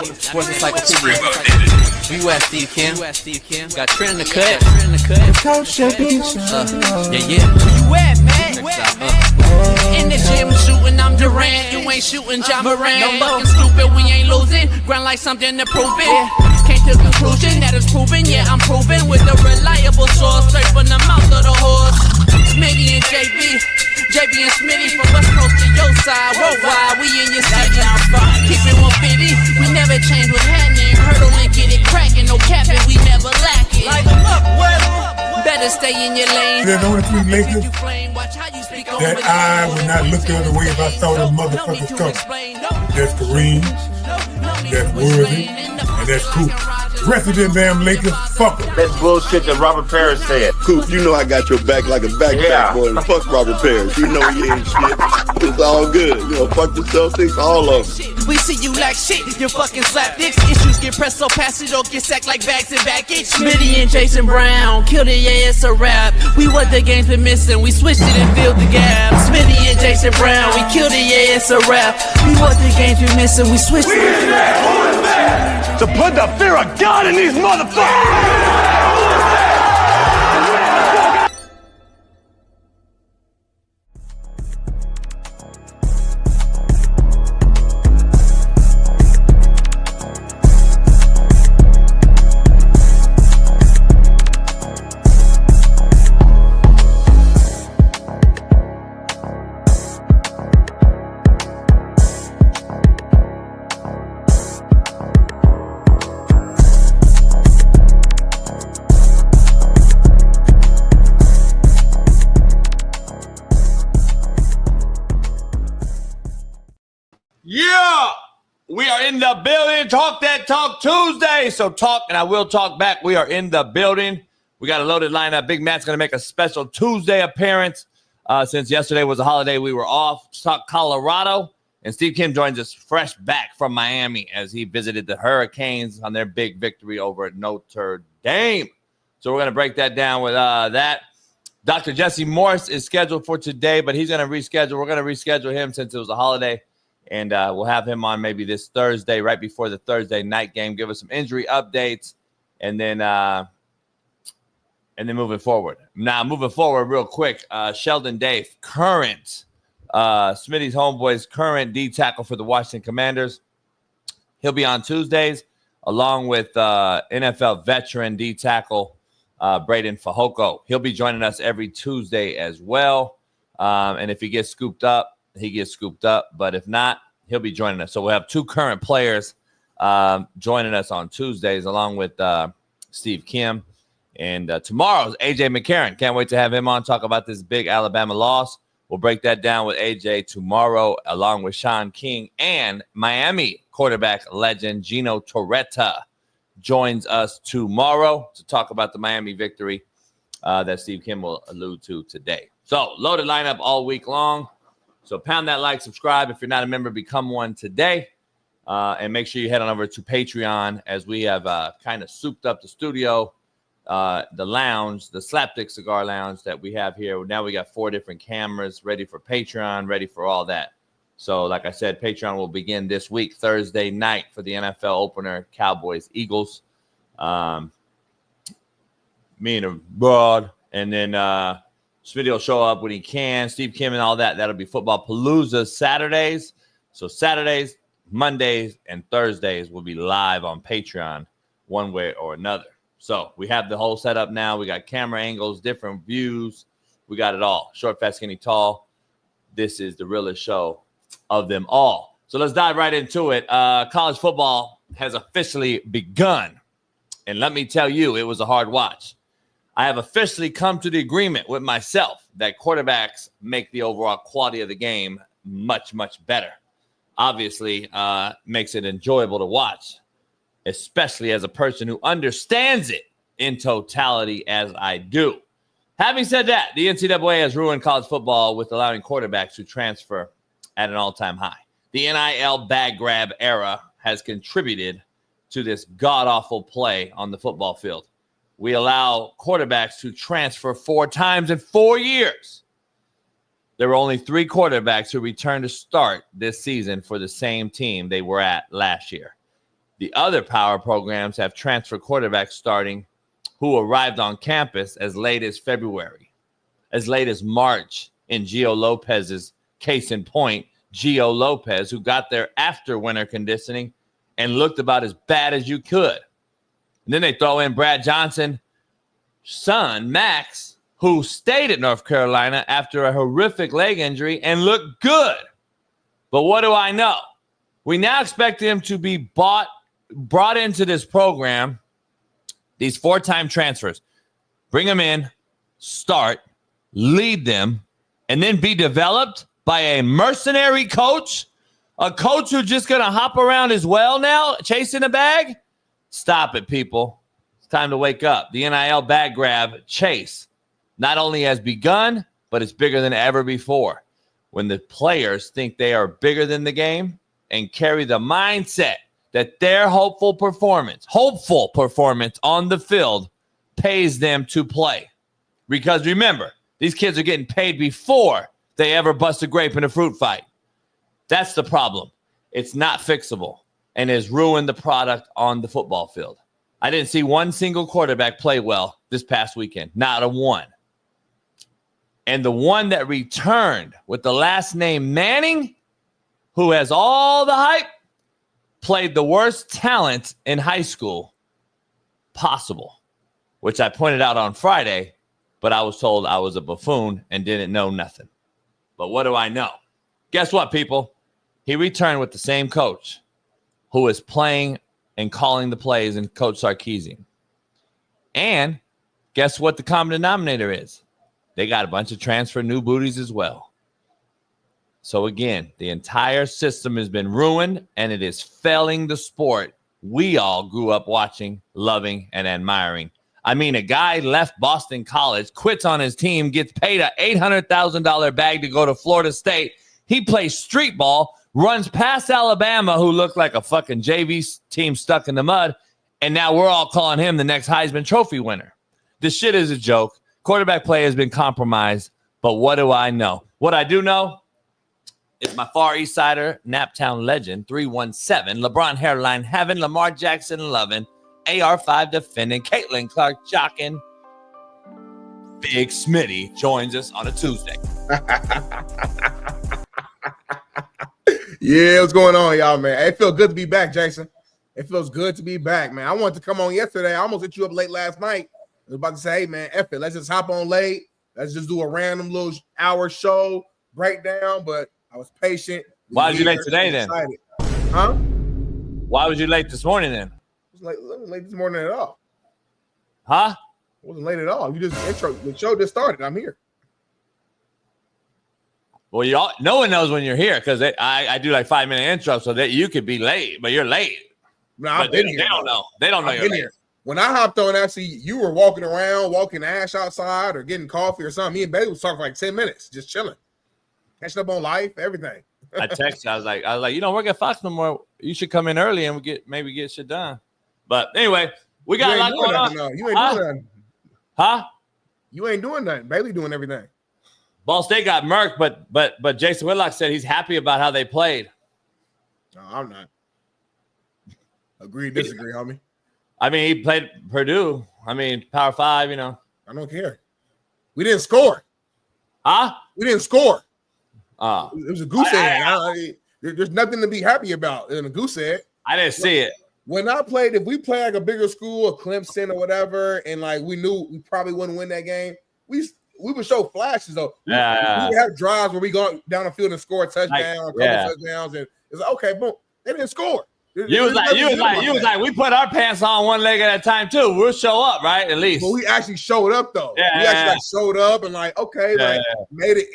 Sports Encyclopedia. U.S. Steve Kim. Got Trent in the cut. Yeah. Where you at, man? In the gym shooting, I'm Durant. You ain't shooting John Moran. No looking stupid, we ain't losing. Grind like something to prove it. Came to conclusion that it's proven. Yeah, I'm proven with a reliable source. Straight from the mouth of the horse. Smitty and JB and Smitty from West Coast to your side. Worldwide, we in your city. Keep it 150. We never change what's happening. Hurdle and get it cracking. No capping, we never lack it. Light them up, better stay in your lane. There's only three Lakers that I would not look the other way if I saw them motherfuckers coming. That's Kareem, that's Worthy, and that's Coop. The rest of them damn Lakers, fuck them. That's bullshit that Robert Parrish said. Coop, you know I got your back like a backpack, boy. Fuck Robert Parrish. You know he ain't shit. It's all good. You know, fuck the Celtics, all of them. We see you like shit, you fucking slap dicks. Issues get pressed so past it, don't get sacked like bags and baggage. Smitty and Jason Brown, killed it, yeah, it's a rap. We what the game's been missing, we switched it and filled the gap. Smitty and Jason Brown, we killed it, yeah, it's a rap. We what the game's been missing, we switched it. Who is that? To put the fear of God in these motherfuckers! We are in the building. Talk that talk Tuesday. So talk and I will talk back. We are in the building. We got a loaded lineup. Big Matt's going to make a special Tuesday appearance. Since yesterday was a holiday, we were off to talk Colorado. And Steve Kim joins us fresh back from Miami as he visited the Hurricanes on their big victory over at Notre Dame. So we're going to break that down with that. Dr. Jesse Morse is scheduled for today, but he's going to reschedule. We're going to reschedule him since it was a holiday. And we'll have him on maybe this Thursday, right before the Thursday night game, give us some injury updates, and then moving forward. Now, moving forward real quick, Sheldon Dave, current Smitty's homeboys, current D tackle for the Washington Commanders. He'll be on Tuesdays, along with NFL veteran D tackle Braden Fajoko. He'll be joining us every Tuesday as well. And if he gets scooped up, he gets scooped up, but if not, he'll be joining us. So we'll have two current players joining us on Tuesdays, along with Steve Kim. And tomorrow's AJ McCarron. Can't wait to have him on, talk about this big Alabama loss. We'll break that down with AJ tomorrow, along with Shaun King, and Miami quarterback legend Gino Torretta joins us tomorrow to talk about the Miami victory that Steve Kim will allude to today. So loaded lineup all week long. So pound that like, subscribe. If you're not a member, become one today. And make sure you head on over to Patreon as we have kind of souped up the studio, the lounge, the Slapdick Cigar Lounge that we have here. Now we got 4 different cameras ready for Patreon, ready for all that. So like I said, Patreon will begin this week, Thursday night, for the NFL opener, Cowboys-Eagles. Me and a broad. And then Smitty will show up when he can. Steve Kim and all that. That'll be Football Palooza Saturdays. So Saturdays, Mondays, and Thursdays will be live on Patreon one way or another. So we have the whole setup now. We got camera angles, different views. We got it all. Short, fat, skinny, tall. This is the realest show of them all. So let's dive right into it. College football has officially begun. And let me tell you, it was a hard watch. I have officially come to the agreement with myself that quarterbacks make the overall quality of the game much, much better. Obviously, makes it enjoyable to watch, especially as a person who understands it in totality as I do. Having said that, the NCAA has ruined college football with allowing quarterbacks to transfer at an all-time high. The NIL bag grab era has contributed to this god-awful play on the football field. We allow quarterbacks to transfer 4 times in 4 years. There were only 3 quarterbacks who returned to start this season for the same team they were at last year. The other power programs have transfer quarterbacks starting who arrived on campus as late as February, as late as March in Gio Lopez's case in point. Gio Lopez, who got there after winter conditioning and looked about as bad as you could. And then they throw in Brad Johnson's son, Max, who stayed at North Carolina after a horrific leg injury and looked good. But what do I know? We now expect him to be brought into this program, these 4-time transfers. Bring them in, start, lead them, and then be developed by a mercenary coach, a coach who's just going to hop around as well now, chasing a bag? Stop it, people. It's time to wake up. The NIL bag grab chase not only has begun, but it's bigger than ever before. When the players think they are bigger than the game and carry the mindset that their hopeful performance on the field pays them to play. Because remember, these kids are getting paid before they ever bust a grape in a fruit fight. That's the problem. It's not fixable and has ruined the product on the football field. I didn't see one single quarterback play well this past weekend. Not a one. And the one that returned with the last name Manning, who has all the hype, played the worst talent in high school possible, which I pointed out on Friday, but I was told I was a buffoon and didn't know nothing. But what do I know? Guess what, people? He returned with the same coach who is playing and calling the plays in Coach Sarkisian. And guess what the common denominator is? They got a bunch of transfer new booties as well. So again, the entire system has been ruined, and it is failing the sport we all grew up watching, loving, and admiring. I mean, a guy left Boston College, quits on his team, gets paid an $800,000 bag to go to Florida State. He plays street ball, runs past Alabama, who looked like a fucking JV team stuck in the mud, and now we're all calling him the next Heisman Trophy winner. This shit is a joke. Quarterback play has been compromised, but what do I know? What I do know is my Far East Sider, Naptown legend, 317, LeBron hairline having, Lamar Jackson loving, AR5 defending, Caitlin Clark jocking. Big Smitty joins us on a Tuesday. Yeah, what's going on, y'all, man? It feels good to be back, Jason. It feels good to be back, man. I wanted to come on yesterday. I almost hit you up late last night. I was about to say, hey, man, F it. Let's just hop on late. Let's just do a random little hour show breakdown, but I was patient. Why was you late today then? Huh? Why was you late this morning then? I wasn't late this morning at all. Huh? I wasn't late at all. You just intro. The show just started. I'm here. Well, no one knows when you're here because I do like 5-minute intro so that you could be late, but you're late. No, I've been here. They don't know. They don't know you're late. Here. When I hopped on, actually, you were walking around, walking ash outside or getting coffee or something. Me and Bailey was talking for like 10 minutes, just chilling. Catching up on life, everything. I texted. I was like, you don't work at Fox no more. You should come in early and maybe get shit done. But anyway, we got a lot going on. No. You ain't doing nothing. Huh? You ain't doing nothing. Bailey doing everything. Ball State got murked, but Jason Whitlock said he's happy about how they played. No, I'm not. Agree, disagree, homie. I mean, he played Purdue. I mean, Power 5, you know. I don't care. We didn't score. Huh? We didn't score. It was a goose egg. There's nothing to be happy about in a goose egg. I didn't see it. When I played, if we play like a bigger school, a Clemson or whatever, and like we knew we probably wouldn't win that game, we would show flashes though. We would have drives where we go down the field and score a touchdown, a couple touchdowns, and it's like, okay, boom, they didn't score. You was like, we put our pants on one leg at a time too. We'll show up, right? At least. But we actually showed up though. We actually showed up and like, okay, made it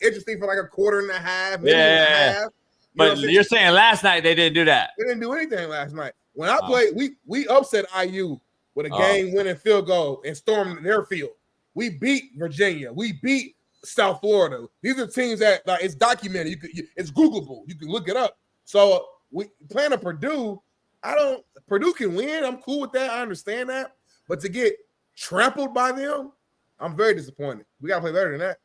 interesting for like a quarter and a half, maybe a half. But you're saying last night they didn't do that. They didn't do anything last night. When I played, we upset IU with a game-winning field goal and stormed their field. We beat Virginia. We beat South Florida. These are teams that like it's documented. It's Googleable. You can look it up. So we playing at Purdue. Purdue can win. I'm cool with that. I understand that. But to get trampled by them, I'm very disappointed. We gotta play better than that.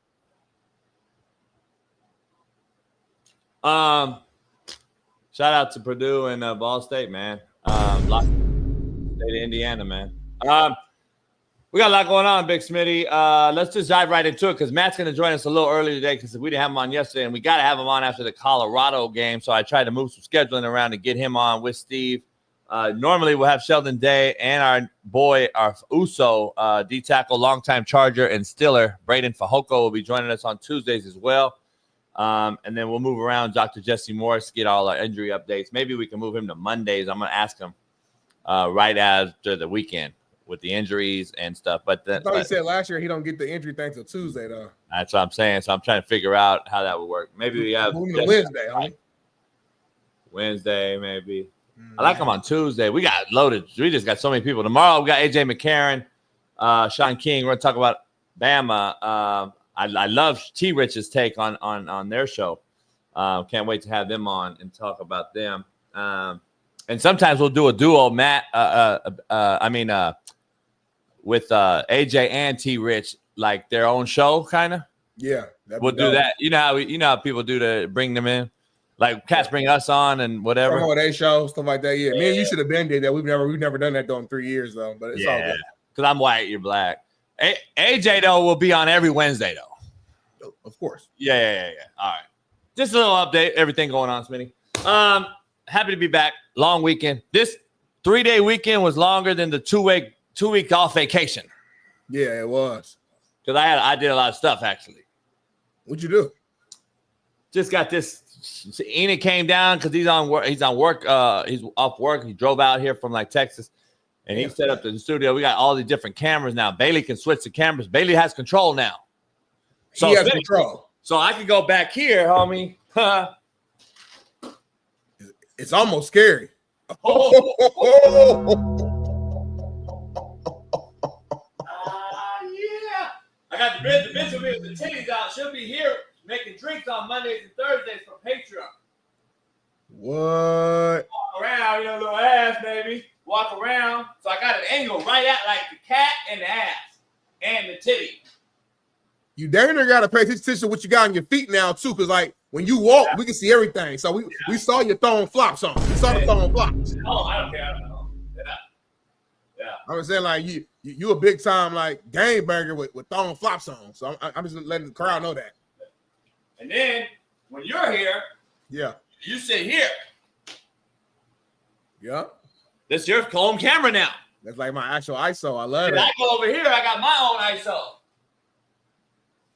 Shout out to Purdue and Ball State, man. State of Indiana, man. We got a lot going on, Big Smitty. Let's just dive right into it because Matt's going to join us a little early today because we didn't have him on yesterday, and we got to have him on after the Colorado game. So I tried to move some scheduling around to get him on with Steve. Normally, we'll have Sheldon Day and our boy, our Uso, D-tackle, longtime Charger and Stiller, Braden Fajoko will be joining us on Tuesdays as well. And then we'll move around Dr. Jesse Morris, get all our injury updates. Maybe we can move him to Mondays. I'm going to ask him right after the weekend with the injuries and stuff. But I thought he said last year he don't get the injury thing till Tuesday, though. That's what I'm saying. So I'm trying to figure out how that would work. Maybe we have Wednesday, right? Wednesday, maybe. I like them on Tuesday. We got loaded. We just got so many people. Tomorrow we got AJ McCarron, Shaun King. We're gonna talk about Bama. I love T Rich's take on their show. Can't wait to have them on and talk about them. And sometimes we'll do a duo, Matt. With AJ and T Rich, like their own show, kind of. Yeah, we'll do that. You know how people do to bring them in, like cats bring us on and whatever. They show stuff like that. Yeah, me and you should have been did that. We've never done that though in 3 years though. But it's all good. Because I'm white, you're black. AJ though will be on every Wednesday though. Of course. Yeah. All right. Just a little update. Everything going on, Smitty. Happy to be back. Long weekend. This 3-day weekend was longer than the 2-week off vacation. Yeah, it was. Because I did a lot of stuff actually. What'd you do? Just got this. Enid came down because he's on work. He's off work. He drove out here from like Texas, and he set up the studio. We got all these different cameras now. Bailey can switch the cameras. Bailey has control now. So he has control. So I can go back here, homie. It's almost scary. I got the bitch with me with the titties out. She'll be here making drinks on Mondays and Thursdays for Patreon. What? Walk around, little ass, baby. Walk around. So I got an angle right at like the cat and the ass and the titty. You damn near got to pay attention to what you got on your feet now, too, because like when you walk, we can see everything. So we saw your throwing flops on. We saw the throwing flops. Oh, I don't care. I don't know. Yeah. I was saying like you a big time like game banger with throwing flops on. So I'm just letting the crowd know that. And then when you're here, you sit here. Yeah. This is your home camera now. That's like my actual ISO. I love it. I go over here, I got my own ISO.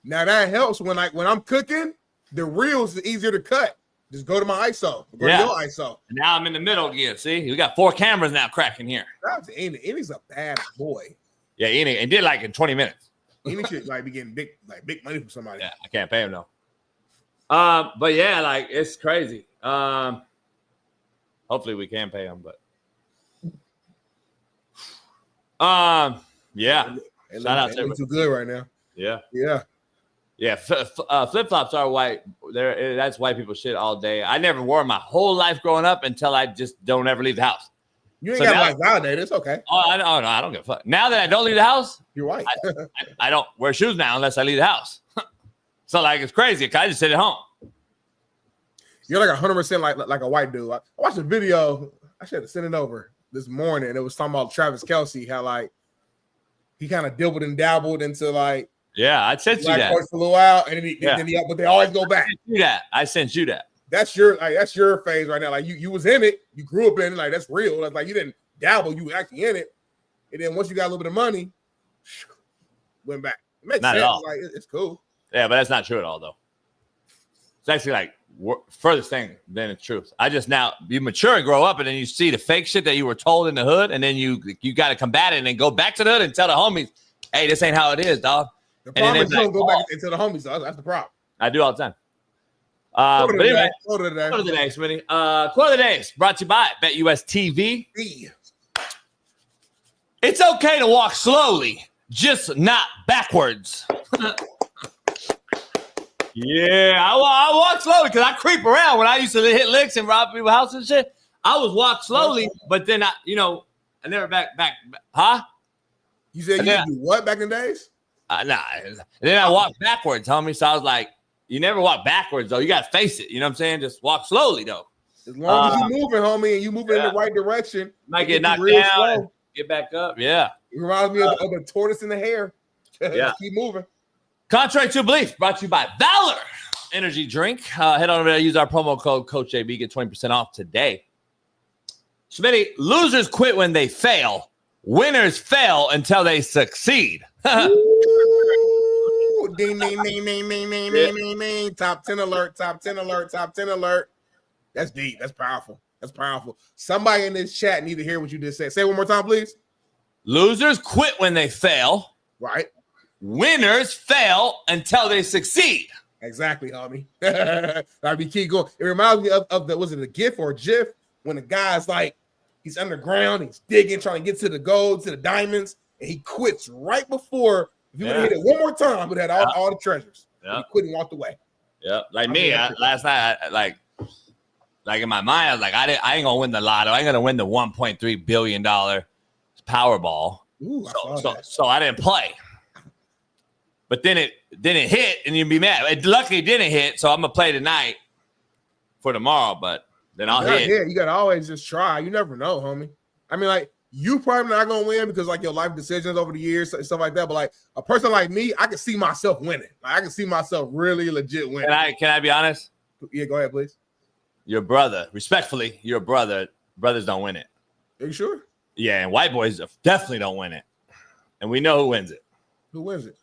Now that helps when I'm cooking, the reels is easier to cut. Just go to my ISO. Go to your ISO. And now I'm in the middle again. See, we got 4 cameras now cracking here. Enid's a bad boy. Yeah, Enid, and did like in 20 minutes. Enid should like be getting big money from somebody. Yeah, I can't pay him though. But yeah, like it's crazy. Hopefully we can pay him, but yeah. Shout out to everybody. Too good right now. Yeah. Flip flops are white. That's white people shit all day. I never wore them my whole life growing up until I just don't ever leave the house. You ain't got to like validate. It's okay. No, I don't give a fuck. Now that I don't leave the house, you're white. I don't wear shoes now unless I leave the house. So like it's crazy. I just sit at home. You're like 100% like a white dude. I watched a video. I should have sent it over this morning. And it was talking about Travis Kelce, how like he kind of dibbled and dabbled into like. Yeah, I sent you that. For a little while, and then but they always go back. I sent you that. That's your phase right now. Like you was in it, you grew up in it, like that's real. That's like you didn't dabble, you were actually in it. And then once you got a little bit of money, went back. It makes sense. Like it's cool. Yeah, but that's not true at all, though. It's actually like furthest thing than the truth. I just now you mature and grow up, and then you see the fake shit that you were told in the hood, and then you got to combat it and then go back to the hood and tell the homies, "Hey, this ain't how it is, dog." The problem is you don't go back into the homies. So that's the problem. I do all the time. But anyway, quote of the day, Smitty. Quote of the day is brought to you by BetUS TV. It's okay to walk slowly, just not backwards. Yeah, I walk slowly because I creep around. When I used to hit licks and rob people's houses and shit, I was walk slowly, but then I never back. Huh? You said you do what back in the days? Nah. And then I walked backwards, homie. So I was like, you never walk backwards, though. You got to face it. You know what I'm saying? Just walk slowly, though. As long as you moving, homie, and you moving in the right direction, might get knocked down and get back up. Yeah. It reminds me of the tortoise in the hare. Yeah. Keep moving. Contrary to belief, brought to you by Valor Energy Drink. Head on over there, use our promo code Coach JB, get 20% off today. Smitty, losers quit when they fail. Winners fail until they succeed. Ooh, ding, ding, ding, ding, ding, ding, ding, ding, ding. Top 10 alert, top 10 alert, top 10 alert. That's deep. That's powerful. That's powerful. Somebody in this chat need to hear what you just said. Say it one more time, please. Losers quit when they fail. Right. Winners fail until they succeed. Exactly, homie. That'd be key going. It reminds me of the, was it a GIF or a GIF when the guy's like, he's underground, he's digging, trying to get to the gold, to the diamonds, and he quits right before. If you would have hit it one more time, would have had all the treasures. Yeah. He quit and walked away. Yeah, like me last night, like in my mind, I was like, I ain't gonna win the lotto. I ain't gonna win the $1.3 billion Powerball. Ooh, so I didn't play. But then it hit, and you'd be mad. It luckily didn't hit, so I'm gonna play tonight for tomorrow. But then I'll hit. Yeah, you gotta always just try. You never know, homie. I mean, like you probably not gonna win because like your life decisions over the years, stuff like that. But like a person like me, I can see myself winning. Like I can see myself really legit winning. Can I be honest? Yeah, go ahead, please. Your brother, respectfully, your brother. Brothers don't win it. Are you sure? Yeah, and white boys definitely don't win it. And we know who wins it. Who wins it?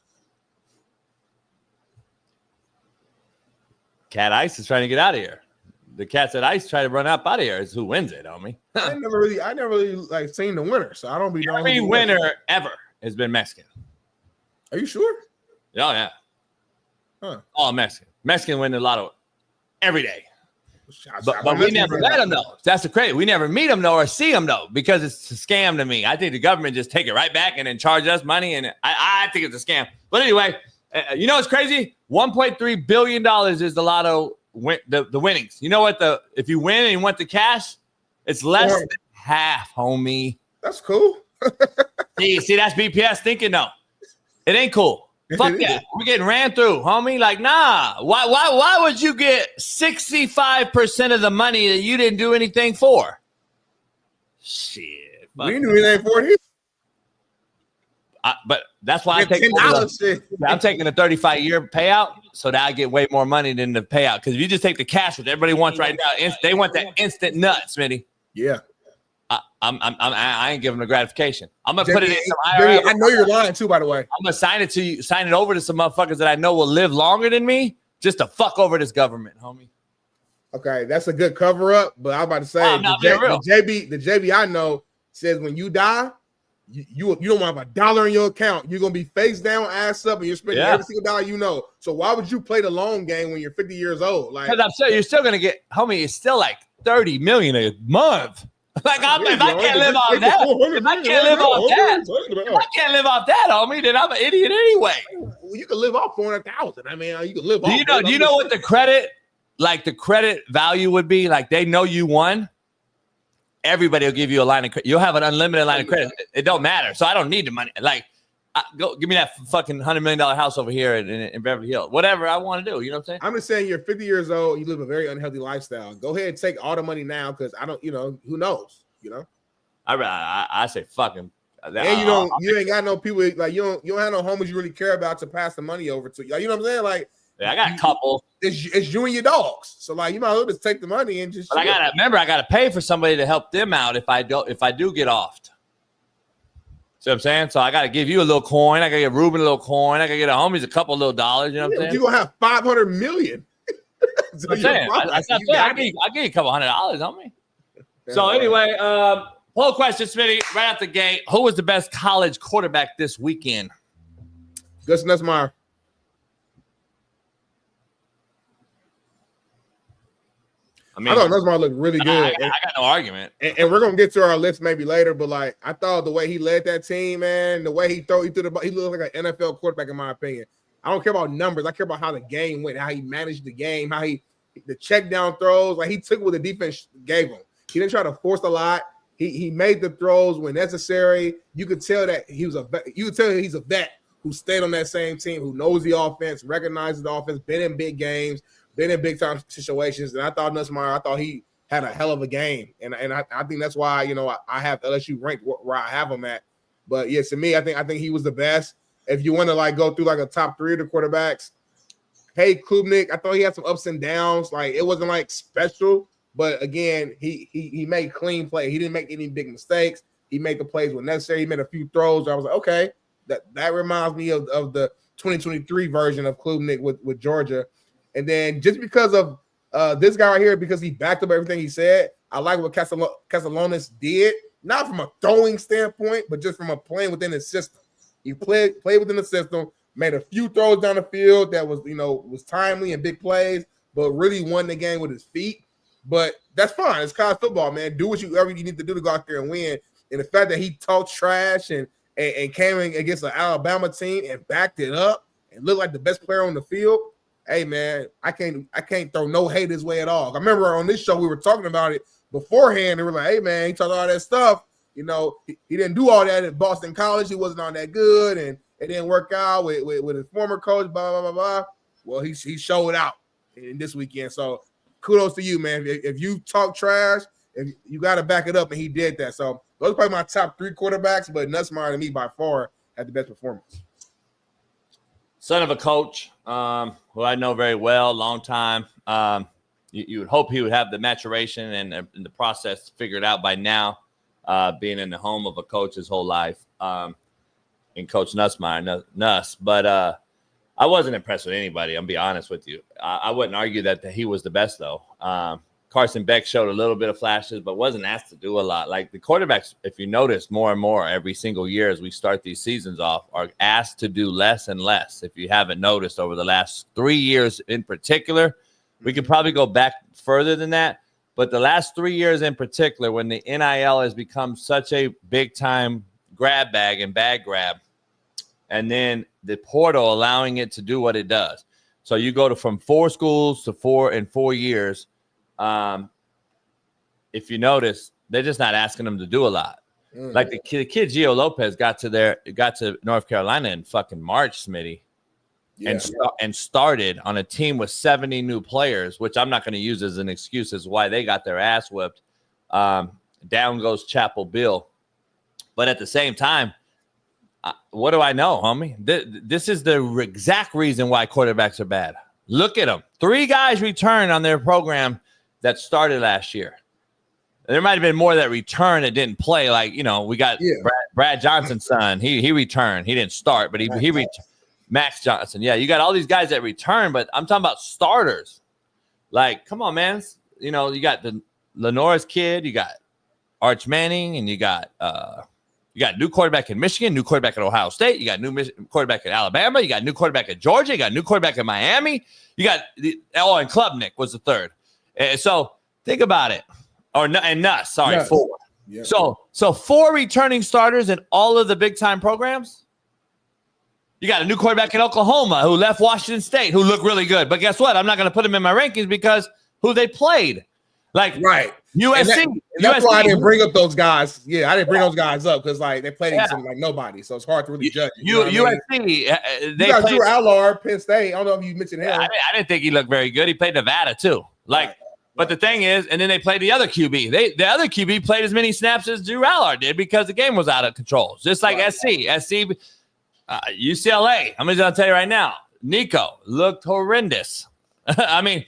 Cat Ice is trying to get out of here. The cats at Ice try to run up out of here. Is who wins it, homie. I never really like seen the winner, so I don't be knowing. Every winner ever has been Mexican. Are you sure? Oh yeah. Huh. All Mexican. Mexican win the lotto every day. But we never met them though. That's the crazy. We never meet them though or see them though because it's a scam to me. I think the government just take it right back and then charge us money, and I think it's a scam. But anyway, you know what's crazy? $1.3 billion is the lotto the winnings. You know what? If you win and you want the cash, it's less than half, homie. That's cool. see, that's BPS thinking though. It ain't cool. Fuck that. We're getting ran through, homie. Like, nah. Why would you get 65% of the money that you didn't do anything for? Shit. We knew anything for it. But that's why I'm taking a 35-year payout so that I get way more money than the payout. Because if you just take the cash, which everybody wants right now, they want that instant nut, Smitty. Yeah. I ain't giving the gratification. I'm gonna put it in some IRA. I know you're lying too, by the way. I'm gonna sign it over to some motherfuckers that I know will live longer than me, just to fuck over this government, homie. Okay, that's a good cover up. But I was about to say the JB I know says when you die, you don't have $1 in your account. You're gonna be face down, ass up, and you're spending every single dollar you know. So why would you play the long game when you're 50 years old? Like, because I'm saying you're still gonna get, homie. It's still like $30 million a month. Like, if I can't live off that, homie, then I'm an idiot anyway. Well, you can live off 400,000. I mean, you can live off. Do you know what the credit value would be? Like, they know you won. Everybody will give you a line of credit. You'll have an unlimited line of credit. It don't matter. So I don't need the money. Like, go give me that fucking $100 million house over here in Beverly Hills. Whatever I want to do. You know what I'm saying? I'm just saying you're 50 years old. You live a very unhealthy lifestyle. Go ahead and take all the money now because I don't, who knows? I say fucking. And you ain't got no people like you don't have no homies you really care about to pass the money over to. You know what I'm saying? Like, yeah, I got a couple. It's you and your dogs. So like, you might as well just take the money and just. But I gotta pay for somebody to help them out if I do get offed. See what I'm saying? So I got to give you a little coin. I got to give Ruben a little coin. I got to get a homies a couple little dollars. You know what I'm saying? You're going to have $500 million. So I'm saying. I'll give you a couple $100, homie. So anyway, whole question, Smitty, right out the gate. Who was the best college quarterback this weekend? Gus Nussmeier. I thought Nussmeier looked really good. I got no argument. And we're gonna get to our list maybe later, but like I thought the way he led that team, man, the way he threw the ball, he looked like an NFL quarterback in my opinion. I don't care about numbers. I care about how the game went, how he managed the game, how the check down throws, like he took what the defense gave him. He didn't try to force a lot. He made the throws when necessary. You could tell that he's a vet who stayed on that same team, who knows the offense, recognizes the offense, been in big games, been in big time situations. And I thought Nussmeier, he had a hell of a game, and I think that's why I have LSU ranked where I have them at. But yeah, to me, I think he was the best. If you want to like go through like a top 3 of the quarterbacks, hey, Klubnik, I thought he had some ups and downs. Like it wasn't like special, but again, he made clean play. He didn't make any big mistakes. He made the plays when necessary. He made a few throws. I was like, okay, that reminds me of the 2023 version of Klubnik with Georgia. And then just because of this guy right here, because he backed up everything he said, I like what Castellanos did, not from a throwing standpoint, but just from a playing within the system. He played within the system, made a few throws down the field that was timely and big plays, but really won the game with his feet. But that's fine. It's college football, man. Do whatever you need to do to go out there and win. And the fact that he talked trash and came in against an Alabama team and backed it up and looked like the best player on the field, hey man, I can't throw no hate his way at all. I remember on this show we were talking about it beforehand. They were like, hey man, he talked all that stuff. He didn't do all that at Boston College. He wasn't all that good, and it didn't work out with his former coach. Blah blah blah blah. Well, he showed out in this weekend. So kudos to you, man. If you talk trash, if you got to back it up, and he did that. So those are probably my top 3 quarterbacks, but Nussmeier to me by far had the best performance. Son of a coach, who I know very well, long time. You would hope he would have the maturation and the process figured out by now, being in the home of a coach his whole life, and Coach Nussmeier, Nuss. But I wasn't impressed with anybody. I'm be honest with you. I wouldn't argue that he was the best, though. Carson Beck showed a little bit of flashes, but wasn't asked to do a lot. Like the quarterbacks, if you notice more and more every single year as we start these seasons off, are asked to do less and less. If you haven't noticed over the last 3 years in particular, we could probably go back further than that. But the last 3 years in particular, when the NIL has become such a big time grab bag and bag grab, and then the portal allowing it to do what it does. So you go from 4 schools to 4 in 4 years. If you notice, they're just not asking them to do a lot. Like the kid Gio Lopez got to North Carolina in fucking March, Smitty, and started on a team with 70 new players, which I'm not going to use as an excuse as why they got their ass whipped. Down goes Chapel Bill, but at the same time, what do I know, homie? This is the exact reason why quarterbacks are bad. Look at them. 3 guys returned on their program that started last year. There might have been more that returned that didn't play. Like, we got Brad Johnson's son. He returned. He didn't start, but he returned. Max Johnson. Yeah, you got all these guys that return, but I'm talking about starters. Like, come on, man. You got the Lenore's kid. You got Arch Manning, and you got new quarterback in Michigan, new quarterback at Ohio State. You got new quarterback at Alabama. You got new quarterback at Georgia. You got new quarterback at Miami. You got and Klubnik was the third. So think about it. And Nuss, sorry, yes. 4. Yep. So 4 returning starters in all of the big time programs. You got a new quarterback in Oklahoma who left Washington State, who looked really good. But guess what? I'm not going to put him in my rankings because who they played. Like USC. That's why I didn't bring up those guys. Yeah, I didn't bring those guys up because like they played against like nobody, so it's hard to really judge. USC. They got Drew Allard, Penn State. I don't know if you mentioned him. I didn't think he looked very good. He played Nevada too. But the thing is, and then they played the other QB. The other QB played as many snaps as Drew Allard did because the game was out of control. Just like SC, UCLA. I'm going to tell you right now, Nico looked horrendous. I mean,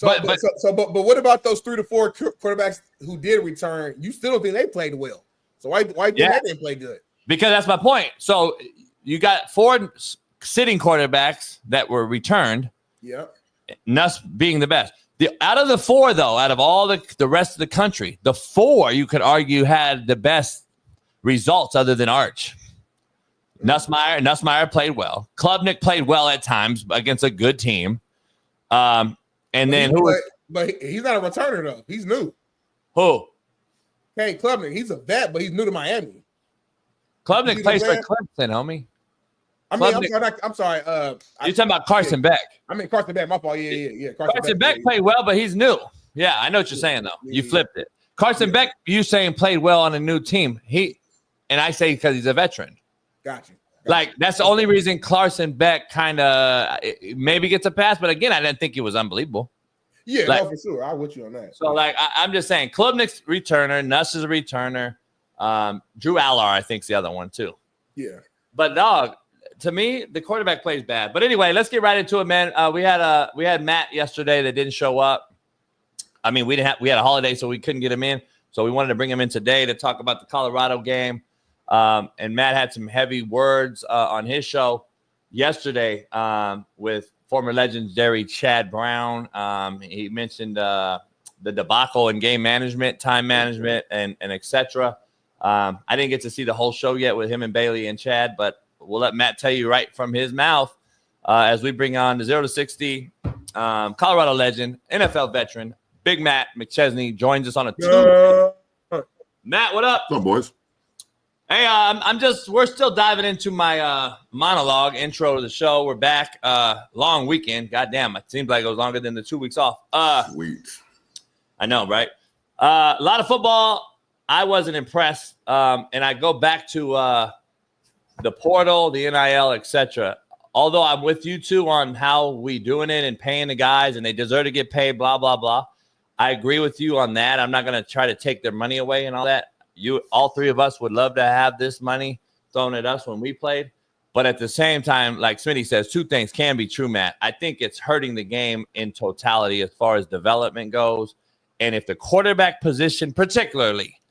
but what about those 3 to 4 quarterbacks who did return? You still don't think they played well. So why do you think they didn't play good? Because that's my point. So you got 4 sitting quarterbacks that were returned. Yeah. Nuss being the best. Out of the 4, though, out of all the rest of the country, the 4 you could argue had the best results other than Arch. Nussmeier played well. Klubnik played well at times against a good team. But he's not a returner though. He's new. Who? Hey, Klubnik. He's a vet, but he's new to Miami. Klubnik plays for Clemson, homie. I'm sorry. You're talking about Carson Beck. I mean Carson Beck. My fault. Yeah. Carson Beck played well, but he's new. Yeah, I know what you're saying though. You flipped it. Carson Beck, you saying played well on a new team. And I say because he's a veteran. Gotcha. Like, that's the only reason Carson Beck kind of maybe gets a pass. But again, I didn't think he was unbelievable. Yeah, like, no, for sure. I'm with you on that. So, like, I'm just saying, Klubnik's returner, Nuss is a returner. Drew Allard, I think, is the other one, too. Yeah. But, dog, to me, the quarterback play is bad. But anyway, let's get right into it, man. We had Matt yesterday that didn't show up. I mean, we had a holiday, so we couldn't get him in. So we wanted to bring him in today to talk about the Colorado game. And Matt had some heavy words on his show yesterday with former legendary Chad Brown. He mentioned the debacle in game management, time management, and et cetera. I didn't get to see the whole show yet with him and Bailey and Chad, but we'll let Matt tell you right from his mouth as we bring on the 0 to 60 Colorado legend, NFL veteran, Big Matt McChesney joins us on a two. Matt, what up? What's up, boys? Hey, we're still diving into my monologue intro to the show. We're back. Long weekend. Goddamn, it seems like it was longer than the 2 weeks off. Sweet. I know, right? A lot of football. I wasn't impressed. And I go back to the portal, the NIL, etc. Although I'm with you two on how we doing it and paying the guys and they deserve to get paid, blah, blah, blah. I agree with you on that. I'm not going to try to take their money away and all that. All three of us would love to have this money thrown at us when we played. But at the same time, like Smitty says, two things can be true, Matt. I think it's hurting the game in totality as far as development goes. And if the quarterback position particularly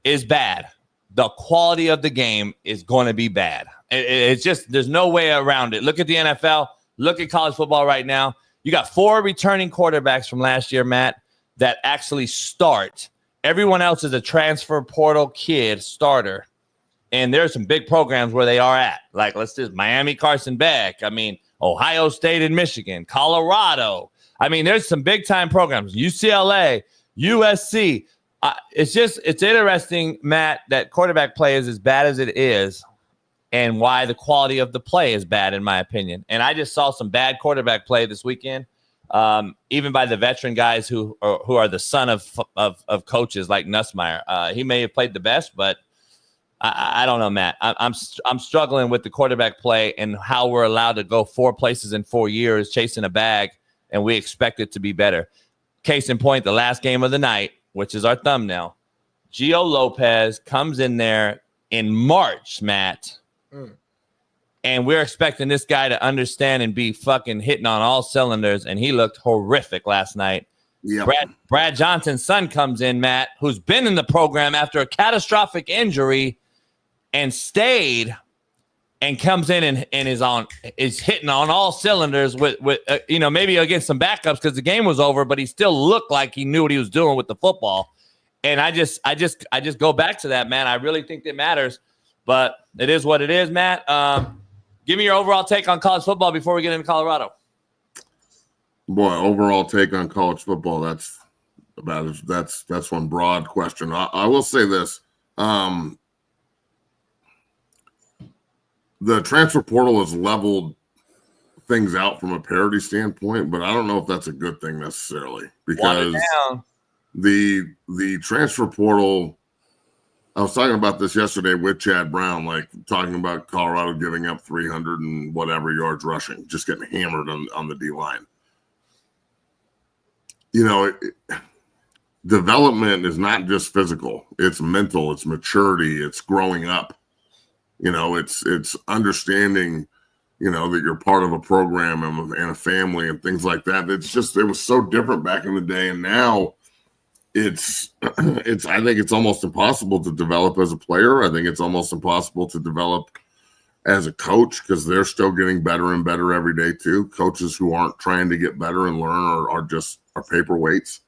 is bad, the quality of the game is going to be bad. It's just, there's no way around it. Look at the NFL. Look at college football right now. You got 4 returning quarterbacks from last year, Matt, that actually start. Everyone else is a transfer portal kid starter. And there's some big programs where they are at. Like, let's just Miami, Carson Beck. I mean, Ohio State and Michigan, Colorado. I mean, there's some big time programs. UCLA, USC. It's interesting, Matt, that quarterback play is as bad as it is and why the quality of the play is bad, in my opinion. And I just saw some bad quarterback play this weekend. Even by the veteran guys who are the son of coaches like Nussmeier. He may have played the best, but I don't know, Matt. I'm struggling with the quarterback play and how we're allowed to go 4 places in 4 years chasing a bag, and we expect it to be better. Case in point, the last game of the night, which is our thumbnail, Gio Lopez comes in there in March, Matt. And we're expecting this guy to understand and be fucking hitting on all cylinders, and he looked horrific last night. Yep. Brad Johnson's son comes in, Matt, who's been in the program after a catastrophic injury and stayed, and comes in and is hitting on all cylinders with maybe against some backups because the game was over, but he still looked like he knew what he was doing with the football. And I just go back to that, man. I really think that matters, but it is what it is, Matt. Give me your overall take on college football before we get into Colorado. Boy, overall take on college football, that's one broad question. I will say this. The transfer portal has leveled things out from a parity standpoint, but I don't know if that's a good thing necessarily, because the transfer portal, I was talking about this yesterday with Chad Brown, like talking about Colorado giving up 300 and whatever yards rushing, just getting hammered on the D-line. Development is not just physical. It's mental. It's maturity. It's growing up. It's understanding, that you're part of a program and a family and things like that. It was so different back in the day. And now I think it's almost impossible to develop as a player. I think it's almost impossible to develop as a coach because they're still getting better and better every day too. Coaches who aren't trying to get better and learn are paperweights.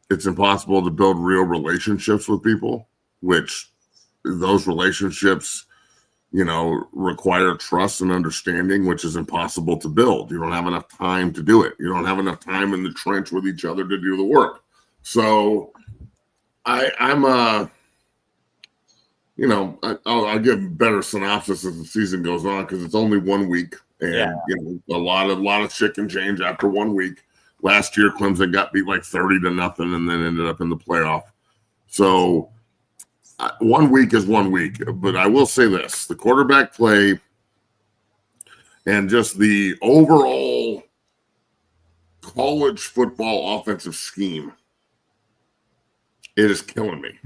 It's impossible to build real relationships with people, which those relationships, require trust and understanding, which is impossible to build. You don't have enough time to do it. You don't have enough time in the trench with each other to do the work. So I'll give better synopsis as the season goes on because it's only 1 week and a lot of shit can change after 1 week. Last year, Clemson got beat like 30-0 and then ended up in the playoff. So 1 week is 1 week, but I will say this: the quarterback play and just the overall college football offensive scheme, it is killing me.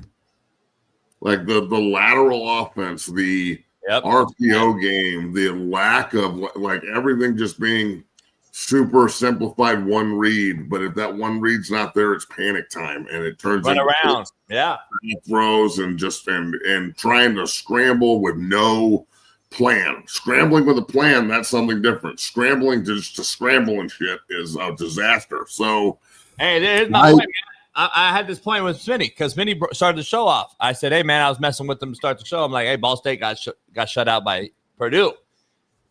Like the lateral offense, the RPO game, the lack of like everything just being super simplified one read. But if that one read's not there, it's panic time, and it turns run into around, throws and just and trying to scramble with no plan. Scrambling with a plan, that's something different. Scrambling to scramble and shit is a disaster. So, hey, there's my point, man. I had this point with Smitty because Smitty started the show off. I said, hey, man, I was messing with them to start the show. I'm like, hey, Ball State got shut out by Purdue.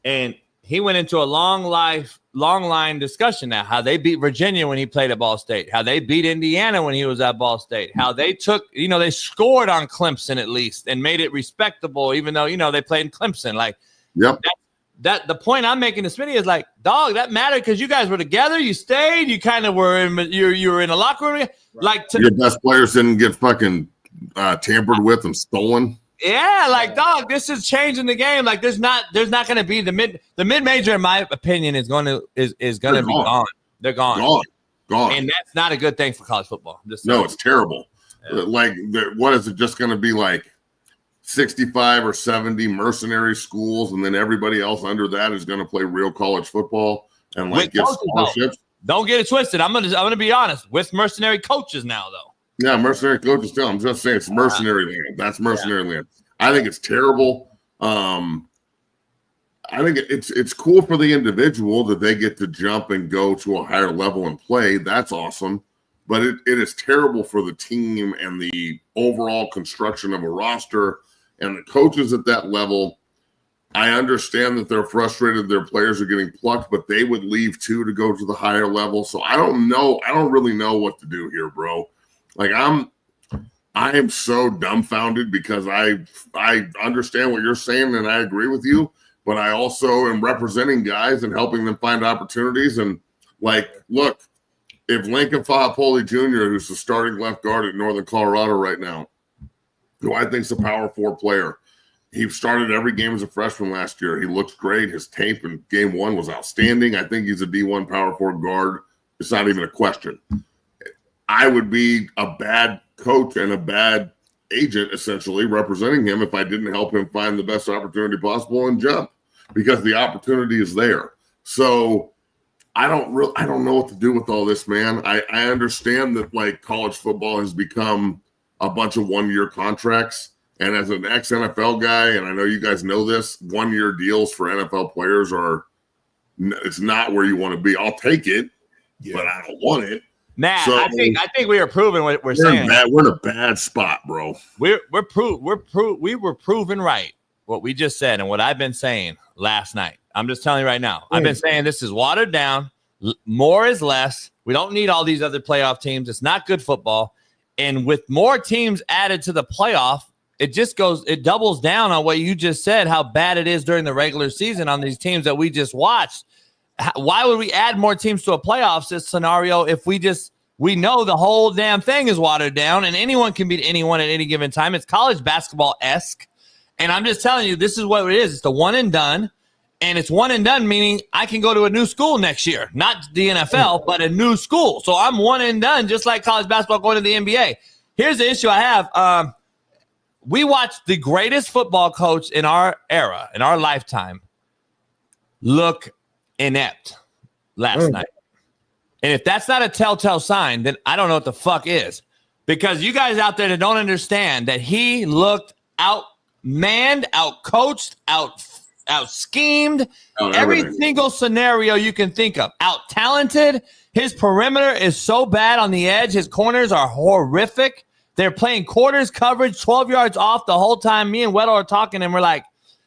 And he went into a long line discussion now, how they beat Virginia when he played at Ball State, how they beat Indiana when he was at Ball State, how they took, they scored on Clemson at least and made it respectable, even though, they played in Clemson. Like, that the point I'm making to Smitty is like, dog, that mattered because you guys were together, you stayed, you kind of were in, you were in a locker room. Like your best players didn't get fucking tampered with and stolen. Yeah, like dog, this is changing the game. Like there's not going to be the mid-major, in my opinion, is going to be gone. They're gone, and that's not a good thing for college football. No, it's terrible. Yeah. Like, what is it just going to be like? 65 or 70 mercenary schools, and then everybody else under that is going to play real college football and like get scholarships. Don't get it twisted. I'm gonna be honest with mercenary coaches now, though. Yeah, mercenary coaches too. I'm just saying it's mercenary land. That's mercenary land. I think it's terrible. I think it's cool for the individual that they get to jump and go to a higher level and play. That's awesome. But it is terrible for the team and the overall construction of a roster and the coaches at that level. I understand that they're frustrated their players are getting plucked, but they would leave too to go to the higher level. So I don't know. I don't really know what to do here, bro. Like I am so dumbfounded because I understand what you're saying and I agree with you, but I also am representing guys and helping them find opportunities. And like, look, if Lincoln Fahapoli Jr., who's the starting left guard at Northern Colorado right now, who I think is a power 4 player, he started every game as a freshman last year. He looks great. His tape in game 1 was outstanding. I think he's a D1 power 4 guard. It's not even a question. I would be a bad coach and a bad agent, essentially, representing him if I didn't help him find the best opportunity possible and jump, because the opportunity is there. So I don't know what to do with all this, man. I understand that like college football has become a bunch of 1-year contracts. And as an ex-NFL guy, and I know you guys know this, 1-year deals for NFL players it's not where you want to be. I'll take it, but I don't want it. Nah, so, I think we are proving what we're saying. We're in a bad spot, bro. We were proven right what we just said and what I've been saying last night. I'm just telling you right now. I've been saying this is watered down. More is less. We don't need all these other playoff teams. It's not good football. And with more teams added to the playoff, it doubles down on what you just said, how bad it is during the regular season on these teams that we just watched. Why would we add more teams to a playoffs scenario if we know the whole damn thing is watered down and anyone can beat anyone at any given time? It's college basketball-esque. And I'm just telling you, this is what it is. It's the one and done. And it's one and done, meaning I can go to a new school next year. Not the NFL, but a new school. So I'm one and done, just like college basketball going to the NBA. Here's the issue I have. We watched the greatest football coach in our era, in our lifetime, look inept last night. And if that's not a telltale sign, then I don't know what the fuck is. Because you guys out there that don't understand that he looked outmanned, outcoached, out-schemed, every single scenario you can think of. Out-talented. His perimeter is so bad on the edge. His corners are horrific. They're playing quarters coverage, 12 yards off the whole time. Me and Weddle are talking, and we're like,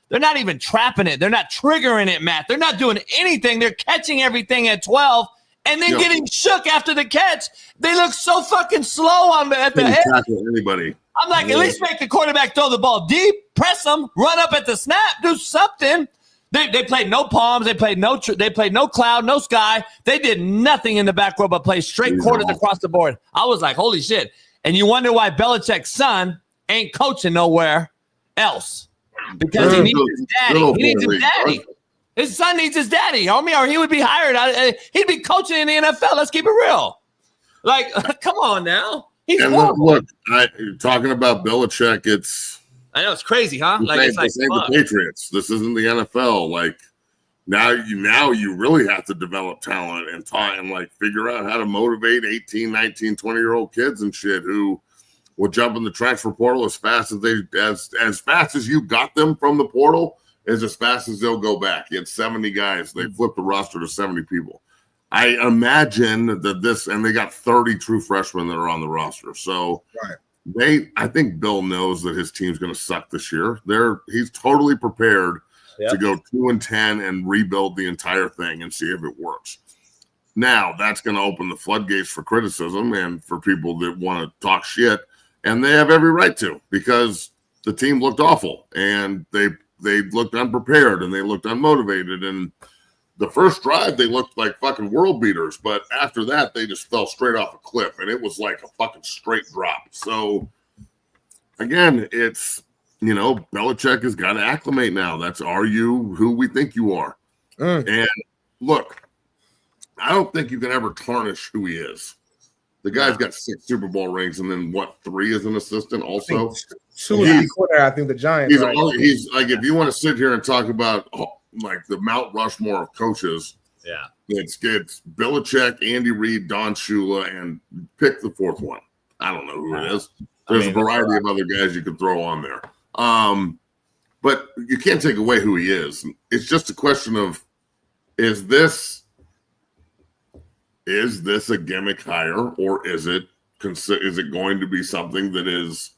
they're not even trapping it. They're not triggering it, Matt. They're not doing anything. They're catching everything at 12 and then getting shook after the catch. They look so fucking slow at the edge. Anybody. I'm like, at least make the quarterback throw the ball deep, press them, run up at the snap, do something. They played no palms. They played no cloud, no sky. They did nothing in the back row but play straight quarters across the board. I was like, holy shit. And you wonder why Belichick's son ain't coaching nowhere else. Because he needs his daddy. He needs his daddy. His son needs his daddy, homie, or he would be hired. He'd be coaching in the NFL. Let's keep it real. Like, come on now. He's look, talking about Belichick, I know it's crazy, huh? This ain't the Patriots. This isn't the NFL. Like now you really have to develop talent and like figure out how to motivate 18, 19, 20-year-old kids and shit who will jump in the transfer portal as fast as you got them from the portal is as fast as they'll go back. You had 70 guys. They flipped the roster to 70 people. I imagine that and they got 30 true freshmen that are on the roster. So I think Bill knows that his team's going to suck this year. He's totally prepared to go 2-10 and rebuild the entire thing and see if it works. Now that's going to open the floodgates for criticism and for people that want to talk shit, and they have every right to, because the team looked awful and they looked unprepared and they looked unmotivated, and the first drive they looked like fucking world beaters, but after that they just fell straight off a cliff, and it was like a fucking straight drop. So again, it's, Belichick has got to acclimate now. Are you who we think you are? And look, I don't think you can ever tarnish who he is. The guy's got 6 Super Bowl rings, and then 3 as an assistant also. I think the Giants. He's like, if you want to sit here and talk about like the Mount Rushmore of coaches, it's Belichick, Andy Reid, Don Shula, and pick the 4th one. I don't know who it is. There's a variety of other guys you could throw on there. But you can't take away who he is. It's just a question of, is this a gimmick hire, or is it going to be something that is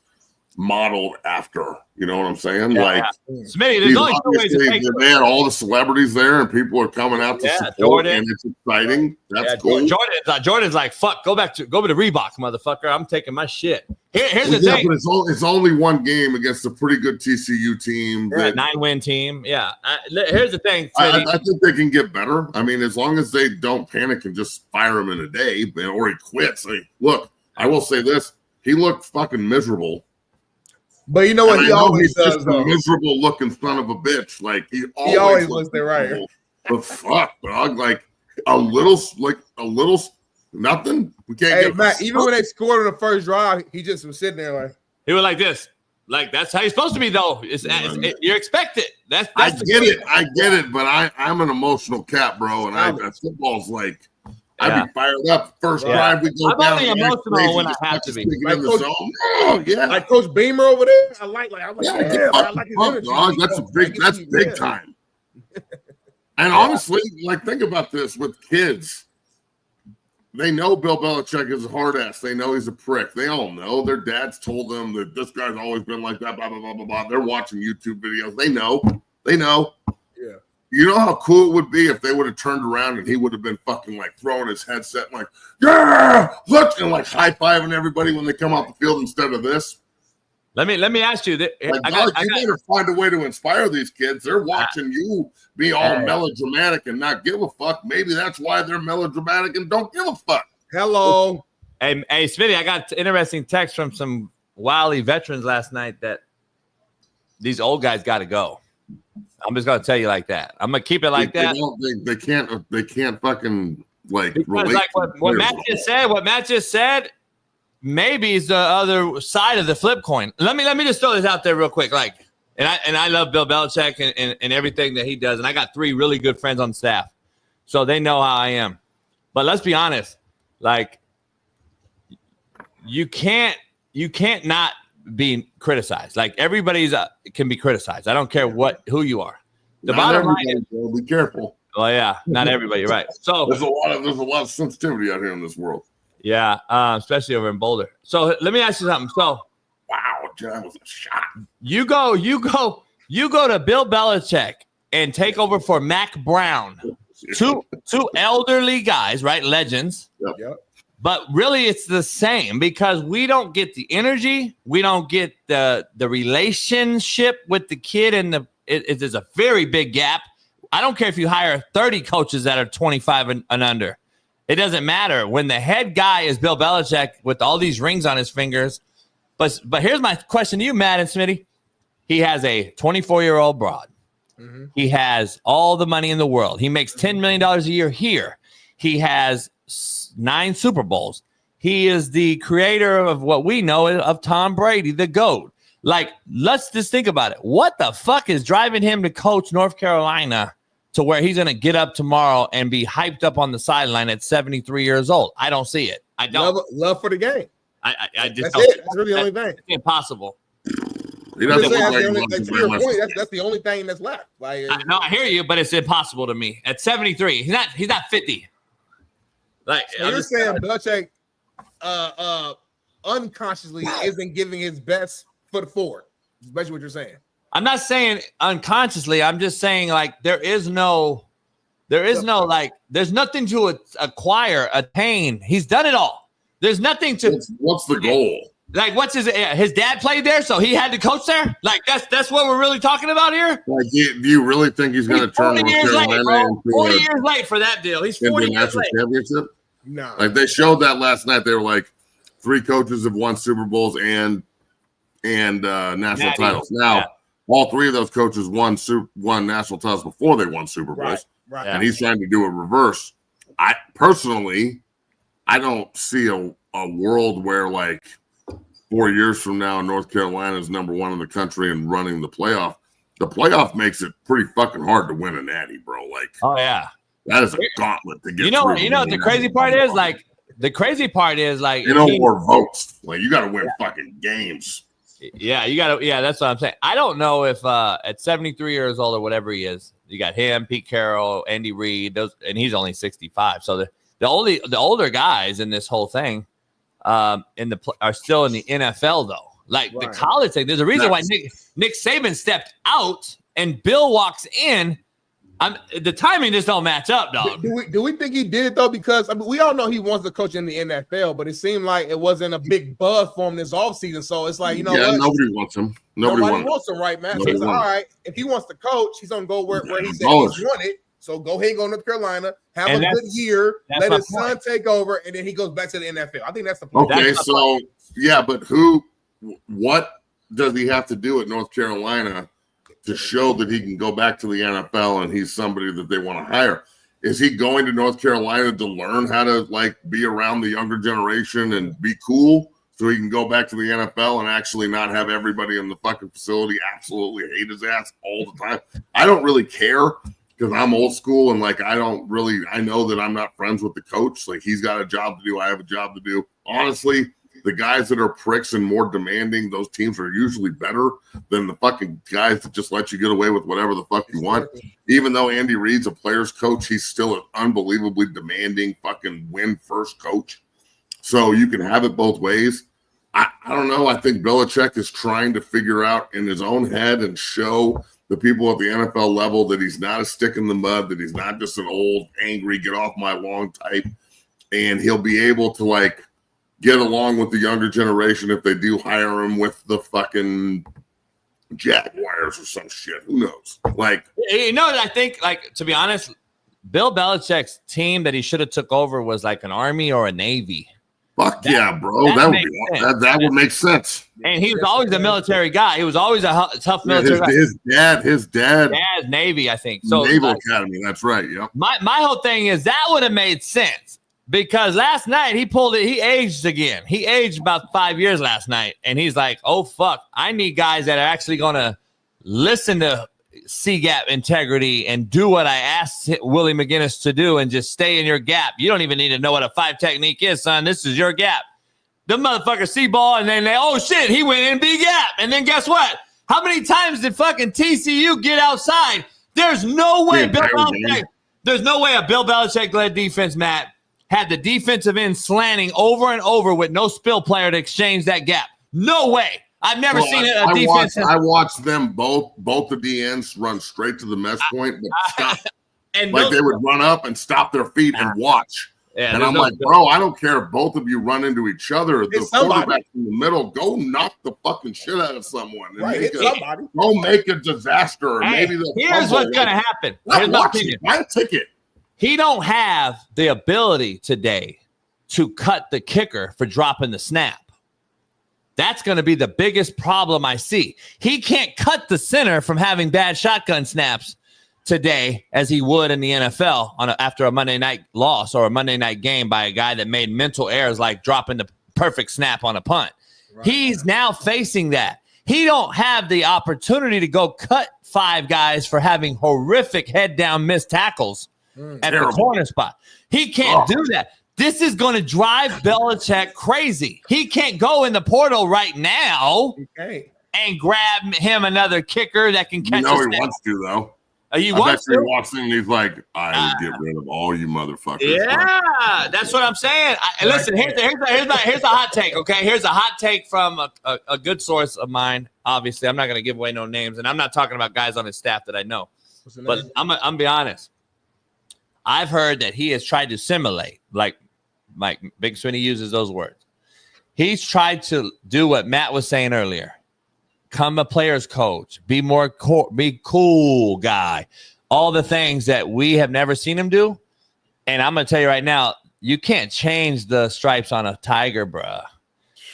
modeled after? You know what I'm saying? Smitty, there's only 2 ways to take it. They had all the celebrities there, and people are coming out to support, Jordan, and it's exciting. That's cool. Jordan's like, fuck, go to Reebok, motherfucker. I'm taking my shit. Here's the thing. But it's only one game against a pretty good TCU team. A 9-win team. Yeah. Here's the thing, Smitty. I think they can get better. I mean, as long as they don't panic and just fire him in a day, or he quits. Look, I will say this. He looked fucking miserable. But you know what he always does, just a miserable looking son of a bitch. Like he always looks there, right? But fuck, dog. Like a little nothing. We can't get Matt. Even when they scored on the first drive, he just was sitting there like he was like this. Like that's how you're supposed to be, though. You're expected. I get it. But I'm an emotional cat, bro, and football's like. I'd be fired up. First drive, we go down. I'm only emotional when I have to be. Like Coach Beamer over there. I like his energy. Dog. That's big time. And honestly, think about this with kids. They know Bill Belichick is a hard ass. They know he's a prick. They all know. Their dads told them that this guy's always been like that, blah, blah, blah, blah, blah. They're watching YouTube videos. They know. Yeah. You know how cool it would be if they would have turned around and he would have been fucking throwing his headset and look, and high-fiving everybody when they come off the field instead of this. Let me ask you. You better find a way to inspire these kids. They're watching you be all melodramatic and not give a fuck. Maybe that's why they're melodramatic and don't give a fuck. Hello. Hey, Smitty, I got interesting text from some wily veterans last night that these old guys got to go. I'm just gonna tell you like that. I'm gonna keep it like that. They can't fucking relate. What Matt just said. Maybe it's the other side of the flip coin. Let me just throw this out there real quick. And I love Bill Belichick and everything that he does. And I got 3 really good friends on staff, so they know how I am. But let's be honest. You can't not be criticized. Everybody's can be criticized. I don't care who you are. The bottom line is, be careful. Oh yeah, not everybody. You're right. So there's a lot of sensitivity out here in this world. Yeah, especially over in Boulder. So let me ask you something. So wow, that was a shot. You go to Bill Belichick and take over for Mac Brown. Two elderly guys, right? Legends. Yep. But really, it's the same because we don't get the energy. We don't get the relationship with the kid, and there's a very big gap. I don't care if you hire 30 coaches that are 25 and under. It doesn't matter when the head guy is Bill Belichick with all these rings on his fingers. But here's my question to you, Matt and Smitty. He has a 24-year-old broad. Mm-hmm. He has all the money in the world. He makes $10 million a year here. He has 9 Super Bowls. He is the creator of what we know of Tom Brady, the GOAT. Like, let's just think about it. What the fuck is driving him to coach North Carolina to where he's going to get up tomorrow and be hyped up on the sideline at 73 years old? I don't see it. I don't. Love for the game. I just that's don't. it. That's really the only thing. It's impossible. He doesn't look like that's the only thing that's left. Like, no, I hear you, but it's impossible to me. At 73, he's not 50. Like, so you're saying Belichick unconsciously isn't giving his best foot forward. That's basically what you're saying. I'm not saying unconsciously. I'm just saying, like, there's nothing to acquire, attain. He's done it all. There's nothing to. What's the goal? Like, what's his dad played there, so he had to coach there? Like, that's what we're really talking about here? Like, do you really think he's going to turn 40 years late, bro. 40 years late for that deal. He's 40 years late. Championship? No. Like, they showed that last night. They were like, 3 coaches have won Super Bowls and national titles. Now, all 3 of those coaches won national titles before they won Super Bowls. Right. And he's trying to do a reverse. I personally don't see a world where, like, 4 years from now, North Carolina is number 1 in the country and running the playoff. The playoff makes it pretty fucking hard to win a natty, bro. Like, oh yeah, that is a gauntlet to get. You know what the crazy part is? Like, more votes. Like, you got to win fucking games. Yeah, you got to. Yeah, that's what I'm saying. I don't know if at 73 years old or whatever he is, you got him, Pete Carroll, Andy Reid, and he's only 65. So the older guys in this whole thing. Are still in the NFL though. Like the college thing, there's a reason why Nick Saban stepped out and Bill walks in. The timing just don't match up, dog. Do we think he did it though? Because we all know he wants to coach in the NFL, but it seemed like it wasn't a big buzz for him this offseason. So it's like, what? Nobody wants him. Nobody wants him, right, Matt? So it's all right. If he wants to coach, he's gonna go where he's wanted. So go ahead and go to North Carolina, have a good year, let his son take over, and then he goes back to the NFL. I think that's the point. Okay, but what does he have to do at North Carolina to show that he can go back to the NFL and he's somebody that they want to hire? Is he going to North Carolina to learn how to, like, be around the younger generation and be cool so he can go back to the NFL and actually not have everybody in the fucking facility absolutely hate his ass all the time? I don't really care. Because I'm old school and, like, I know that I'm not friends with the coach. Like, he's got a job to do. I have a job to do. Honestly, the guys that are pricks and more demanding, those teams are usually better than the fucking guys that just let you get away with whatever the fuck you want. Even though Andy Reid's a player's coach, he's still an unbelievably demanding fucking win-first coach. So you can have it both ways. I don't know. I think Belichick is trying to figure out in his own head and show the people at the NFL level that he's not a stick in the mud, that he's not just an old, angry, get off my lawn type. And he'll be able to, like, get along with the younger generation if they do hire him with the fucking Jaguars or some shit. Who knows? Like, I think, like, to be honest, Bill Belichick's team that he should have took over was like an Army or a Navy. Fuck yeah, bro. That would make sense. And he was always a military guy. He was always a tough military guy. His dad, Navy, I think. So Naval Academy. That's right. Yeah. My whole thing is that would have made sense because last night he pulled it. He aged again. He aged about 5 years last night, and he's like, "Oh fuck, I need guys that are actually going to listen to C-gap integrity and do what I asked Willie McGinnis to do and just stay in your gap. You don't even need to know what a 5 technique is, son. This is your gap." The motherfucker see ball and then oh shit, he went in B gap. And then guess what? How many times did fucking TCU get outside? There's no way there's no way a Bill Belichick led defense, Matt, had the defensive end slanting over and over with no spill player to exchange that gap. No way. I've never seen a defense. I watched them both the DNs run straight to the mesh point, but stop. And like they would run up and stop their feet and watch. Yeah, and I'm like, bro, I don't care if both of you run into each other. The quarterback in the middle, go knock the fucking shit out of someone. And go make a disaster. Or maybe here's what's going to happen. Buy a ticket. He don't have the ability today to cut the kicker for dropping the snap. That's going to be the biggest problem I see. He can't cut the center from having bad shotgun snaps today as he would in the NFL after a Monday night loss or a Monday night game by a guy that made mental errors like dropping the perfect snap on a punt. Right. He's now facing that. He don't have the opportunity to go cut 5 guys for having horrific head down missed tackles at the corner spot. He can't do that. This is going to drive Belichick crazy. He can't go in the portal right now and grab him another kicker that can catch. He wants to though. He walks in and he's like, I would get rid of all you motherfuckers. Yeah, that's what I'm saying. Listen, here's a hot take, okay? Here's a hot take from a good source of mine. Obviously, I'm not going to give away no names, and I'm not talking about guys on his staff that I know. But I'm be honest. I've heard that he has tried to simulate, like Big Smitty uses those words. He's tried to do what Matt was saying earlier. Come a player's coach, be cool guy, all the things that we have never seen him do. And I'm going to tell you right now, you can't change the stripes on a tiger, bruh.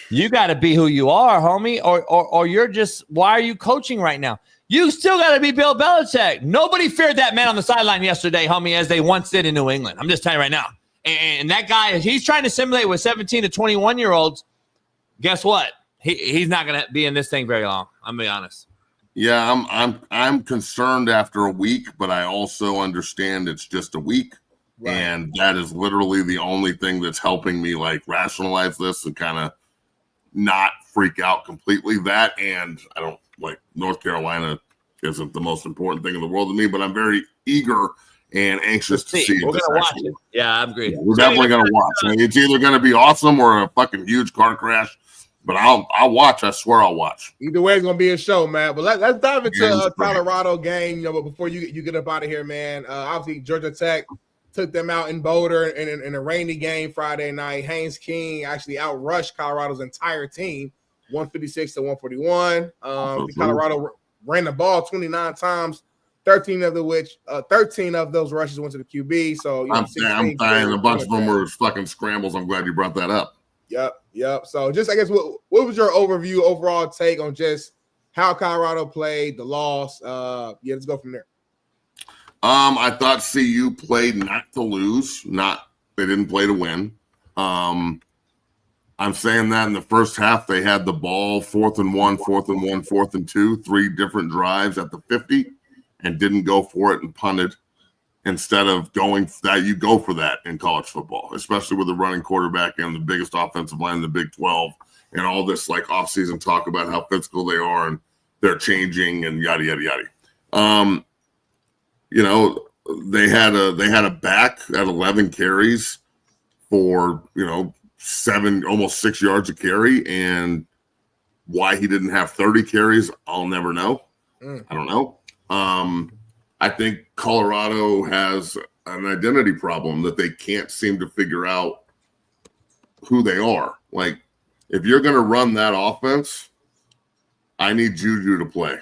You got to be who you are, homie, or you're just, why are you coaching right now? You still got to be Bill Belichick. Nobody feared that man on the sideline yesterday, homie, as they once did in New England. I'm just telling you right now. And that guy, he's trying to simulate with 17 to 21-year-olds. Guess what? He's not going to be in this thing very long. I'm going to be honest. Yeah, I'm concerned after a week, but I also understand it's just a week. Right. And that is literally the only thing that's helping me like rationalize this and kind of not freak out completely. That, and I don't like North Carolina isn't the most important thing in the world to me, but I'm very eager and anxious to see. We're going to watch it. Yeah, I agree. We're definitely going to watch. I mean, it's either going to be awesome or a fucking huge car crash. But I'll watch. I swear I'll watch. Either way, it's gonna be a show, man. But let's dive into Colorado game. But before you get up out of here, man. Obviously Georgia Tech took them out in Boulder in a rainy game Friday night. Haynes King actually outrushed Colorado's entire team, 156 to 141. Colorado ran the ball 29 times, 13 of those rushes went to the QB. So I'm saying a bunch of them were fucking scrambles. I'm glad you brought that up. Yep. So just, I guess, what was your overall take on just how Colorado played, the loss? Let's go from there. I thought CU played not to lose. They didn't play to win. I'm saying that in the first half, they had the ball 4th and 1, 4th and 1, 4th and 2, 3 different drives at the 50 and didn't go for it and punted. Instead of going that, you go for that in college football, especially with the running quarterback and the biggest offensive line in the Big 12 and all this like offseason talk about how physical they are and they're changing and yada, yada, yada. They had a back at 11 carries for, 7, almost 6 yards a carry, and why he didn't have 30 carries, I'll never know. I don't know. I think Colorado has an identity problem that they can't seem to figure out who they are. Like, if you're going to run that offense, I need Juju to play.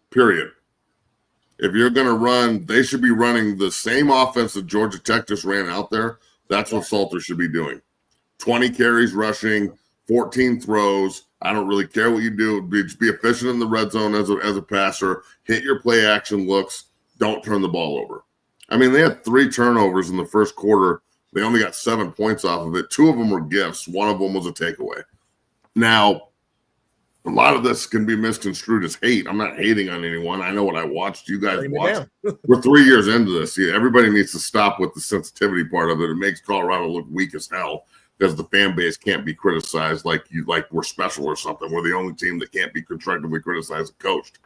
Period. If you're going to run, they should be running the same offense that Georgia Tech just ran out there. That's what Salter should be doing. 20 carries rushing, 14 throws. I don't really care what you do. Just be efficient in the red zone as a passer. Hit your play action looks. Don't turn the ball over. I mean, they had 3 turnovers in the first quarter. They only got 7 points off of it. 2 of them were gifts. 1 of them was a takeaway. Now, a lot of this can be misconstrued as hate. I'm not hating on anyone. I know what I watched. You guys watched. We're 3 years into this. Yeah, everybody needs to stop with the sensitivity part of it. It makes Colorado look weak as hell, because the fan base can't be criticized like we're special or something. We're the only team that can't be constructively criticized and coached.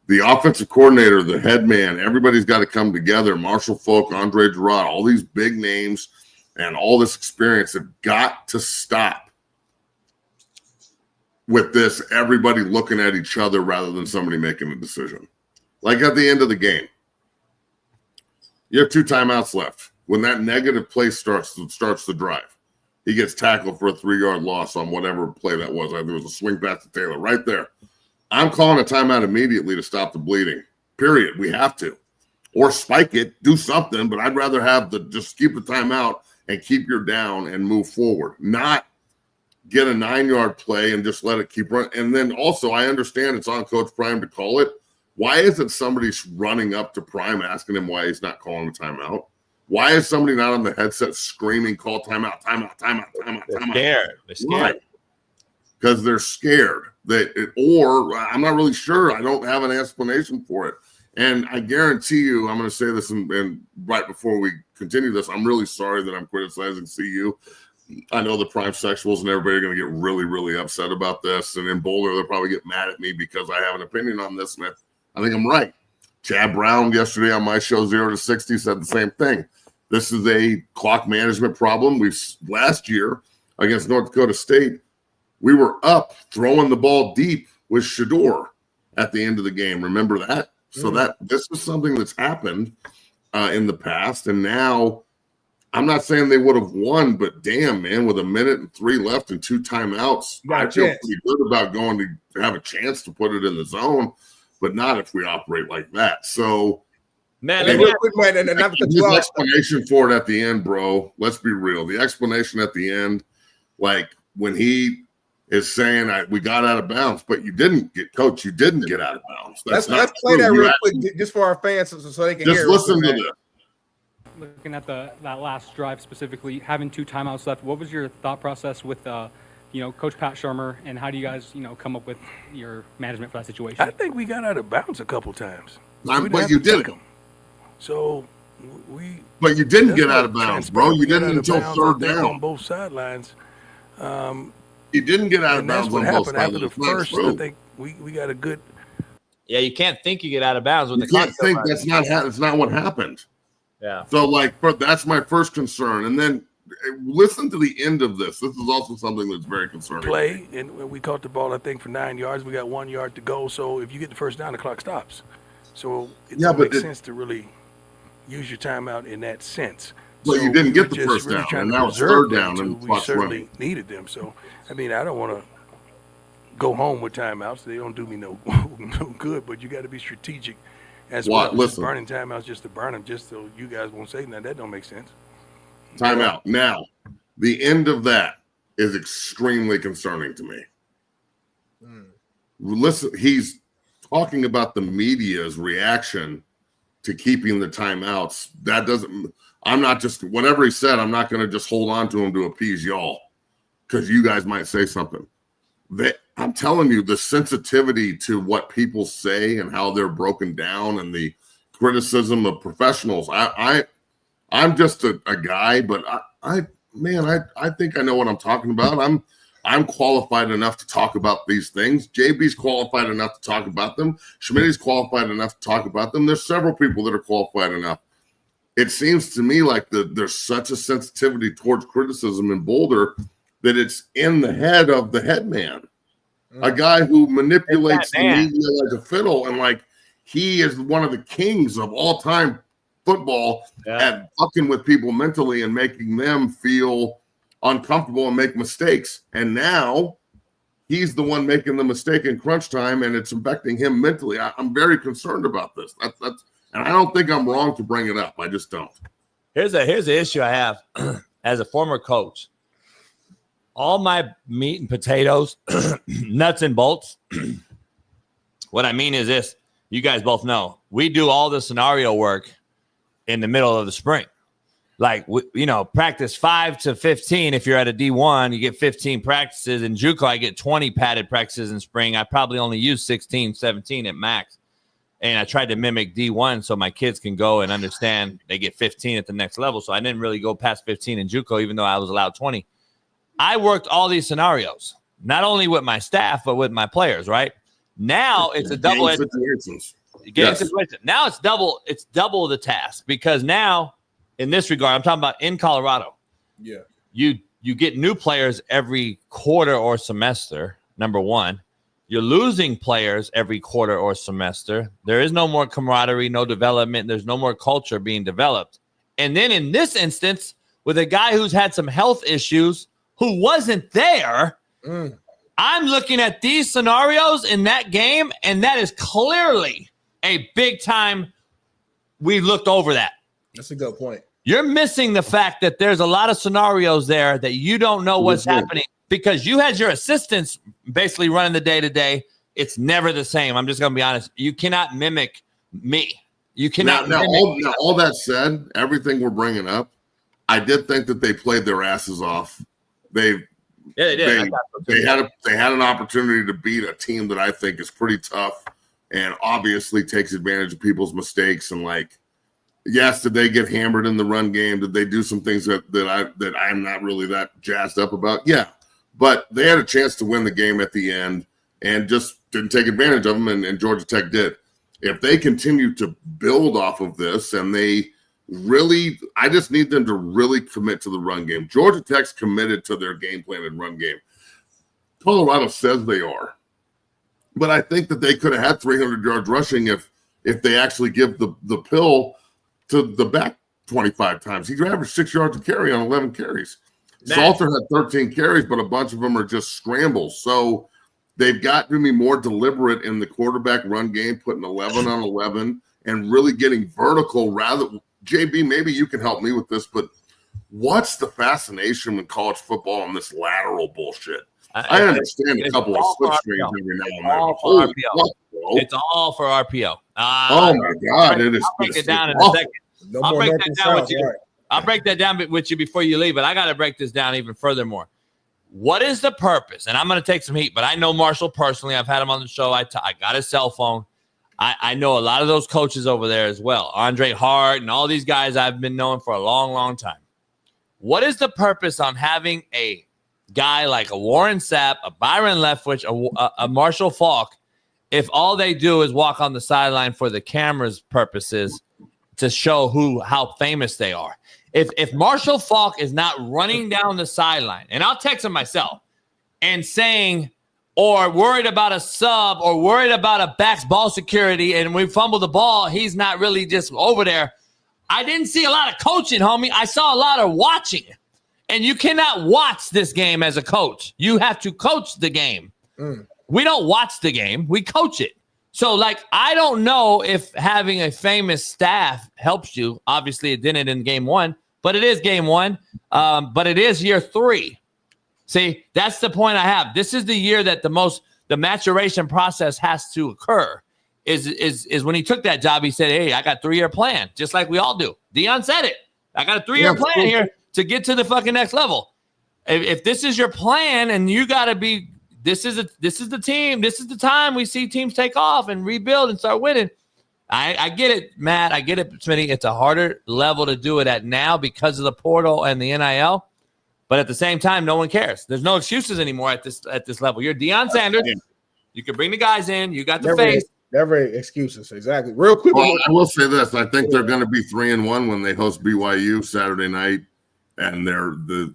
The offensive coordinator, the head man, everybody's got to come together. Marshall Faulk, Andre Gerard, all these big names and all this experience have got to stop with this, everybody looking at each other rather than somebody making a decision. Like at the end of the game, you have 2 timeouts left. When that negative play starts the drive, he gets tackled for a 3-yard loss on whatever play that was. I think it was a swing pass to Taylor right there. I'm calling a timeout immediately to stop the bleeding. Period. We have to. Or spike it, do something, but I'd rather have just keep the timeout and keep your down and move forward. Not get a 9-yard play and just let it keep running. And then also, I understand it's on Coach Prime to call it. Why isn't somebody running up to Prime asking him why he's not calling the timeout? Why is somebody not on the headset screaming, call timeout, timeout, timeout, timeout, timeout? They're scared. Because they're scared. Or I'm not really sure. I don't have an explanation for it. And I guarantee you, I'm going to say this and right before we continue this, I'm really sorry that I'm criticizing CU. I know the Prime Sexuals and everybody are going to get really, really upset about this. And in Boulder, they'll probably get mad at me because I have an opinion on this. And I think I'm right. Chad Brown yesterday on my show 0 to 60 said the same thing. This is a clock management problem. Last year against North Dakota State, we were up throwing the ball deep with Shador at the end of the game. Remember that? So this is something that's happened in the past. And now I'm not saying they would have won, but damn, man, with 1 minute and 3 left and 2 timeouts, I feel pretty good about going to have a chance to put it in the zone, but not if we operate like that. So, man, the explanation for it at the end, bro. Let's be real. The explanation at the end, like when he is saying we got out of bounds, but you didn't get out of bounds. Let's play that real quick just for our fans so they can hear. Just listen to this. Looking at that last drive specifically, having 2 timeouts left, what was your thought process with Coach Pat Shermer, and how do you guys come up with your management for that situation? I think we got out of bounds a couple times. But you didn't. So But you didn't get out of bounds, bro. You didn't until 3rd down on both sidelines. You didn't get out of bounds. That's what happened after the first. I think we got a good. Yeah, you can't think you get out of bounds with you can't think that's not what happened. Yeah. So that's my first concern, and then listen to the end of this. This is also something that's very concerning. Play, and we caught the ball, I think, for 9 yards. We got 1 yard to go. So if you get the first down, the clock stops. So it doesn't make sense to really use your timeout in that sense. Well, you didn't get the first down, and now it's 3rd down, and we certainly needed them. So, I mean, I don't want to go home with timeouts. They don't do me no good, but you got to be strategic as well. Listen. Burning timeouts just to burn them, just so you guys won't say that don't make sense. Timeout. Now, the end of that is extremely concerning to me. Listen, he's talking about the media's reaction to keeping the timeouts. That doesn't – I'm not just – whatever he said, I'm not going to just hold on to him to appease y'all because you guys might say something. I'm telling you, the sensitivity to what people say and how they're broken down and the criticism of professionals. I'm just a guy, but I think I know what I'm talking about. I'm qualified enough to talk about these things. JB's qualified enough to talk about them. Schmitty's qualified enough to talk about them. There's several people that are qualified enough. It seems to me like there's such a sensitivity towards criticism in Boulder that it's in the head of the head man, a guy who manipulates the media like a fiddle, and he is one of the kings of all time football at fucking with people mentally and making them feel uncomfortable and make mistakes. And now he's the one making the mistake in crunch time, and it's affecting him mentally. I'm very concerned about this. And I don't think I'm wrong to bring it up. I just don't. Here's the issue I have as a former coach. All my meat and potatoes, nuts and bolts. What I mean is this. You guys both know. We do all the scenario work in the middle of the spring. Practice 5 to 15. If you're at a D1, you get 15 practices. In JUCO, I get 20 padded practices in spring. I probably only use 16, 17 at max. And I tried to mimic D1 so my kids can go and understand they get 15 at the next level. So I didn't really go past 15 in JUCO, even though I was allowed 20. I worked all these scenarios, not only with my staff, but with my players, right? Now it's a double situation. Now it's double the task, because now in this regard, I'm talking about in Colorado. Yeah. You get new players every quarter or semester, number one. You're losing players every quarter or semester. There is no more camaraderie, no development. There's no more culture being developed. And then in this instance, with a guy who's had some health issues, who wasn't there, I'm looking at these scenarios in that game, and that is clearly a big time. We looked over that. That's a good point. You're missing the fact that there's a lot of scenarios there that you don't know what's happening because you had your assistants basically running the day-to-day. It's never the same. I'm just going to be honest. You cannot mimic me. You cannot. Now, all that said, everything we're bringing up, I did think that they played their asses off. They did. They had an opportunity to beat a team that I think is pretty tough and obviously takes advantage of people's mistakes. And like, yes, did they get hammered in the run game? Did they do some things that I'm not really that jazzed up about? Yeah, but they had a chance to win the game at the end and just didn't take advantage of them. And Georgia Tech did. If they continue to build off of this and they really, I just need them to really commit to the run game. Georgia Tech's committed to their game plan and run game. Colorado says they are. But I think that they could have had 300 yards rushing if they actually give the pill to the back 25 times. He averaged 6 yards a carry on 11 carries. Salter had 13 carries, but a bunch of them are just scrambles. So they've got to be more deliberate in the quarterback run game, putting 11 on 11 and really getting vertical rather. JB, maybe you can help me with this, but what's the fascination with college football and this lateral bullshit? I understand a couple of slipstreams every now and then. It's all for RPO. Oh my God! It is. I'll break it down in a second. I'll break that down with you. I'll break that down with you before you leave, but I got to break this down even furthermore. What is the purpose? And I'm going to take some heat, but I know Marshall personally. I've had him on the show. I got his cell phone. I know a lot of those coaches over there as well. Andre Hart and all these guys I've been knowing for a long, long time. What is the purpose on having a guy like a Warren Sapp, a Byron Leftwich, a Marshall Falk, if all they do is walk on the sideline for the camera's purposes to show how famous they are? If Marshall Falk is not running down the sideline, and I'll text him myself and saying, or worried about a sub or worried about a back's ball security and we fumble the ball, he's not really just over there. I didn't see a lot of coaching, homie. I saw a lot of watching. And you cannot watch this game as a coach. You have to coach the game. We don't watch the game. We coach it. So, like, I don't know if having a famous staff helps you. Obviously, it didn't in game one, but it is game one. But it is year 3. See, that's the point I have. This is the year that the maturation process has to occur. Is when he took that job, he said, hey, I got a 3-year plan, just like we all do. Deion said it. I got a 3-year plan here to get to the fucking next level. If this is your plan and you got to be, this is the team, this is the time we see teams take off and rebuild and start winning. I get it, Matt. I get it, Smitty. It's a harder level to do it at now because of the portal and the NIL. But at the same time, no one cares. There's no excuses anymore at this level. You're Deion Sanders. You can bring the guys in. You got the face. Never excuses. Exactly. Real quick. Well, I will say this. I think they're going to be 3-1 when they host BYU Saturday night, and they're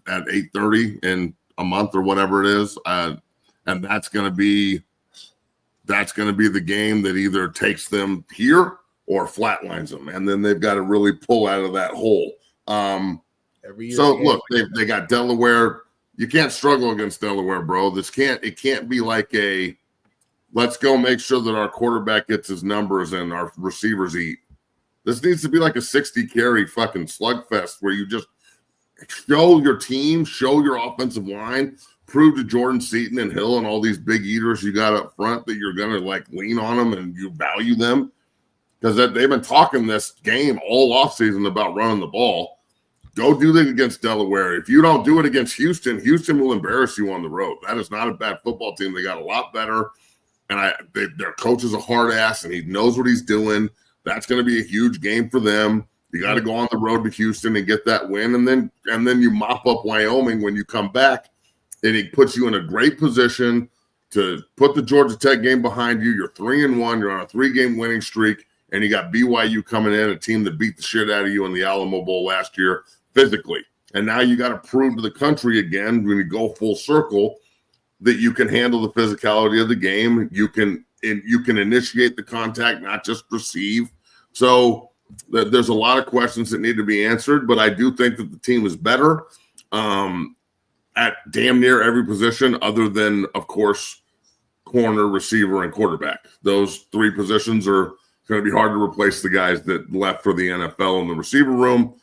at 8:30 in a month or whatever it is. And that's going to be the game that either takes them here or flatlines them. And then they've got to really pull out of that hole. Every year. So look, they got Delaware. You can't struggle against Delaware, bro. It can't be like a let's go make sure that our quarterback gets his numbers and our receivers eat. This needs to be like a 60-carry fucking slugfest where you just show your team, show your offensive line, prove to Jordan Seaton and Hill and all these big eaters you got up front that you're going to like lean on them and you value them, because they've been talking this game all offseason about running the ball. Go do that against Delaware. If you don't do it against Houston, Houston will embarrass you on the road. That is not a bad football team. They got a lot better, and their coach is a hard ass, and he knows what he's doing. That's going to be a huge game for them. You got to go on the road to Houston and get that win, and then you mop up Wyoming when you come back, and it puts you in a great position to put the Georgia Tech game behind you. You're 3-1. You're on a 3-game winning streak, and you got BYU coming in, a team that beat the shit out of you in the Alamo Bowl last year physically. And now you got to prove to the country again, when you go full circle, that you can handle the physicality of the game. You can initiate the contact, not just receive. So there's a lot of questions that need to be answered, but I do think that the team is better at damn near every position other than, of course, corner, receiver, and quarterback. Those 3 positions are going to be hard to replace the guys that left for the NFL in the receiver room.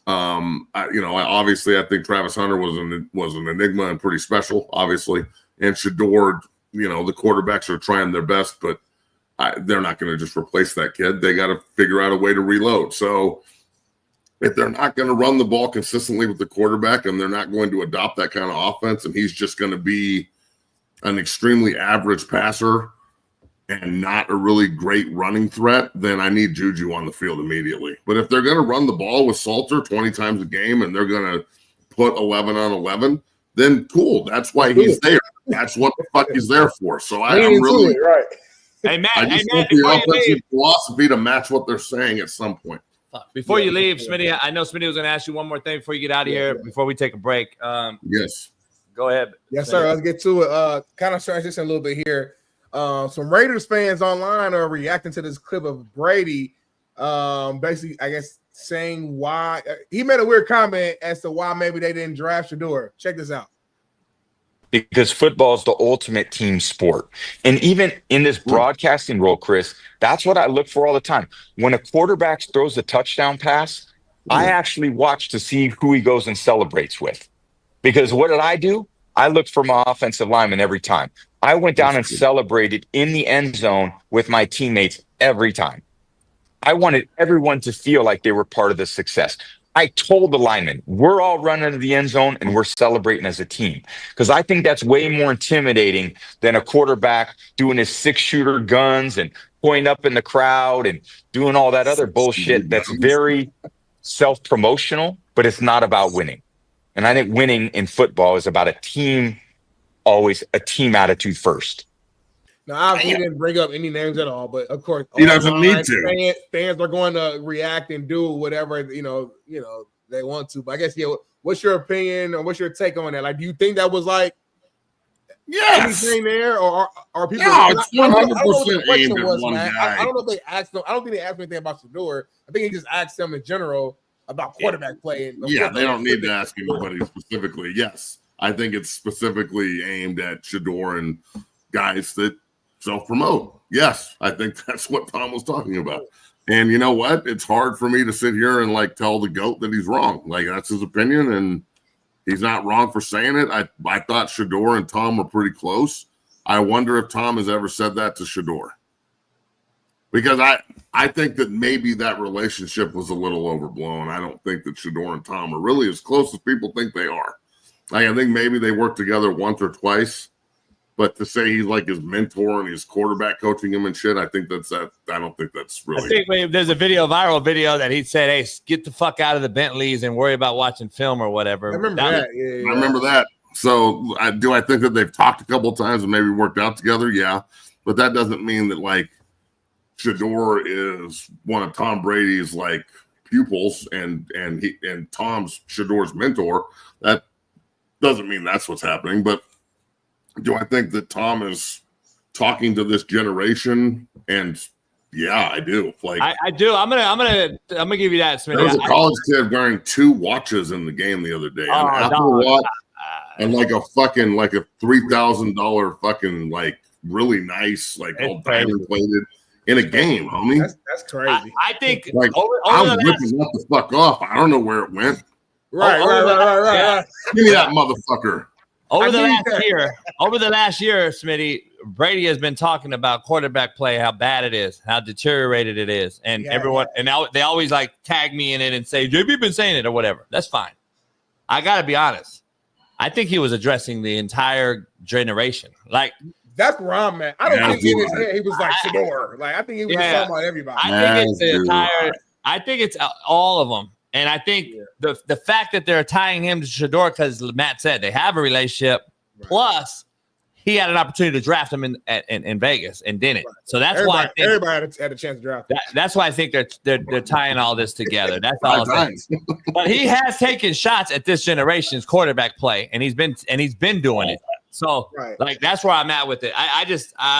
Obviously, I think Travis Hunter was an enigma and pretty special, obviously. And Shador, the quarterbacks are trying their best, but they're not going to just replace that kid. They got to figure out a way to reload. So if they're not going to run the ball consistently with the quarterback and they're not going to adopt that kind of offense, and he's just going to be an extremely average passer and not a really great running threat, then I need Juju on the field immediately. But if they're going to run the ball with Salter 20 times a game and they're going to put 11 on 11, then cool. That's why he's there. That's what the fuck he's there for. So I'm really right. Hey, Matt, I just want the offensive philosophy to match what they're saying at some point. Before you leave, Smitty, I know Smitty was going to ask you one more thing before you get out of here, before we take a break. Yes. Go ahead. Yes, sir. Let's get to it. Kind of transition a little bit here. Some Raiders fans online are reacting to this clip of Brady, basically, I guess, saying why he made a weird comment as to why maybe they didn't draft Shador. Check this out. Because football is the ultimate team sport. And even in this broadcasting role, Chris, that's what I look for all the time. When a quarterback throws a touchdown pass, I actually watch to see who he goes and celebrates with. Because what did I do? I looked for my offensive lineman every time. I went down and celebrated in the end zone with my teammates every time. I wanted everyone to feel like they were part of the success. I told the linemen, we're all running to the end zone and we're celebrating as a team. Because I think that's way more intimidating than a quarterback doing his 6-shooter guns and pointing up in the crowd and doing all that other bullshit that's very self-promotional, but it's not about winning. And I think winning in football is about a team, always a team attitude first. Now, obviously, he didn't bring up any names at all, but of course, he doesn't need to. Fans are going to react and do whatever they want to. But I guess, what's your opinion or what's your take on that? Like, do you think that was like anything there, or are people? No, it's 100% aimed at one guy. I don't know if they asked them. I don't think they asked anything about Shador. I think he just asked them in general about quarterback play. They don't need to ask anybody specifically. Yes, I think it's specifically aimed at Shador and guys that self-promote. Yes, I think that's what Tom was talking about. And you know what? It's hard for me to sit here and tell the GOAT that he's wrong. That's his opinion, and he's not wrong for saying it. I thought Shador and Tom were pretty close. I wonder if Tom has ever said that to Shador. Because I think that maybe that relationship was a little overblown. I don't think that Shador and Tom are really as close as people think they are. I think maybe they worked together once or twice. But to say he's like his mentor and he's quarterback coaching him and shit, I think that's that. I don't think that's really. I think there's a viral video that he said, "Hey, get the fuck out of the Bentleys and worry about watching film or whatever." I remember that. Yeah. I remember that. So I think that they've talked a couple of times and maybe worked out together. Yeah, but that doesn't mean that Shador is one of Tom Brady's pupils and Tom's Shador's mentor. That doesn't mean that's what's happening, but. Do I think that Tom is talking to this generation? And yeah, I do. I do. I'm gonna give you that, Smitty. There was a college kid wearing 2 watches in the game the other day. An Apple Watch and a $3,000 fucking really nice, all diamond plated in a game, homie. That's crazy. I think I'm ripping that the fuck off. I don't know where it went. Right. Give me that motherfucker. Over the last year, Smitty, Brady has been talking about quarterback play, how bad it is, how deteriorated it is, and everyone, and now they always tag me in it and say, "JB been saying it" or whatever. That's fine. I gotta be honest. I think he was addressing the entire generation. That's where I'm at. I don't think in his head he was Shador. I think he was talking about everybody. I think it's the entire. I think it's all of them. And I think the fact that they're tying him to Shador, because Matt said they have a relationship, plus he had an opportunity to draft him in Vegas and didn't. Right. So that's why I think everybody had a chance to draft him. That's why I think they're tying all this together. That's all. But he has taken shots at this generation's quarterback play, and he's been doing it. So that's where I'm at with it. I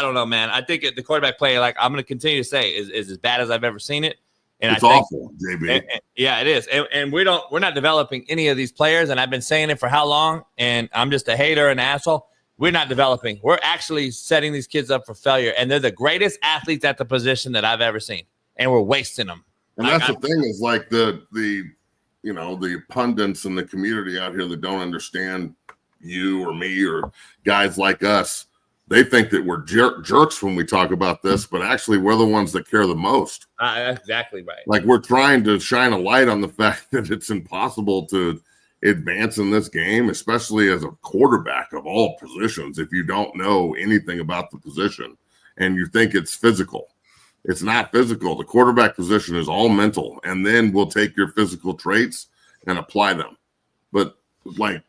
don't know, man. I think the quarterback play, I'm going to continue to say, is as bad as I've ever seen it. And it's awful, JB. Yeah, it is. And we're not developing any of these players. And I've been saying it for how long? And I'm just a hater and asshole. We're not developing. We're actually setting these kids up for failure. And they're the greatest athletes at the position that I've ever seen. And we're wasting them. And that's the thing is the pundits and the community out here that don't understand you or me or guys like us, they think that we're jerks when we talk about this, but actually we're the ones that care the most. That's exactly right. Like, we're trying to shine a light on the fact that it's impossible to advance in this game, especially as a quarterback of all positions, if you don't know anything about the position and you think it's physical. It's not physical. The quarterback position is all mental, and then we'll take your physical traits and apply them. But like,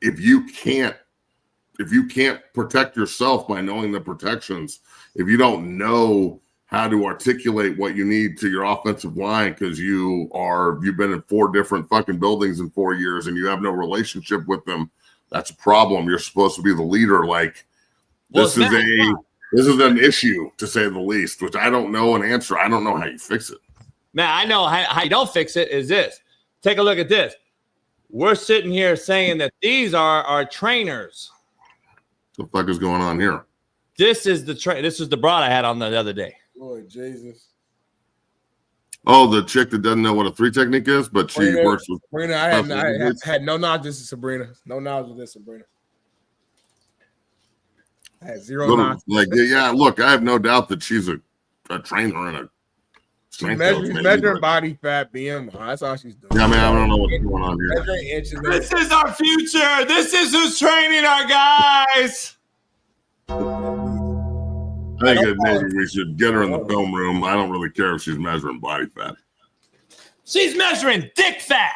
if you can't protect yourself by knowing the protections, if you don't know how to articulate what you need to your offensive line because you've been in 4 different fucking buildings in 4 years and you have no relationship with them, that's a problem. You're supposed to be the leader. Like, this is an issue, to say the least, which I don't know an answer. I don't know how you fix it. Man, I know how you don't fix it is this. Take a look at this. We're sitting here saying that these are our trainers. What the fuck is going on here? This is the broad I had on the other day. Lord Jesus. Oh, the chick that doesn't know what a 3 technique is, but she works with Sabrina. I had no knowledge. This is Sabrina. No knowledge of this, Sabrina. I had zero knowledge. Like, yeah, look, I have no doubt that she's a trainer and a strength coach. She's measuring body fat, BMI. That's all she's doing. Yeah, man, I don't know what's going on here. This is our future. This is who's training our guys. I think that maybe we should get her in the film room. I don't really care if she's measuring body fat. She's measuring dick fat.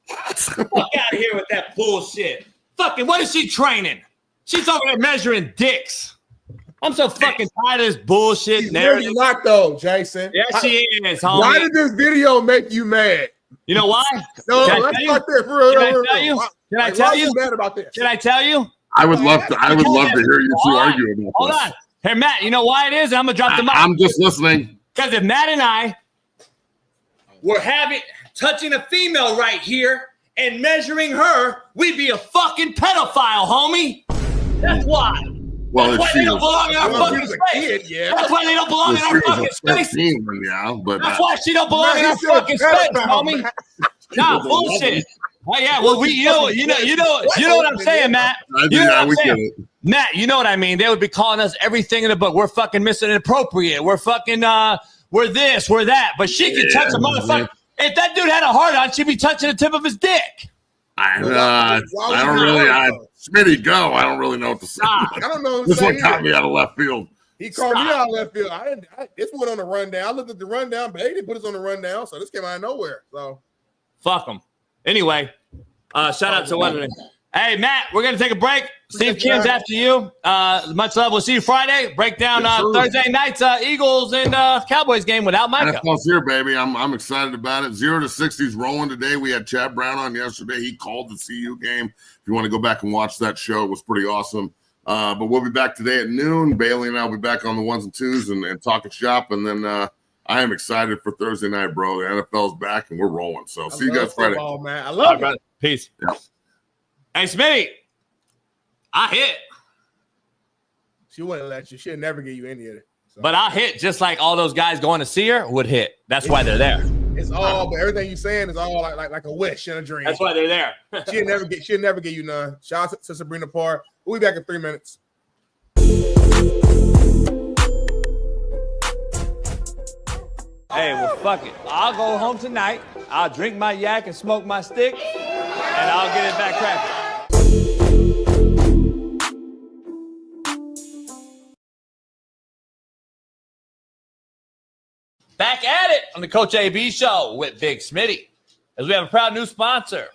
Fuck out of here with that bullshit. Fucking, what is she training? She's over there measuring dicks. I'm so fucking tired of this bullshit. She's really not, though, Jason. Yeah, she is, homie. Why did this video make you mad? You know why? No, let's start there. Can I tell you? Mad about this? Can I tell you? I would love to hear you two argue about this. Hold on. Hey, Matt, you know why it is? I'm going to drop the mic. I'm just listening. Because if Matt and I were touching a female right here and measuring her, we'd be a fucking pedophile, homie. That's why. Well, that's why they don't belong in our fucking space. That's why they don't belong in our fucking space. That's why she don't belong in our fucking space, homie. Nah, bullshit. Oh yeah, well you know what I'm saying, Matt. Matt, you know what I mean. They would be calling us everything in the book. We're fucking missing inappropriate. We're fucking we're this, we're that. But she can touch a motherfucker. If that dude had a heart on, she'd be touching the tip of his dick. I don't really. Smitty, go. I don't really know what to say. I don't know. This one caught me out of left field. He called me out of left field. This went on the rundown. I looked at the rundown, but they didn't put us on the rundown, so this came out of nowhere. So fuck them. Anyway, shout out to Weatherly. Hey, Matt, we're going to take a break. Steve Kim's after you. Much love. We'll see you Friday. Break down Thursday night's Eagles and Cowboys game without Micah. NFL's here, baby. I'm excited about it. 0-60's rolling today. We had Chad Brown on yesterday. He called the CU game. If you want to go back and watch that show, it was pretty awesome. But we'll be back today at noon. Bailey and I will be back on the ones and twos and talking shop. And then I am excited for Thursday night, bro. The NFL's back and we're rolling. So see you guys Friday. Man. I love it. Peace. Yeah. Hey, Smitty, I hit. She wouldn't let you. She'll never give you any of it. So. But I hit just like all those guys going to see her would hit. That's why they're there. It's all, but everything you're saying is all like a wish and a dream. That's why they're there. She'll never give you none. Shout out to Sabrina Parr. We'll be back in 3 minutes. Hey, well, fuck it. I'll go home tonight. I'll drink my yak and smoke my stick, and I'll get it back cracking. Back at it on the Coach AB Show with Big Smitty, as we have a proud new sponsor.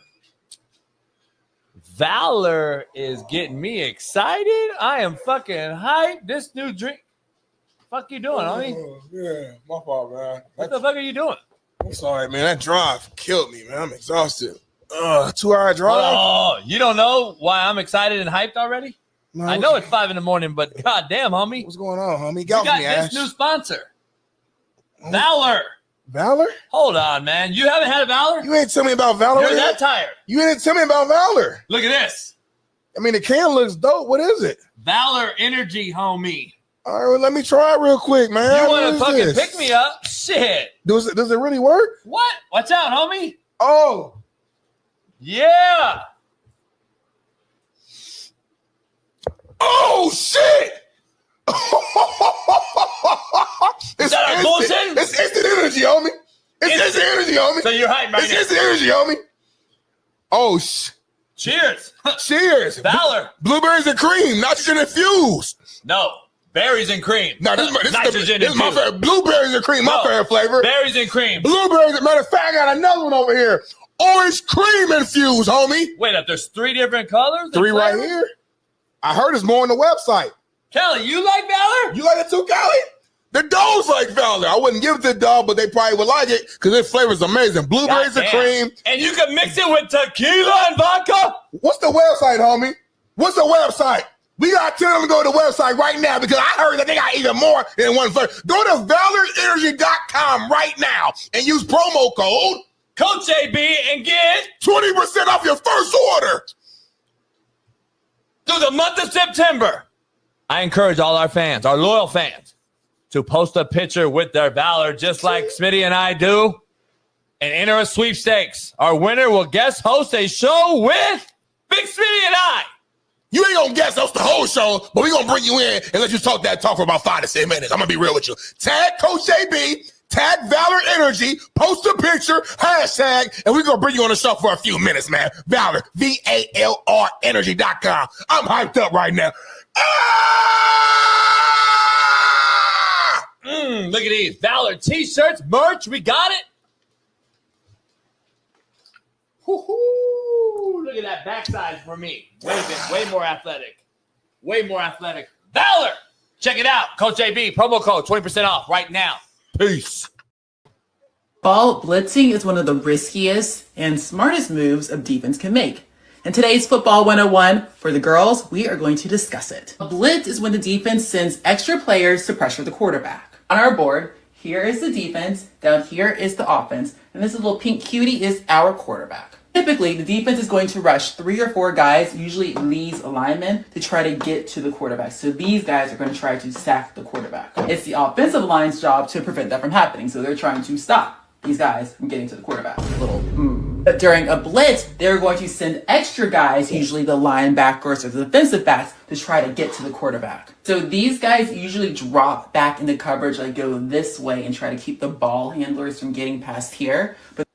Valor is getting me excited. I am fucking hyped. This new drink. Fuck you doing, homie? Yeah, my fault, man. What the fuck are you doing? I'm sorry, man. That drive killed me, man. I'm exhausted. 2-hour drive. Oh, you don't know why I'm excited and hyped already? No, I know it's 5 a.m, but goddamn, homie. What's going on, homie? We got this new sponsor. Valor. Valor? Hold on, man. You haven't had a Valor? You ain't tell me about Valor. You're that tired. You didn't tell me about Valor. Look at this. I mean, the can looks dope. What is it? Valor Energy, homie. All right, well, let me try it real quick, man. You want to fucking pick me up? Shit. Does it really work? What? Watch out, homie. Oh. Yeah. Oh, shit. Is that a bullshit? It's instant energy, homie. It's instant energy, homie. So you're hyped right It's now. instant energy, homie. Oh, Cheers. Cheers. Valor. Blueberries and cream, nitrogen infused. No. Berries and cream. No, this nitrogen is my favorite. Blueberries and cream, my favorite flavor. Berries and cream. Blueberries. Matter of fact, I got another one over here. Orange cream infused, homie. Wait up, there's 3 different colors? 3 right here. I heard it's more on the website. Kelly, you like Valor? You like it too, Kelly? The dogs like Valor. I wouldn't give it to the dog, but they probably would like it because its flavor is amazing. Blueberries and cream. And you can mix it with tequila and vodka? What's the website, homie? What's the website? We got to tell them to go to the website right now because I heard that they got even more than one flavor. Go to valorenergy.com right now and use promo code Coach AB and get 20% off your first order. Through the month of September. I encourage all our fans, our loyal fans, to post a picture with their Valor just like Smitty and I do and enter a sweepstakes. Our winner will guest host a show with Big Smitty and I. You ain't gonna guess host the whole show, but we gonna bring you in and let you talk for about 5 to 10 minutes. I'm gonna be real with you. Tag Coach AB, tag Valor Energy, post a picture, hashtag, and we're gonna bring you on the show for a few minutes, man. Valor, VALR energy.com. I'm hyped up right now. Look at these Valor t-shirts, merch. We got it. Woo-hoo. Look at that backside for me. Way more athletic. Way more athletic. Valor. Check it out. Coach AB, promo code 20% off right now. Peace. Ball blitzing is one of the riskiest and smartest moves a defense can make. In today's Football 101, for the girls, we are going to discuss it. A blitz is when the defense sends extra players to pressure the quarterback. On our board, here is the defense, down here is the offense, and this little pink cutie is our quarterback. Typically, the defense is going to rush 3 or 4 guys, usually these linemen, to try to get to the quarterback. So these guys are going to try to sack the quarterback. It's the offensive line's job to prevent that from happening, so they're trying to stop these guys from getting to the quarterback. But during a blitz, they're going to send extra guys, usually the linebackers or the defensive backs, to try to get to the quarterback. So these guys usually drop back into coverage, like go this way and try to keep the ball handlers from getting past here. But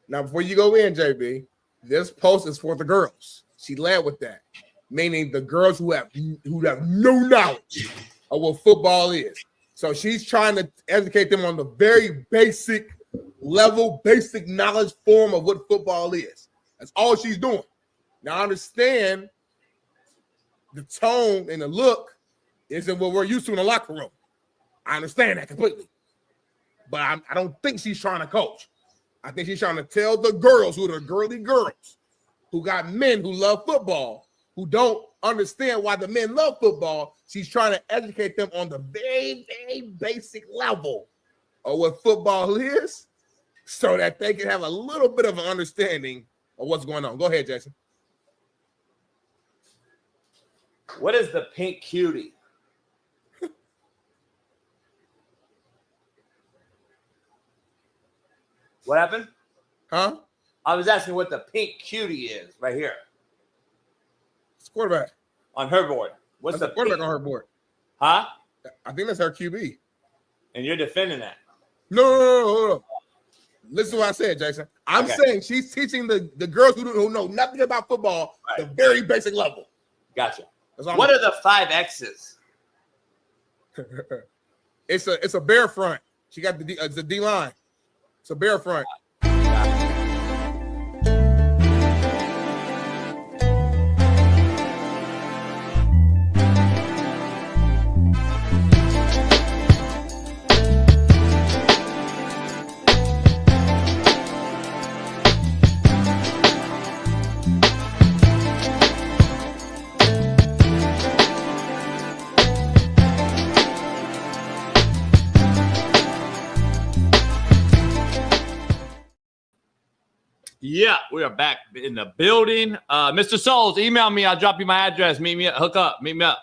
now, before you go in, JB, this post is for the girls. She led with that, meaning the girls who have no knowledge of what football is. So she's trying to educate them on the very basic level, basic knowledge form of what football is. That's all she's doing. Now, I understand the tone and the look isn't what we're used to in the locker room. I understand that completely. But I don't think she's trying to coach. I think she's trying to tell the girls who are the girly girls who got men who love football, who don't understand why the men love football. She's trying to educate them on the very, very basic level of what football is so that they can have a little bit of an understanding of what's going on. Go ahead, Jason. What is the pink cutie? What happened? Huh? I was asking what the pink cutie is right here. It's quarterback. On her board. What's that's the quarterback pink? On her board? Huh? I think that's her QB. And you're defending that. No. Listen to what I said, Jason. I'm saying she's teaching the girls who know nothing about football the very basic level. Gotcha. What are the 5 X's? It's a bear front. She got the D line. It's a bear front. Yeah, we are back in the building. Mr. Souls, email me. I'll drop you my address. Meet me up. Hook up. Meet me up.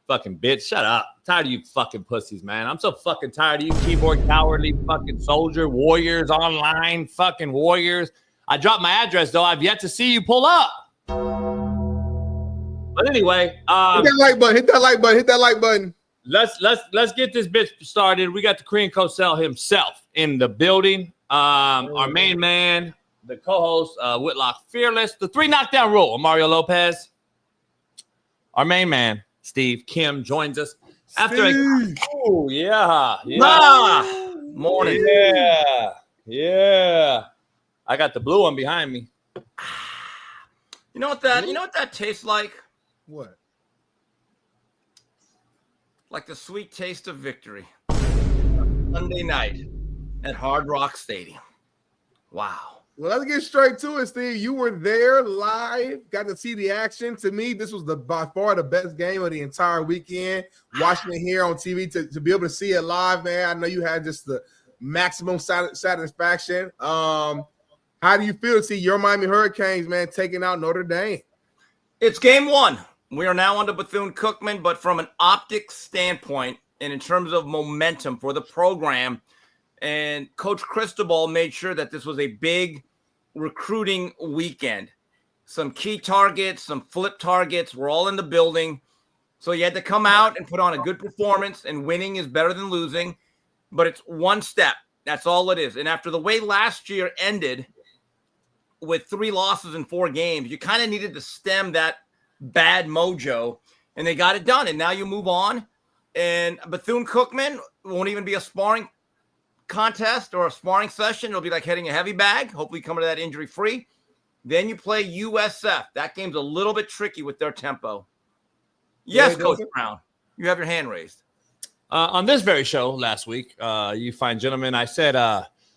Fucking bitch. Shut up. I'm tired of you fucking pussies, man. I'm so fucking tired of you keyboard cowardly fucking soldier warriors online fucking warriors. I dropped my address, though. I've yet to see you pull up. But anyway, hit that like button. Hit that like button. Hit that like button. Let's get this bitch started. We got the Korean Cosell himself in the building. Our main man, the co-host, Whitlock Fearless, the 3 knockdown rule. Mario Lopez. Our main man, Steve Kim, joins us after morning. Yeah. I got the blue one behind me. You know what that tastes like? What? Like the sweet taste of victory. Sunday night at Hard Rock Stadium. Wow. Well, let's get straight to it, Steve. You were there live, got to see the action. To me, this was by far the best game of the entire weekend. Watching it here on TV to be able to see it live, man. I know you had just the maximum satisfaction. How do you feel to see your Miami Hurricanes, man, taking out Notre Dame? It's game 1. We are now on to Bethune-Cookman, but from an optics standpoint and in terms of momentum for the program, and Coach Cristobal made sure that this was a big recruiting weekend. Some key targets, some flip targets were all in the building. So you had to come out and put on a good performance, and winning is better than losing. But it's one step. That's all it is. And after the way last year ended with 3 losses in 4 games, you kind of needed to stem that bad mojo, and they got it done. And now you move on. And Bethune-Cookman won't even be a sparring contest or a sparring session. It'll be like hitting a heavy bag, hopefully coming to that injury free. Then you play USF. That game's a little bit tricky with their tempo. Yes, Coach Brown, you have your hand raised. On this very show last week, you fine gentlemen, I said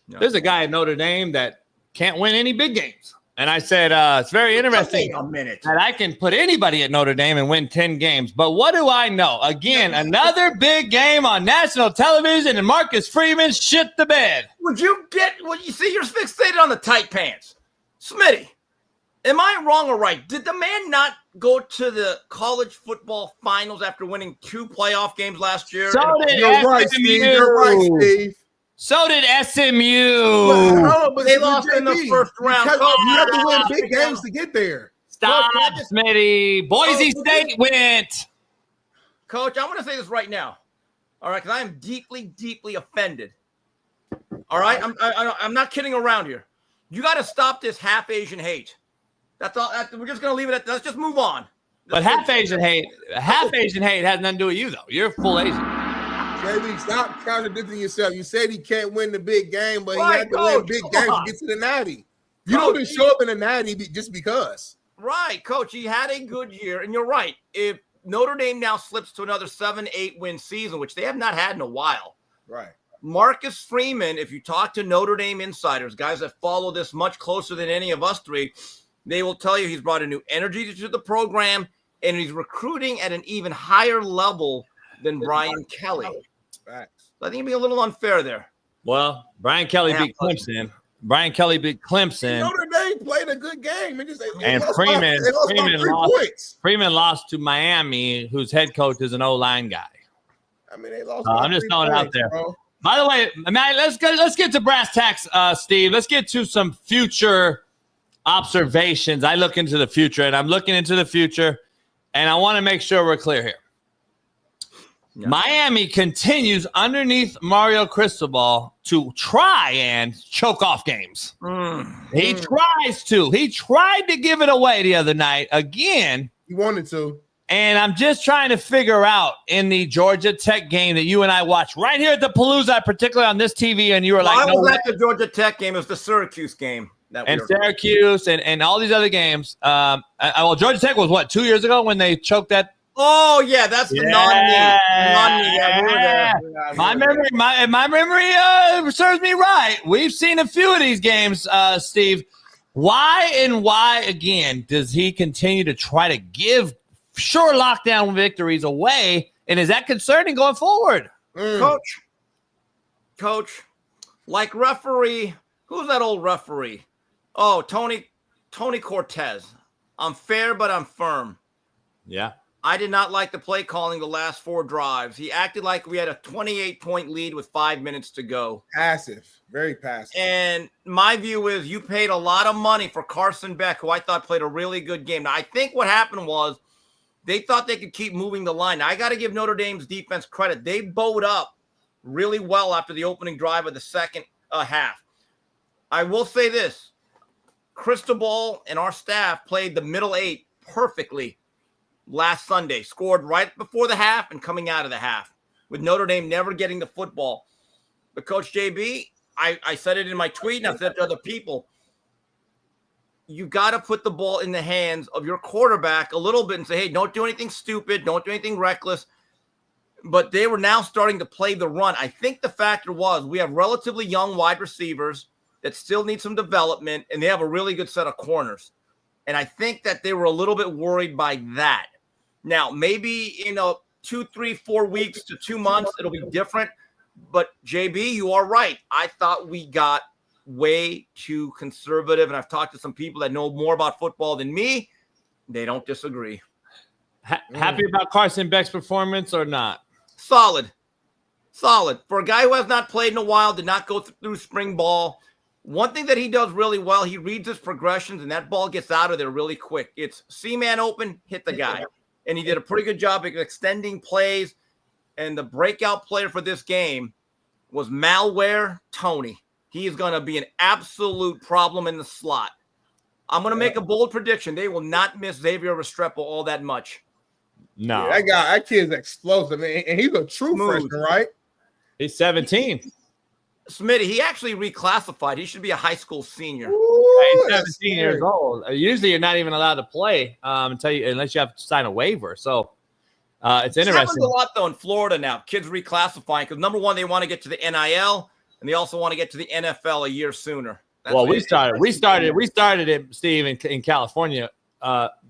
there's a guy at Notre Dame that can't win any big games. And I said, it's very interesting that I can put anybody at Notre Dame and win 10 games. But what do I know? Again, another big game on national television, and Marcus Freeman shit the bed. Would you see, you're fixated on the tight pants. Smitty, am I wrong or right? Did the man not go to the college football finals after winning 2 playoff games last year? So did You're right, Steve. You're right, Steve. So did SMU. Well, but they lost in the first round. You have to win big games to get there. Stop, Smitty. Boise State went. Coach, I'm going to say this right now. All right, because I am deeply, deeply offended. All right, I'm not kidding around here. You got to stop this half Asian hate. That's all. We're just going to leave it at that. Let's just move on. But half Asian hate has nothing to do with you, though. You're full Asian. Baby, stop contradicting yourself. You said he can't win the big game, but he had to win big games to get to the natty. You don't just show up in the natty just because. Right, Coach. He had a good year, and you're right. If Notre Dame now slips to another 7-8 win season, which they have not had in a while. Right. Marcus Freeman, if you talk to Notre Dame insiders, guys that follow this much closer than any of us three, they will tell you he's brought a new energy to the program, and he's recruiting at an even higher level than Brian Kelly. Facts. I think it'd be a little unfair there. Well, Brian Kelly beat Clemson. Notre Dame played a good game. And Freeman lost to Miami, whose head coach is an O-line guy. I mean, they lost. I'm just throwing it out there. Bro. By the way, man, let's get to brass tacks, Steve. Let's get to some future observations. I look into the future, and I'm looking into the future, and I want to make sure we're clear here. Yeah. Miami continues underneath Mario Cristobal to try and choke off games. He tries to. He tried to give it away the other night again. He wanted to. And I'm just trying to figure out in the Georgia Tech game that you and I watched right here at the Palooza, particularly on this TV, and you were like, I was at the Georgia Tech game. It was the Syracuse game. Syracuse and all these other games. Well, Georgia Tech was what, 2 years ago when they choked that? Oh yeah, that's the non-knee. Yeah, we were there. My memory serves me right. We've seen a few of these games, Steve. Why again does he continue to try to give sure lockdown victories away? And is that concerning going forward? Coach, like referee, who's that old referee? Oh, Tony Cortez. I'm fair, but I'm firm. Yeah. I did not like the play calling the last 4 drives. He acted like we had a 28-point lead with 5 minutes to go. Passive, very passive. And my view is you paid a lot of money for Carson Beck, who I thought played a really good game. Now, I think what happened was they thought they could keep moving the line. Now, I got to give Notre Dame's defense credit. They bowed up really well after the opening drive of the second half. I will say this. Cristobal and our staff played the middle 8 perfectly last Sunday, scored right before the half and coming out of the half, with Notre Dame never getting the football. But Coach JB, I said it in my tweet and I said it to other people, you got to put the ball in the hands of your quarterback a little bit and say, hey, don't do anything stupid, don't do anything reckless. But they were now starting to play the run. I think the factor was we have relatively young wide receivers that still need some development, and they have a really good set of corners. And I think that they were a little bit worried by that. Now, maybe in 2, 3, 4 weeks to 2 months, it'll be different. But, JB, you are right. I thought we got way too conservative, and I've talked to some people that know more about football than me. They don't disagree. Happy about Carson Beck's performance or not? Solid. For a guy who has not played in a while, did not go through spring ball, one thing that he does really well, he reads his progressions, and that ball gets out of there really quick. It's C-man open, hit the guy. And he did a pretty good job of extending plays. And the breakout player for this game was Malware Tony. He is going to be an absolute problem in the slot. I'm going to make a bold prediction. They will not miss Xavier Restrepo all that much. No. Yeah, that kid's explosive, man. And he's a true freshman, right? He's 17. Smitty, he actually reclassified. He should be a high school senior. Ooh, he's 17 years old. Usually you're not even allowed to play unless you have to sign a waiver. So it's interesting. It happens a lot, though, in Florida now. Kids reclassifying because, number one, they want to get to the NIL, and they also want to get to the NFL a year sooner. We started it, Steve, in California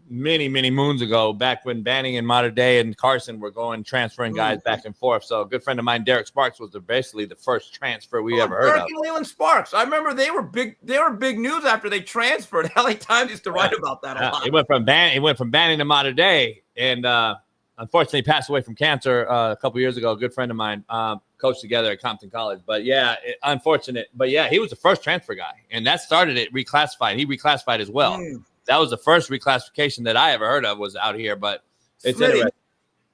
many moons ago, back when Banning and Mater Dei and Carson were transferring guys back and forth. So a good friend of mine, Derek Sparks, was basically the first transfer we ever heard of. Derek and Leland Sparks. I remember they were big news after they transferred. LA Times used to write about that a lot. He went from Banning to Mater Dei, and unfortunately passed away from cancer a couple years ago. A good friend of mine, coached together at Compton College. But yeah, unfortunate. But yeah, he was the first transfer guy, and that started it reclassified. He reclassified as well. That was the first reclassification that I ever heard of was out here, but it's interesting.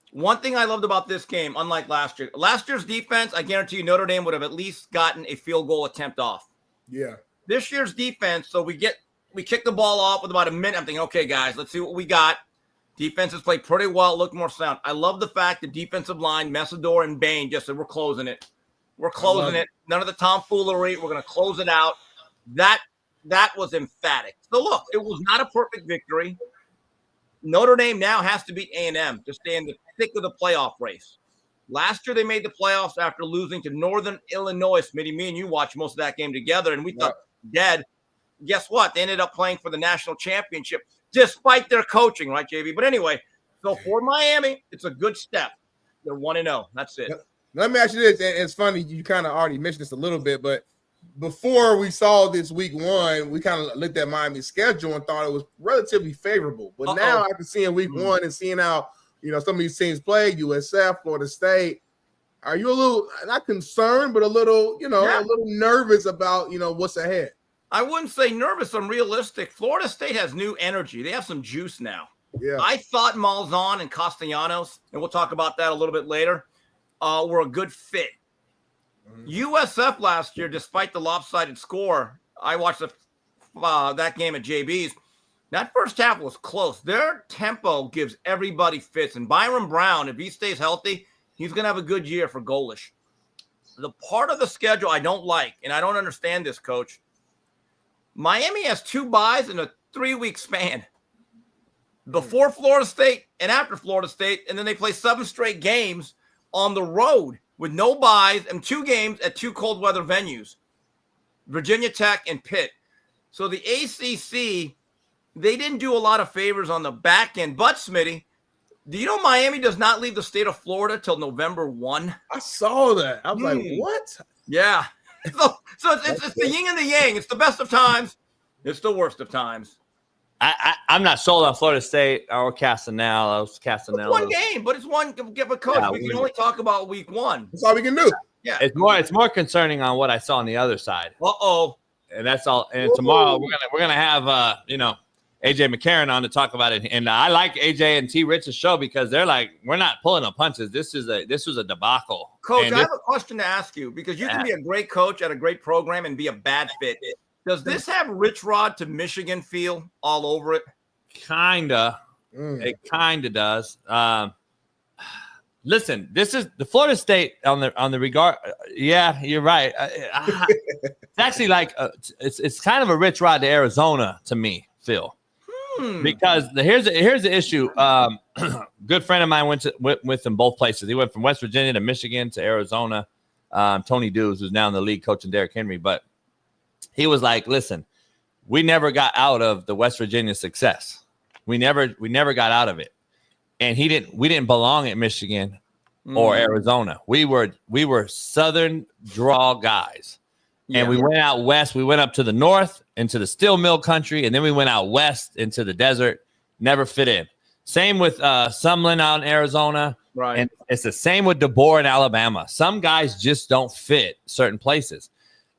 One thing I loved about this game, unlike last year's defense, I guarantee you Notre Dame would have at least gotten a field goal attempt off. Yeah. This year's defense, so we kick the ball off with about a minute. I'm thinking, okay, guys, let's see what we got. Defenses played pretty well, looked more sound. I love the fact the defensive line, Messidor and Bain, just said, we're closing it. We're closing it. None of the tomfoolery. We're going to close it out. That was emphatic. So, look, it was not a perfect victory. Notre Dame now has to beat A&M to stay in the thick of the playoff race. Last year, they made the playoffs after losing to Northern Illinois. Smitty, me and you watched most of that game together, and we thought dead. Guess what? They ended up playing for the national championship despite their coaching, right, JB? But anyway, so for Miami, it's a good step. They're 1-0. That's it. Let me ask you this. And it's funny, you kind of already mentioned this a little bit, but before we saw this week 1, we kind of looked at Miami's schedule and thought it was relatively favorable. But now after seeing week 1 and seeing how, some of these teams play, USF, Florida State, are you a little, not concerned, but a little, a little nervous about, what's ahead? I wouldn't say nervous. I'm realistic. Florida State has new energy. They have some juice now. Yeah. I thought Malzahn and Castellanos, and we'll talk about that a little bit later, were a good fit. USF last year, despite the lopsided score, I watched that game at JB's. That first half was close. Their tempo gives everybody fits. And Byron Brown, if he stays healthy, he's going to have a good year for Golish. The part of the schedule I don't like, and I don't understand this, Coach, Miami has 2 byes in a 3-week span. Before Florida State and after Florida State, and then they play 7 straight games on the road with no byes and 2 games at 2 cold weather venues, Virginia Tech and Pitt. So the ACC, they didn't do a lot of favors on the back end. But, Smitty, do you know Miami does not leave the state of Florida till November 1? I saw that. I was like, what? Yeah. So it's the yin and the yang. It's the best of times. It's the worst of times. I'm not sold on Florida State or Castanel. It's one game, but it's one give a coach. Yeah, we can only talk about week one. That's all we can do. Yeah. It's more concerning on what I saw on the other side. And that's all. And tomorrow we're gonna have AJ McCarron on to talk about it. And I like AJ and T Rich's show because they're like, we're not pulling no punches. This was a debacle. Coach, I have a question to ask you because you can be a great coach at a great program and be a bad fit. Does this have Rich Rod to Michigan feel all over it? Kinda. It kinda does. Listen, this is the Florida State on the regard. Yeah, you're right. It's actually like it's kind of a Rich Rod to Arizona to me, Phil. Because here's the issue. Good friend of mine went with them both places. He went from West Virginia to Michigan to Arizona. Tony Dews, who's now in the league coaching Derrick Henry, but he was like, "Listen, we never got out of the West Virginia success. We never got out of it, and we didn't belong at Michigan or Arizona. We were Southern draw guys." And we went out west. We went up to the north into the steel mill country, and then we went out west into the desert. Never fit in. Same with Sumlin out in Arizona. Right. And it's the same with DeBoer in Alabama. Some guys just don't fit certain places.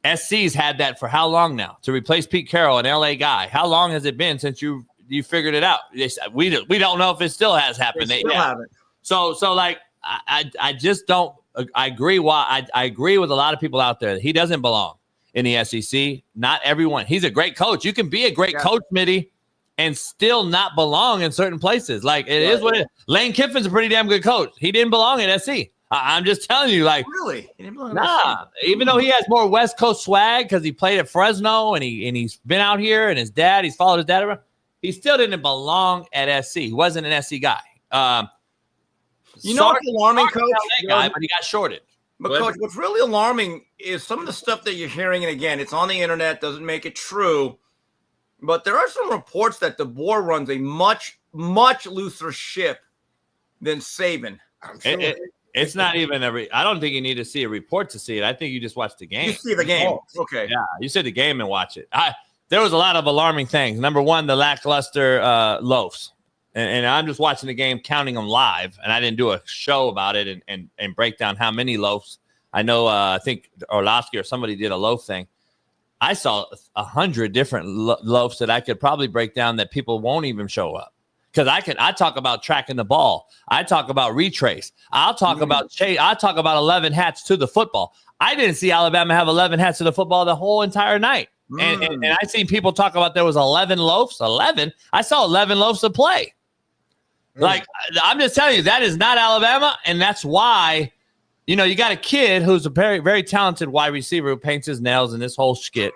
SC's had that for how long now? To replace Pete Carroll, an LA guy. How long has it been since you figured it out? We don't know if it still has happened. They still haven't. So like I just don't. I agree. I agree with a lot of people out there. He doesn't belong in the SEC. Not everyone. He's a great coach. You can be a great coach, Smitty, and still not belong in certain places. Like it is what it is. Lane Kiffin's a pretty damn good coach. He didn't belong in SC. I'm just telling you, like, really? He didn't belong in nah. Even though he has more West Coast swag because he played at Fresno and he's been out here and he's followed his dad around. He still didn't belong at SC. He wasn't an SC guy. You know what's alarming, Coach? Guy, but he got shorted. But Coach, what's really alarming is some of the stuff that you're hearing, and again, it's on the internet, doesn't make it true. But there are some reports that DeBoer runs a much, much looser ship than Saban. I'm sure. It's not even I don't think you need to see a report to see it. I think you just watch the game. You see the game. Okay. Yeah, you see the game and watch it. There was a lot of alarming things. Number one, the lackluster loafs. And I'm just watching the game, counting them live, and I didn't do a show about it and break down how many loafs. I know, I think Orlovsky or somebody did a loaf thing. I saw 100 different loafs that I could probably break down that people won't even show up. Because I talk about tracking the ball. I talk about retrace. I'll talk about chase. I talk about 11 hats to the football. I didn't see Alabama have 11 hats to the football the whole entire night. And I seen people talk about there was 11 loafs. 11? I saw 11 loafs of play. Like, I'm just telling you, that is not Alabama, and that's why, you got a kid who's a very, very talented wide receiver who paints his nails and this whole shit.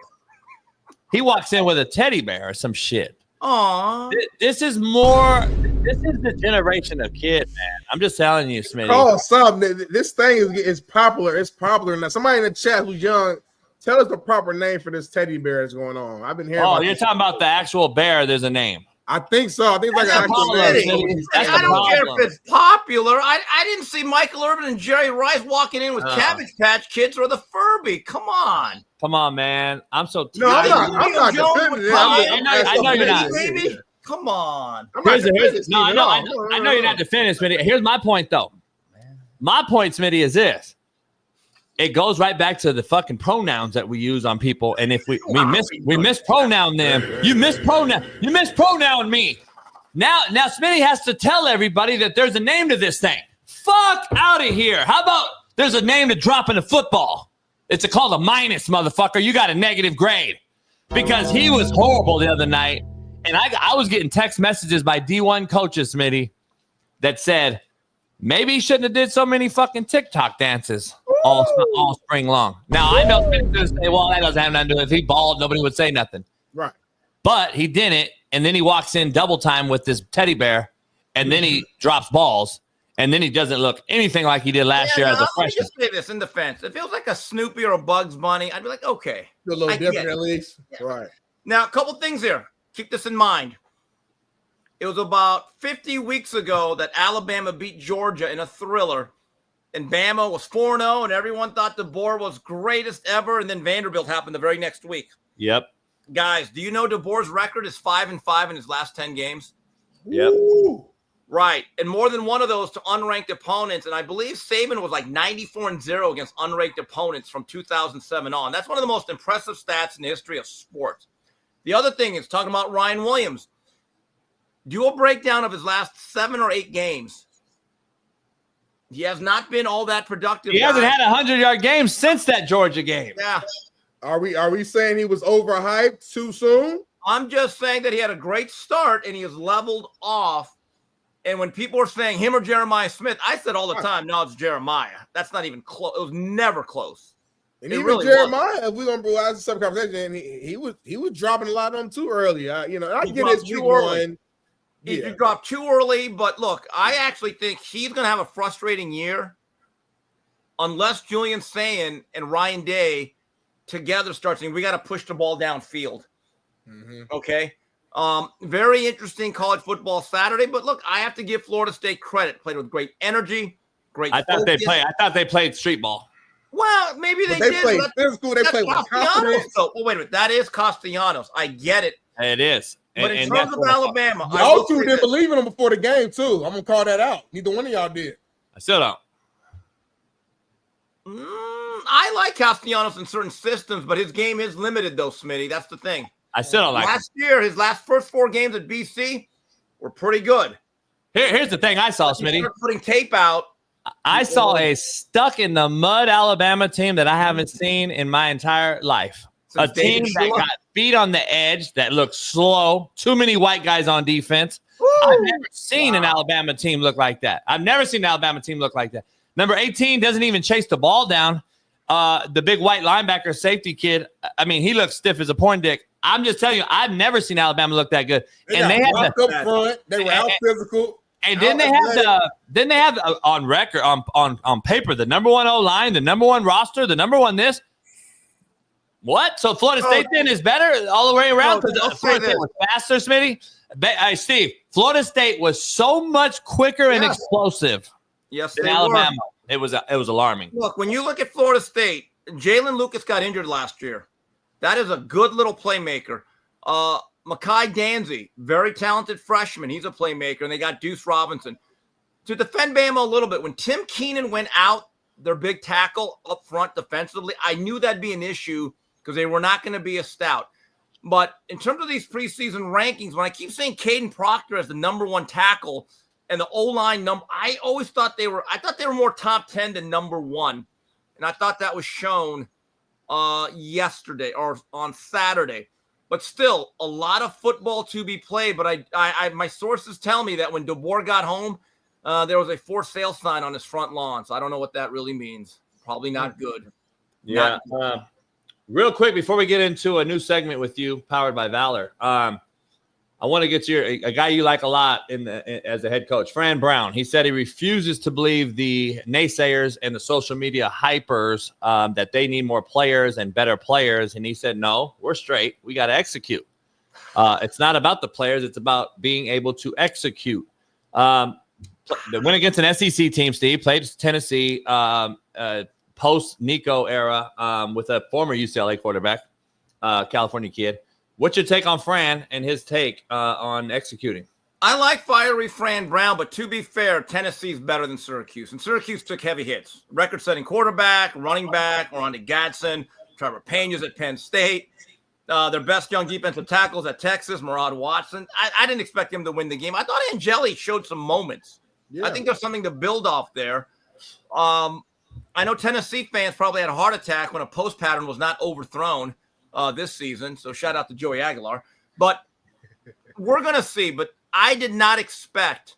He walks in with a teddy bear or some shit. Aww. This is the generation of kid, man. I'm just telling you, Smitty. Oh, something. This thing is popular. It's popular now. Somebody in the chat who's young, tell us the proper name for this teddy bear that's going on. I've been hearing. Oh, you're talking about the actual bear. There's a name. I think so. I think it's like an actual bear. I don't care if it's popular. I didn't see Michael Irvin and Jerry Rice walking in with Cabbage Patch Kids or the Furby. Come on. Come on, man. I'm so no, I'm not defending it. I know you're not. Baby. Come on. I know you're not defending it, Smitty. Here's my point, though. My point, Smitty, is this. It goes right back to the fucking pronouns that we use on people. And if we mispronoun them, you mispronoun me. Now Smitty has to tell everybody that there's a name to this thing. Fuck out of here. How about there's a name to drop in a football? It's called a minus, motherfucker. You got a negative grade. Because he was horrible the other night. And I was getting text messages by D1 coaches, Smitty, that said, maybe he shouldn't have did so many fucking TikTok dances all spring long. Now, I know Smitty's going to say, well, that doesn't have nothing to do with it. If he balled, nobody would say nothing. Right. But he didn't, and then he walks in double time with this teddy bear, and then he drops balls, and then he doesn't look anything like he did last year as a freshman. Let me just say this in defense. It feels like a Snoopy or a Bugs Bunny. I'd be like, okay. A little different at least. Yeah. Right. Now, a couple things here. Keep this in mind. It was about 50 weeks ago that Alabama beat Georgia in a thriller, and Bama was 4-0, and everyone thought DeBoer was greatest ever, and then Vanderbilt happened the very next week. Yep. Guys, do you know DeBoer's record is 5-5 in his last 10 games? Yep. Ooh. Right. And more than one of those to unranked opponents. And I believe Saban was like 94-0 against unranked opponents from 2007 on. That's one of the most impressive stats in the history of sports. The other thing is talking about Ryan Williams. Do a breakdown of his last 7 or 8 games. He has not been all that productive. He hasn't had a 100-yard game since that Georgia game. Yeah. Are we saying he was overhyped too soon? I'm just saying that he had a great start and he has leveled off. And when people are saying him or Jeremiah Smith, I said all the time, no, it's Jeremiah. That's not even close. It was never close. And even really Jeremiah, if we're gonna provide some conversation, he was dropping a lot on them too early. I get his week one. He dropped too early, but look, I actually think he's gonna have a frustrating year unless Julian Sayin and Ryan Day together start saying we got to push the ball downfield. Mm-hmm. Okay. Very interesting college football Saturday, but look, I have to give Florida State credit. Played with great energy, great. I thought they played street ball. Well, maybe they did. Played physical. They played with confidence. So, wait a minute. That is Castellanos. I get it. It is. But in terms of Alabama, y'all two didn't believe in him before the game too. I'm gonna call that out. Neither one of y'all did. I still don't. I like Castellanos in certain systems, but his game is limited, though, Smitty. That's the thing. I still don't like last year, his first 4 games at BC were pretty good. Here's the thing I saw, Smitty. Putting tape out. I saw a stuck-in-the-mud Alabama team that I haven't seen in my entire life. A team that got beat on the edge, that looked slow, too many white guys on defense. Woo! I've never seen an Alabama team look like that. I've never seen an Alabama team look like that. Number 18 doesn't even chase the ball down. The big white linebacker safety kid, I mean, he looks stiff as a porn dick. I'm just telling you, I've never seen Alabama look that good. They had up front. They were out physical. And didn't they have on record on paper the number 1 O-line, the number 1 roster, the number 1 this? What? So Florida State then is better all the way around? Florida State was faster, Smitty. Steve, Florida State was so much quicker and explosive. Yes, than Alabama. It was alarming. Look, when you look at Florida State, Jalen Lucas got injured last year. That is a good little playmaker. Mekhi Danzy, very talented freshman. He's a playmaker. And they got Deuce Robinson. To defend Bama a little bit, when Tim Keenan went out, their big tackle up front defensively, I knew that'd be an issue because they were not going to be a stout. But in terms of these preseason rankings, when I keep saying Caden Proctor as the number 1 tackle and the O-line number, I always thought they were more top 10 than number 1. And I thought that was shown yesterday or on Saturday. But still, a lot of football to be played. But I my sources tell me that when DeBoer got home, there was a for sale sign on his front lawn. So I don't know what that really means. Probably not good. Yeah. Real quick, before we get into a new segment with you, powered by Valor, I want to get to a guy you like a lot as a head coach, Fran Brown. He said he refuses to believe the naysayers and the social media hypers that they need more players and better players. And he said, no, we're straight. We got to execute. It's not about the players. It's about being able to execute. The win against an SEC team, Steve, played Tennessee post-Nico era with a former UCLA quarterback, California kid. What's your take on Fran and his take on executing? I like fiery Fran Brown, but to be fair, Tennessee's better than Syracuse. And Syracuse took heavy hits. Record-setting quarterback, running back, Orlando Gadsden, Trevor Peña's at Penn State. Their best young defensive tackles at Texas, Murad Watson. I didn't expect him to win the game. I thought Angeli showed some moments. Yeah. I think there's something to build off there. I know Tennessee fans probably had a heart attack when a post pattern was not overthrown this season. So shout out to Joey Aguilar. But we're going to see. But I did not expect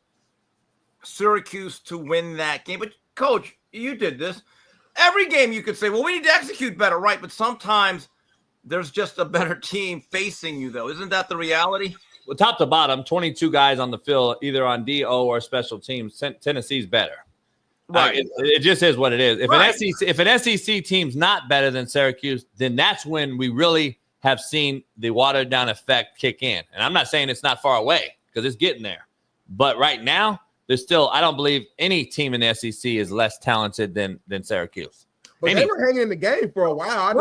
Syracuse to win that game. But, Coach, you did this. Every game you could say, well, we need to execute better, right? But sometimes there's just a better team facing you, though. Isn't that the reality? Well, top to bottom, 22 guys on the field, either on DO or special teams. Tennessee's better. Right. It just is what it is. If an SEC team's not better than Syracuse, then that's when we really have seen the watered down effect kick in. And I'm not saying it's not far away because it's getting there. But right now, there's still, I don't believe any team in the SEC is less talented than Syracuse. But they were hanging in the game for a while.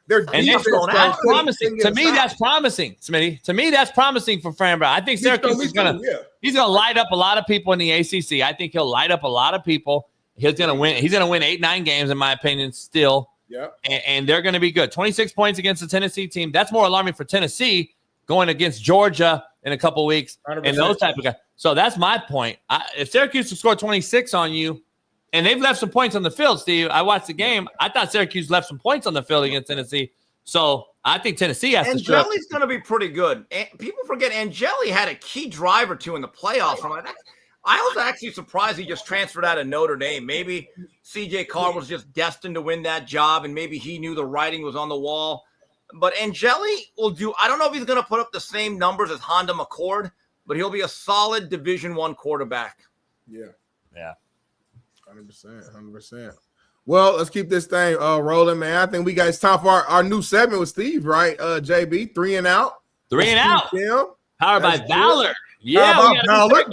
Their And defense that's promising. To me, that's promising, Smitty. To me, that's promising for Fran Brown. I think Syracuse is gonna light up a lot of people in the ACC. I think he'll light up a lot of people. He's gonna win 8-9 games, in my opinion, still. Yeah. And they're gonna be good. 26 points against the Tennessee team. That's more alarming for Tennessee going against Georgia in a couple weeks 100%. and those type of guys. So that's my point. If Syracuse will score 26 on you, and they've left some points on the field, Steve. I watched the game. I thought Syracuse left some points on the field against Tennessee. So I think Tennessee has to. Angeli's going to be pretty good. And people forget Angeli had a key drive or two in the playoffs. I was actually surprised he just transferred out of Notre Dame. Maybe C.J. Carr was just destined to win that job, and maybe he knew the writing was on the wall. But Angeli will do. I don't know if he's going to put up the same numbers as Honda McCord, but he'll be a solid Division I quarterback. Yeah. 100%. 100%. Well, let's keep this thing rolling, man. I think it's time for our new segment with Steve, right? JB, 3 and out. 3 and out. Powered by That's Valor. good. Yeah, we got Valor.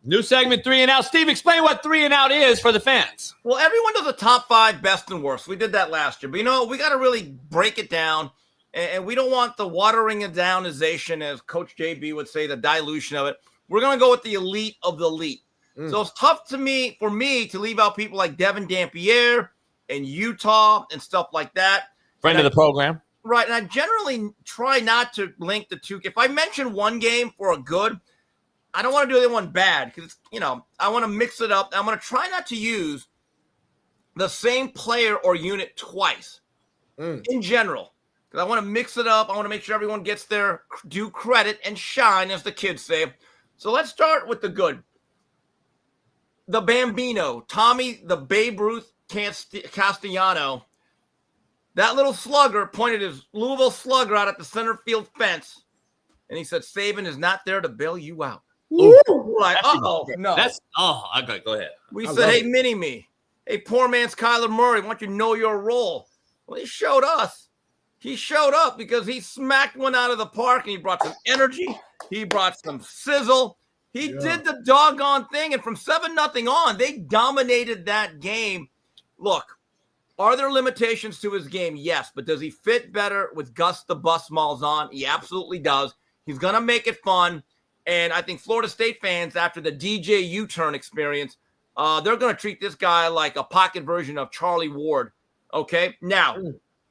New segment, 3 and out. Steve, explain what 3 and out is for the fans. Well, everyone does a top 5 best and worst. We did that last year. But, we got to really break it down. And we don't want the watering it downization, as Coach JB would say, the dilution of it. We're going to go with the elite of the elite. So it's tough for me to leave out people like Devin Dampier and Utah and stuff like that. Friend of the program. Right. And I generally try not to link the two. If I mention one game for a good, I don't want to do the other one bad because, I want to mix it up. I'm going to try not to use the same player or unit twice in general. Because I want to mix it up. I want to make sure everyone gets their due credit and shine, as the kids say. So let's start with the good. The Bambino, Tommy, the Babe Ruth Castellano, that little slugger pointed his Louisville slugger out at the center field fence, and he said, Saban is not there to bail you out. We're like, no. Okay, go ahead. We said, hey, Mini-Me, hey, poor man's Kyler Murray, I want you to know your role. Well, he showed us. He showed up because he smacked one out of the park, and he brought some energy. He brought some sizzle. He did the doggone thing, and from 7-0 on, they dominated that game. Look, are there limitations to his game? Yes, but does he fit better with Gus the Bus Malzahn? He absolutely does. He's going to make it fun, and I think Florida State fans, after the DJ U-turn experience, they're going to treat this guy like a pocket version of Charlie Ward, okay? Now,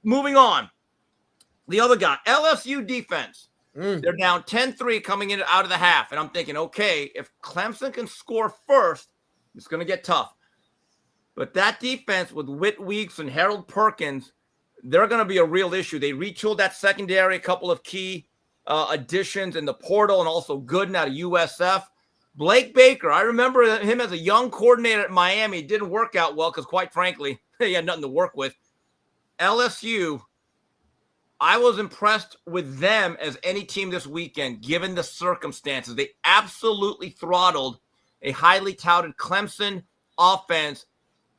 moving on. The other guy, LSU defense. They're down 10-3 coming in out of the half. And I'm thinking, okay, if Clemson can score first, it's going to get tough. But that defense with Whit Weeks and Harold Perkins, they're going to be a real issue. They retooled that secondary, a couple of key additions in the portal, and also Gooden out of USF. Blake Baker, I remember him as a young coordinator at Miami. It didn't work out well because, quite frankly, he had nothing to work with. LSU, I was impressed with them as any team this weekend, given the circumstances. They absolutely throttled a highly touted Clemson offense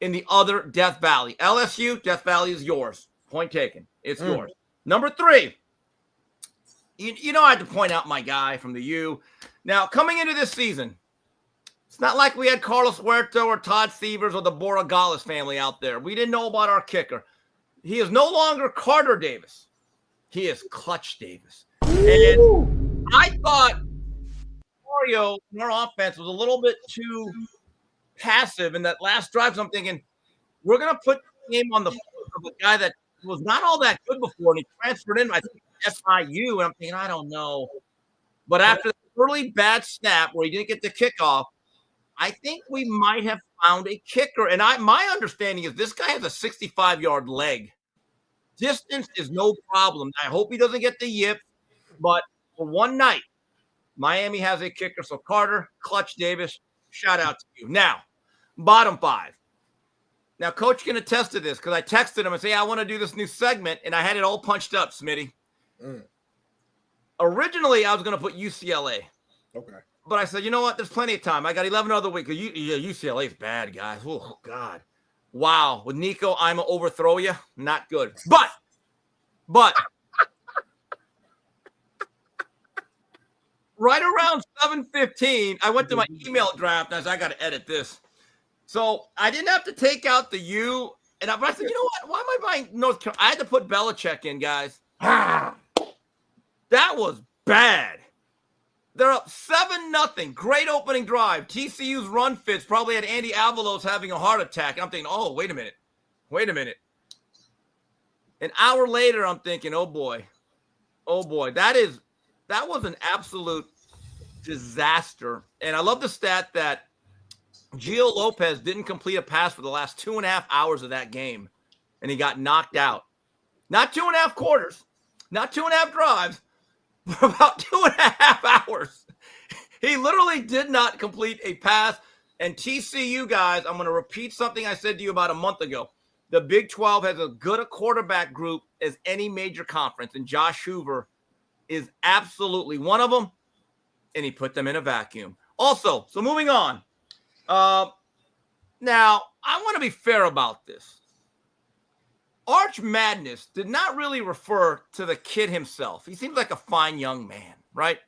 in the other Death Valley. LSU, Death Valley is yours. Point taken. It's yours. Number 3, I had to point out my guy from the U. Now, coming into this season, it's not like we had Carlos Huerta or Todd Severs or the Borregales family out there. We didn't know about our kicker. He is no longer Carter Davis. He is Clutch Davis. And I thought Mario in our offense was a little bit too passive in that last drive. So I'm thinking, we're going to put him on the foot of a guy that was not all that good before, and he transferred in, I think, FIU. And I'm thinking, I don't know. But after the early bad snap where he didn't get the kickoff, I think we might have found a kicker. And my understanding is this guy has a 65-yard leg. Distance is no problem. I hope he doesn't get the yip, but for one night, Miami has a kicker. So Carter, Clutch Davis, shout out to you. Now, bottom 5. Now, Coach can attest to this because I texted him and say, I want to do this new segment, and I had it all punched up, Smitty. Originally, I was going to put UCLA. Okay. But I said, you know what? There's plenty of time. I got 11 other weeks. UCLA is bad, guys. Oh, God. Wow. With Nico, I'm going to overthrow you. Not good. But right around 7:15, I went to my email draft and I said, I got to edit this. So I didn't have to take out the U And I said, you know what? Why am I buying North Carolina? I had to put Bellichick in, guys. That was bad. They're up 7-0. Great opening drive. TCU's run fits probably had Andy Avalos having a heart attack. And I'm thinking, oh, wait a minute. An hour later, I'm thinking, oh boy. That was an absolute disaster. And I love the stat that Gio Lopez didn't complete a pass for the last 2.5 hours of that game, and he got knocked out. Not 2.5 quarters, not 2.5 drives, but about 2.5 hours. He literally did not complete a pass. And TCU, guys, I'm going to repeat something I said to you about a month ago. The Big 12 has as good a quarterback group as any major conference, and Josh Hoover is absolutely one of them, and he put them in a vacuum. Also, so moving on. Now, I want to be fair about this. Arch Madness did not really refer to the kid himself. He seems like a fine young man, right?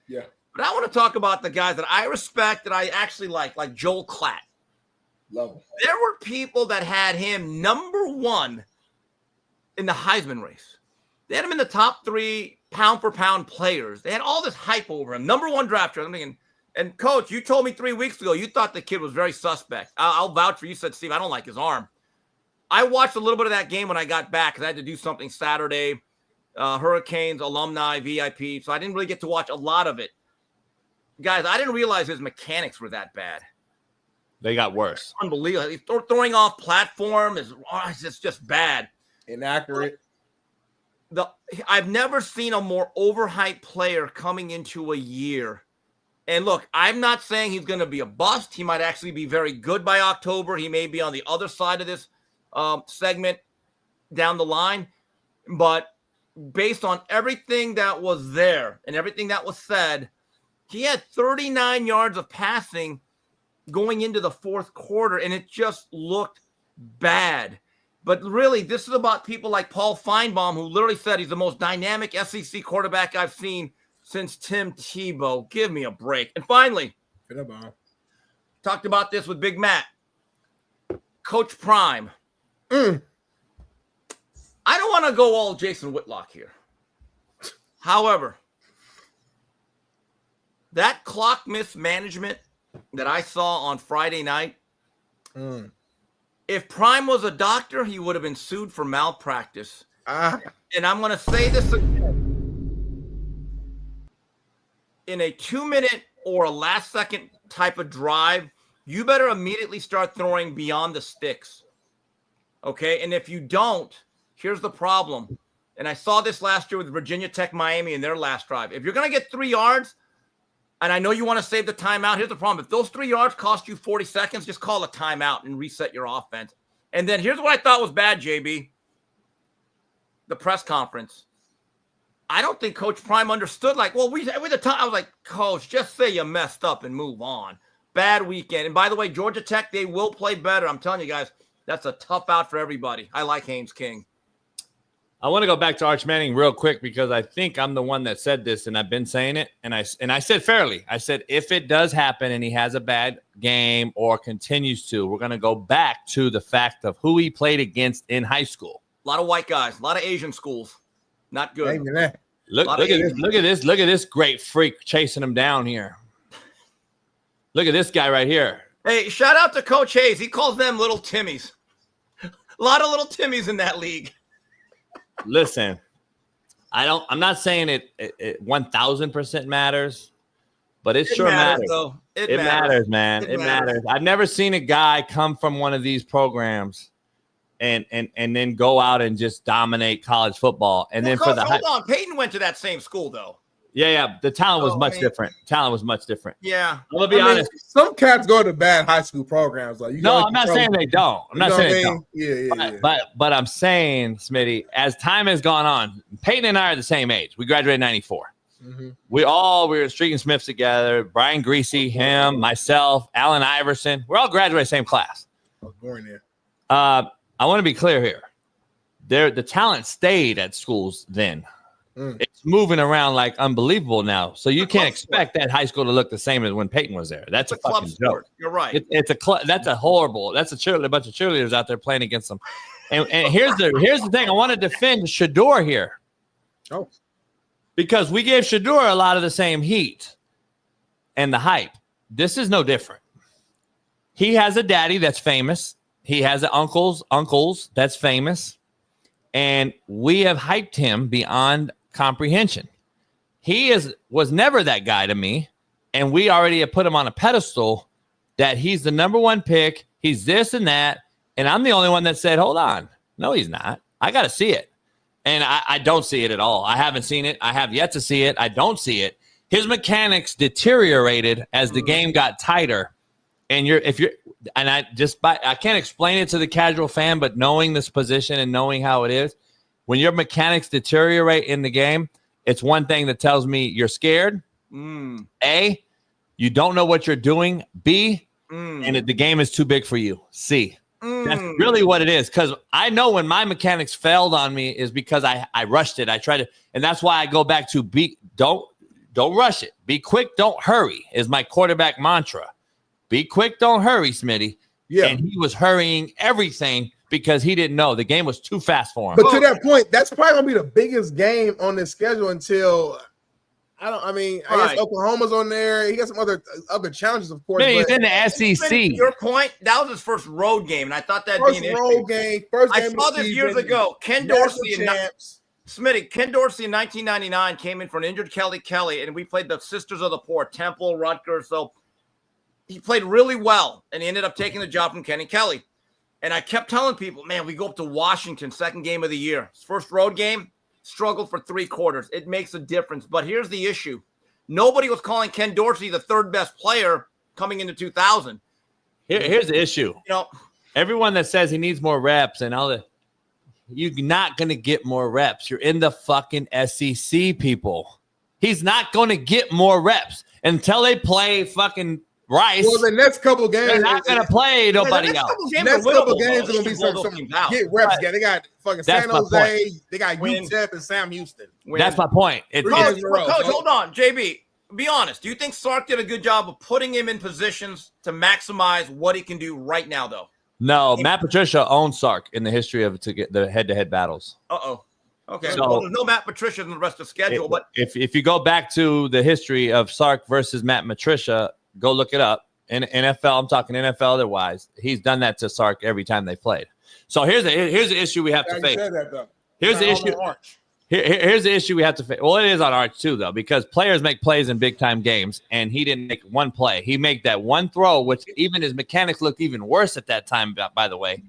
Yeah. But I want to talk about the guys that I respect, that I actually like Joel Klatt. Love him. There were people that had him number 1 in the Heisman race. They had him in the top 3 pound-for-pound players. They had all this hype over him. Number 1 drafter. I'm thinking, and Coach, you told me 3 weeks ago you thought the kid was very suspect. I'll vouch for you. Said, Steve, I don't like his arm. I watched a little bit of that game when I got back because I had to do something Saturday. Hurricanes, alumni, VIP. So I didn't really get to watch a lot of it. Guys, I didn't realize his mechanics were that bad. They got worse. Unbelievable. He's throwing off platform. It's just bad. Inaccurate. I've never seen a more overhyped player coming into a year. And look, I'm not saying he's going to be a bust. He might actually be very good by October. He may be on the other side of this segment down the line. But based on everything that was there and everything that was said, he had 39 yards of passing going into the fourth quarter, and it just looked bad. But really, this is about people like Paul Feinbaum, who literally said he's the most dynamic SEC quarterback I've seen since Tim Tebow. Give me a break. And finally, talked about this with Big Matt. Coach Prime. I don't want to go all Jason Whitlock here. However, that clock mismanagement that I saw on Friday night, if Prime was a doctor, he would have been sued for malpractice. And I'm going to say this again. In a 2-minute or a last-second type of drive, you better immediately start throwing beyond the sticks. Okay? And if you don't, here's the problem. And I saw this last year with Virginia Tech Miami in their last drive. If you're going to get 3 yards, and I know you want to save the timeout, here's the problem. If those 3 yards cost you 40 seconds, just call a timeout and reset your offense. And then here's what I thought was bad, JB. The press conference. I don't think Coach Prime understood. Like, well, with the time, I was like, Coach, just say you messed up and move on. Bad weekend. And by the way, Georgia Tech, they will play better. I'm telling you guys, that's a tough out for everybody. I like Haynes King. I want to go back to Arch Manning real quick because I think I'm the one that said this, and I've been saying it. And I said fairly. I said if it does happen and he has a bad game or continues to, we're going to go back to the fact of who he played against in high school. A lot of white guys, a lot of Asian schools. Not good. Look at this great freak chasing him down here. Look at this guy right here. Hey, shout out to Coach Hayes. He calls them little Timmies. A lot of little Timmies in that league. Listen, I'm not saying it 1000% matters, but it sure matters. Though. It matters, man. It matters. I've never seen a guy come from one of these programs and then go out and just dominate college football. And then Coach, hold on. Peyton went to that same school though. Yeah. The talent was much different. Yeah. I'm gonna be honest. Some cats go to bad high school programs. Like I'm not saying they don't. I'm not saying they don't. Yeah. But I'm saying, Smitty, as time has gone on, Peyton and I are the same age. We graduated in 94. Mm-hmm. We were Streaking Smiths together. Brian Greasy, him, myself, Allen Iverson. We're all graduated same class. I was born there. I want to be clear here. The talent stayed at schools then. It's moving around like unbelievable now. So you can't expect that high school to look the same as when Peyton was there. That's a fucking joke. You're right. That's a horrible. That's a bunch of cheerleaders out there playing against them. And here's the thing. I want to defend Shador here. Oh, because we gave Shador a lot of the same heat and the hype. This is no different. He has a daddy that's famous. He has an uncles that's famous. And we have hyped him beyond comprehension. He was never that guy to me. And we already have put him on a pedestal that he's the number one pick. He's this and that. And I'm the only one that said, hold on. No, he's not. I got to see it. And I don't see it at all. I haven't seen it. I have yet to see it. I don't see it. His mechanics deteriorated as the game got tighter. And I can't explain it to the casual fan, but knowing this position and knowing how it is, when your mechanics deteriorate in the game, it's one thing that tells me you're scared. A, you don't know what you're doing. B, and the game is too big for you. C. That's really what it is. Because I know when my mechanics failed on me is because I rushed it. I tried to, and that's why I go back to don't rush it. Be quick, don't hurry is my quarterback mantra. Be quick, don't hurry, Smitty. Yeah. And he was hurrying everything because he didn't know. The game was too fast for him. But to that point, that's probably going to be the biggest game on this schedule until I guess Oklahoma's on there. He got some other challenges, of course. He's in the SEC. Your point, that was his first road game, and I thought that'd be an road game. First game I saw this years ago. Ken Dorsey in 1999 came in for an injured Kelly, and we played the Sisters of the Poor, Temple, Rutgers. So he played really well, and he ended up taking the job from Kenny Kelly. And I kept telling people, man, we go up to Washington, second game of the year. His first road game, struggled for 3 quarters. It makes a difference. But here's the issue. Nobody was calling Ken Dorsey the third best player coming into 2000. Here's the issue. Everyone that says he needs more reps and all that, you're not going to get more reps. You're in the fucking SEC, people. He's not going to get more reps until they play fucking Rice. Well, the next couple games, they're not going to play nobody else. Next couple games are going to be some get reps. Get they got fucking San Jose, they got UTEP and Sam Houston. That's my point. Coach, hold on, JB. Be honest. Do you think Sark did a good job of putting him in positions to maximize what he can do right now, though? No, Matt Patricia owns Sark in the history of to get the head-to-head battles. Okay. So there's no Matt Patricia in the rest of the schedule, but if you go back to the history of Sark versus Matt Patricia, go look it up. In NFL, I'm talking NFL otherwise. He's done that to Sark every time they played. So here's the issue we have to face. Here's the issue. Here's the issue we have to face. Well, it is on Arch too, though, because players make plays in big time games, and he didn't make one play. He made that one throw, which even his mechanics looked even worse at that time, by the way.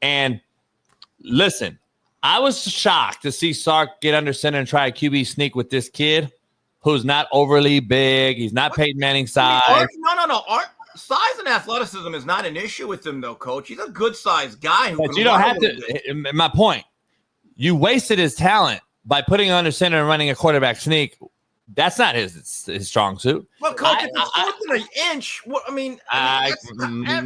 And listen, I was shocked to see Sark get under center and try a QB sneak with this kid who's not overly big. He's not Peyton Manning size. No. Size and athleticism is not an issue with him, though, Coach. He's a good-sized guy. But you don't have to. My point, you wasted his talent by putting him under center and running a quarterback sneak. That's not his strong suit. Well, Coach, it's fourth and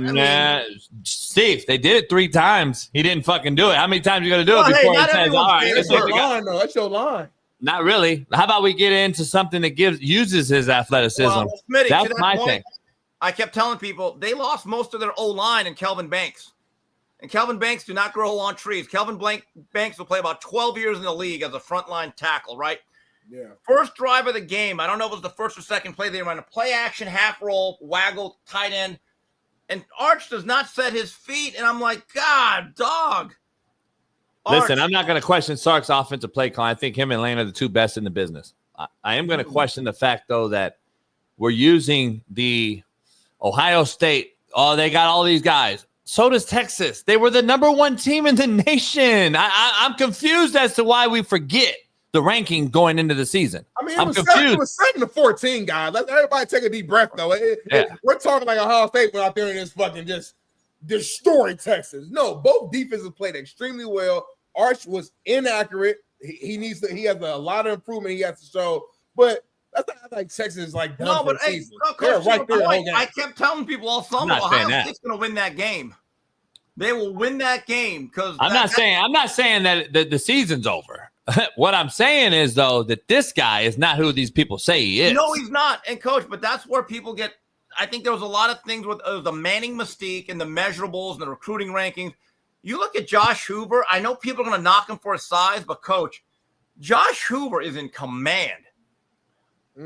an inch. Steve, they did it 3 times. He didn't fucking do it. How many times you going to do it before he says, all right? That's your line, though. That's your line. Not really. How about we get into something that uses his athleticism? Well, Smitty, that's my thing. I kept telling people they lost most of their O-line in Kelvin Banks. And Kelvin Banks do not grow on trees. Kelvin Banks will play about 12 years in the league as a frontline tackle, right? Yeah. First drive of the game, I don't know if it was the first or second play, they ran a play action, half roll, waggle, tight end. And Arch does not set his feet. And I'm like, God, dog. Listen, I'm not going to question Sark's offensive play call. I think him and Lane are the 2 best in the business. I am going to question the fact, though, that we're using the Ohio State. Oh, they got all these guys. So does Texas. They were the number 1 team in the nation. I'm confused as to why we forget the ranking going into the season. I mean, it was 7-14, guys. Let everybody take a deep breath, though. We're talking like Ohio State went out there and just fucking just destroyed Texas. No, both defenses played extremely well. Arch was inaccurate. He has a lot of improvement he has to show, but that's not like Texas is like done no, but for the hey, season. Coach, right there. I kept telling people all summer, Ohio State's going to win that game. They will win that game because I'm not saying that the season's over. what I'm saying is, though, that this guy is not who these people say he is. No, he's not. And, Coach, but that's where people get – I think there was a lot of things with the Manning mystique and the measurables and the recruiting rankings. You look at Josh Hoover. I know people are going to knock him for his size, but, Coach, Josh Hoover is in command.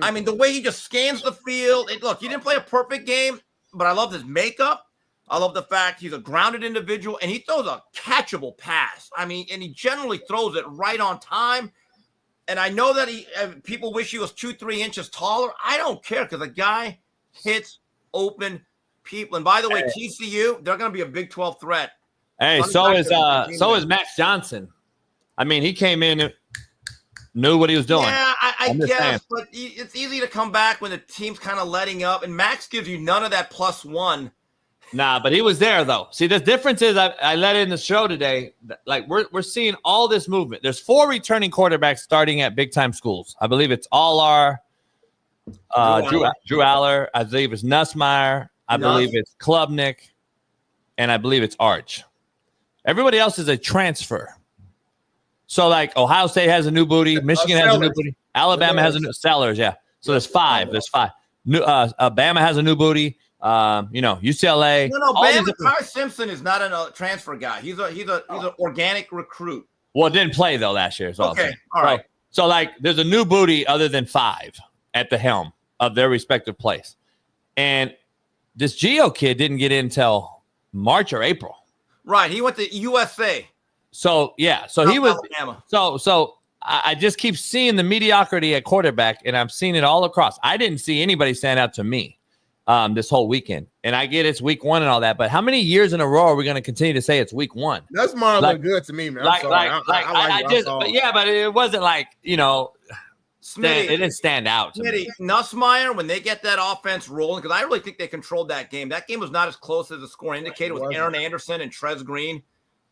I mean, the way he just scans the field. Look, he didn't play a perfect game, but I love his makeup. I love the fact he's a grounded individual, and he throws a catchable pass. I mean, and he generally throws it right on time. And I know that people wish he was 2-3 inches taller. I don't care because the guy hits open people. And by the way, TCU, they're going to be a Big 12 threat. Hey, so is Max Johnson. I mean, he came in and knew what he was doing. Yeah, I guess, but it's easy to come back when the team's kind of letting up. And Max gives you none of that +1. Nah, but he was there, though. See, the difference is I let in the show today. Like, we're seeing all this movement. There's 4 returning quarterbacks starting at big-time schools. I believe it's Aller, Drew Aller. I believe it's Nussmeier. I believe it's Klubnik. And I believe it's Arch. Everybody else is a transfer. So, like, Ohio State has a new booty. Michigan has a new booty. Alabama has a new – Sellers, yeah. So, there's 5. There's 5. Bama has a new booty. UCLA. No, Bama. Ty Simpson is not a transfer guy. He's an organic recruit. Well, didn't play though last year. Okay, all right. So like, there's a new booty other than 5 at the helm of their respective place, and this Geo kid didn't get in until March or April. Right. He went to USA. So yeah. So he was. Alabama. So I just keep seeing the mediocrity at quarterback, and I'm seeing it all across. I didn't see anybody stand out to me this whole weekend. And I get it's week 1 and all that, but how many years in a row are we going to continue to say it's week 1? That's more look good to me, man. But it wasn't like, Smitty, it didn't stand out to me. Nussmeier, when they get that offense rolling, because I really think they controlled that game. That game was not as close as the score indicated with Aaron Anderson and Trez Green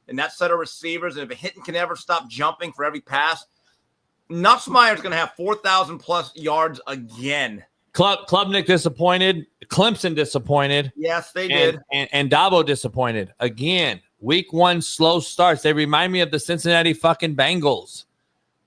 and that set of receivers. And if a Hinton can ever stop jumping for every pass, Nussmeier's going to have 4,000 plus yards again. Klubnik disappointed. Clemson disappointed. Yes, they did. And Dabo disappointed. Again, week 1 slow starts. They remind me of the Cincinnati fucking Bengals.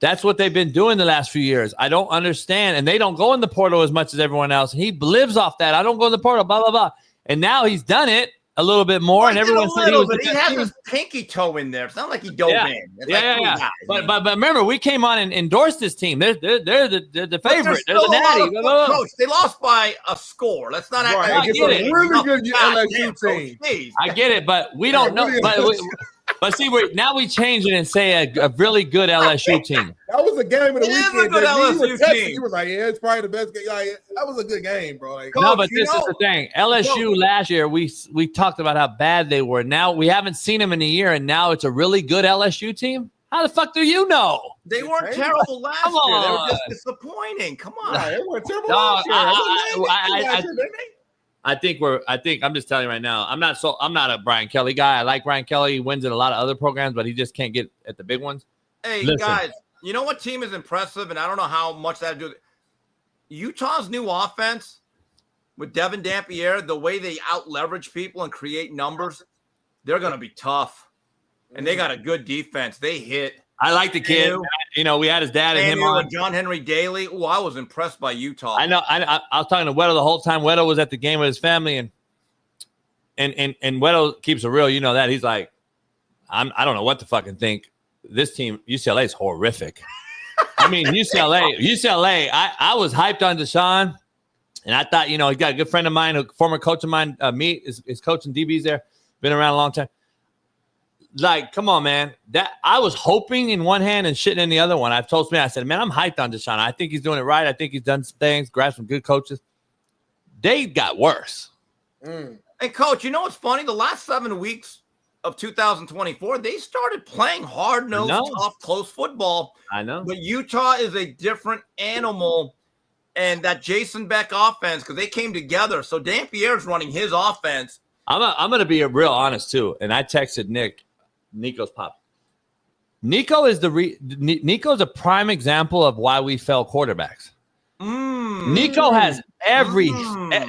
That's what they've been doing the last few years. I don't understand. And they don't go in the portal as much as everyone else. He lives off that. I don't go in the portal, blah, blah, blah. And now he's done it a little bit more. And everyone said he has his pinky toe in there. It's not like he dove in. It's But remember, we came on and endorsed this team. They're the favorite. They're the natty. Coach, they lost by a score. Let's not act like I get it. Really good LSU team. I get it, but we don't know. But see, now we change it and say a really good LSU team. That was a game of the weekend. A good LSU team. He was like, yeah, it's probably the best game. That was a good game, bro. Like, no, but this is the thing. LSU last year, we talked about how bad they were. Now we haven't seen them in a year, and now it's a really good LSU team. How the fuck do you know? They weren't terrible last year. They were just disappointing. Come on. They weren't terrible last year. I think I'm just telling you right now. I'm not a Brian Kelly guy. I like Brian Kelly. He wins in a lot of other programs, but he just can't get at the big ones. Hey, guys, you know what team is impressive? And I don't know how much that to do with it. Utah's new offense with Devin Dampier, the way they out-leverage people and create numbers, they're going to be tough. And they got a good defense. They hit. I like the kid. We had his dad and him on. John Henry Daly. Oh, I was impressed by Utah. I know. I was talking to Weddle the whole time. Weddle was at the game with his family, and Weddle keeps it real. You know that. He's like, I don't know what to fucking think. This team, UCLA, is horrific. I mean, UCLA. I was hyped on Deshaun, and I thought, he got a good friend of mine, a former coach of mine, is coaching DBs there, been around a long time. Like, come on, man. That I was hoping in one hand and shitting in the other one. I told Smith, I said, man, I'm hyped on Deshaun. I think he's doing it right. I think he's done some things, grabbed some good coaches. They got worse. And, Coach, you know what's funny? The last 7 weeks of 2024, they started playing hard-nosed, tough, close football. I know. But Utah is a different animal. And that Jason Beck offense, because they came together. So Dampier's running his offense. I'm going to be real honest, too. And I texted Nico's pop. Nico's a prime example of why we fell quarterbacks. Nico has every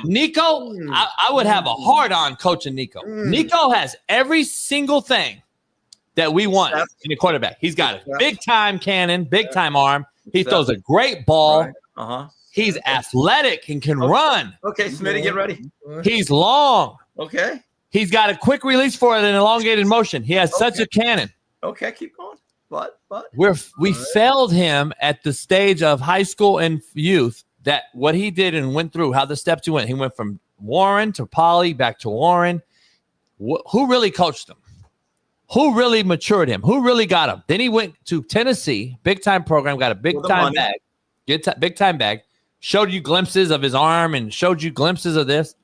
Nico. I would have a hard on coaching Nico. Nico has every single thing that we want in a quarterback. He's got a big-time cannon, big-time arm. He throws a great ball. Right. He's athletic and can run. Okay, Smitty, get ready. He's long. Okay. He's got a quick release for it and elongated motion. He has such a cannon. Okay, keep going. But We failed him at the stage of high school and youth, that what he did and went through, how the steps he went. He went from Warren to Poly, back to Warren. Who really coached him? Who really matured him? Who really got him? Then he went to Tennessee, big-time program, got a big-time bag. Big-time bag. Showed you glimpses of his arm and showed you glimpses of this,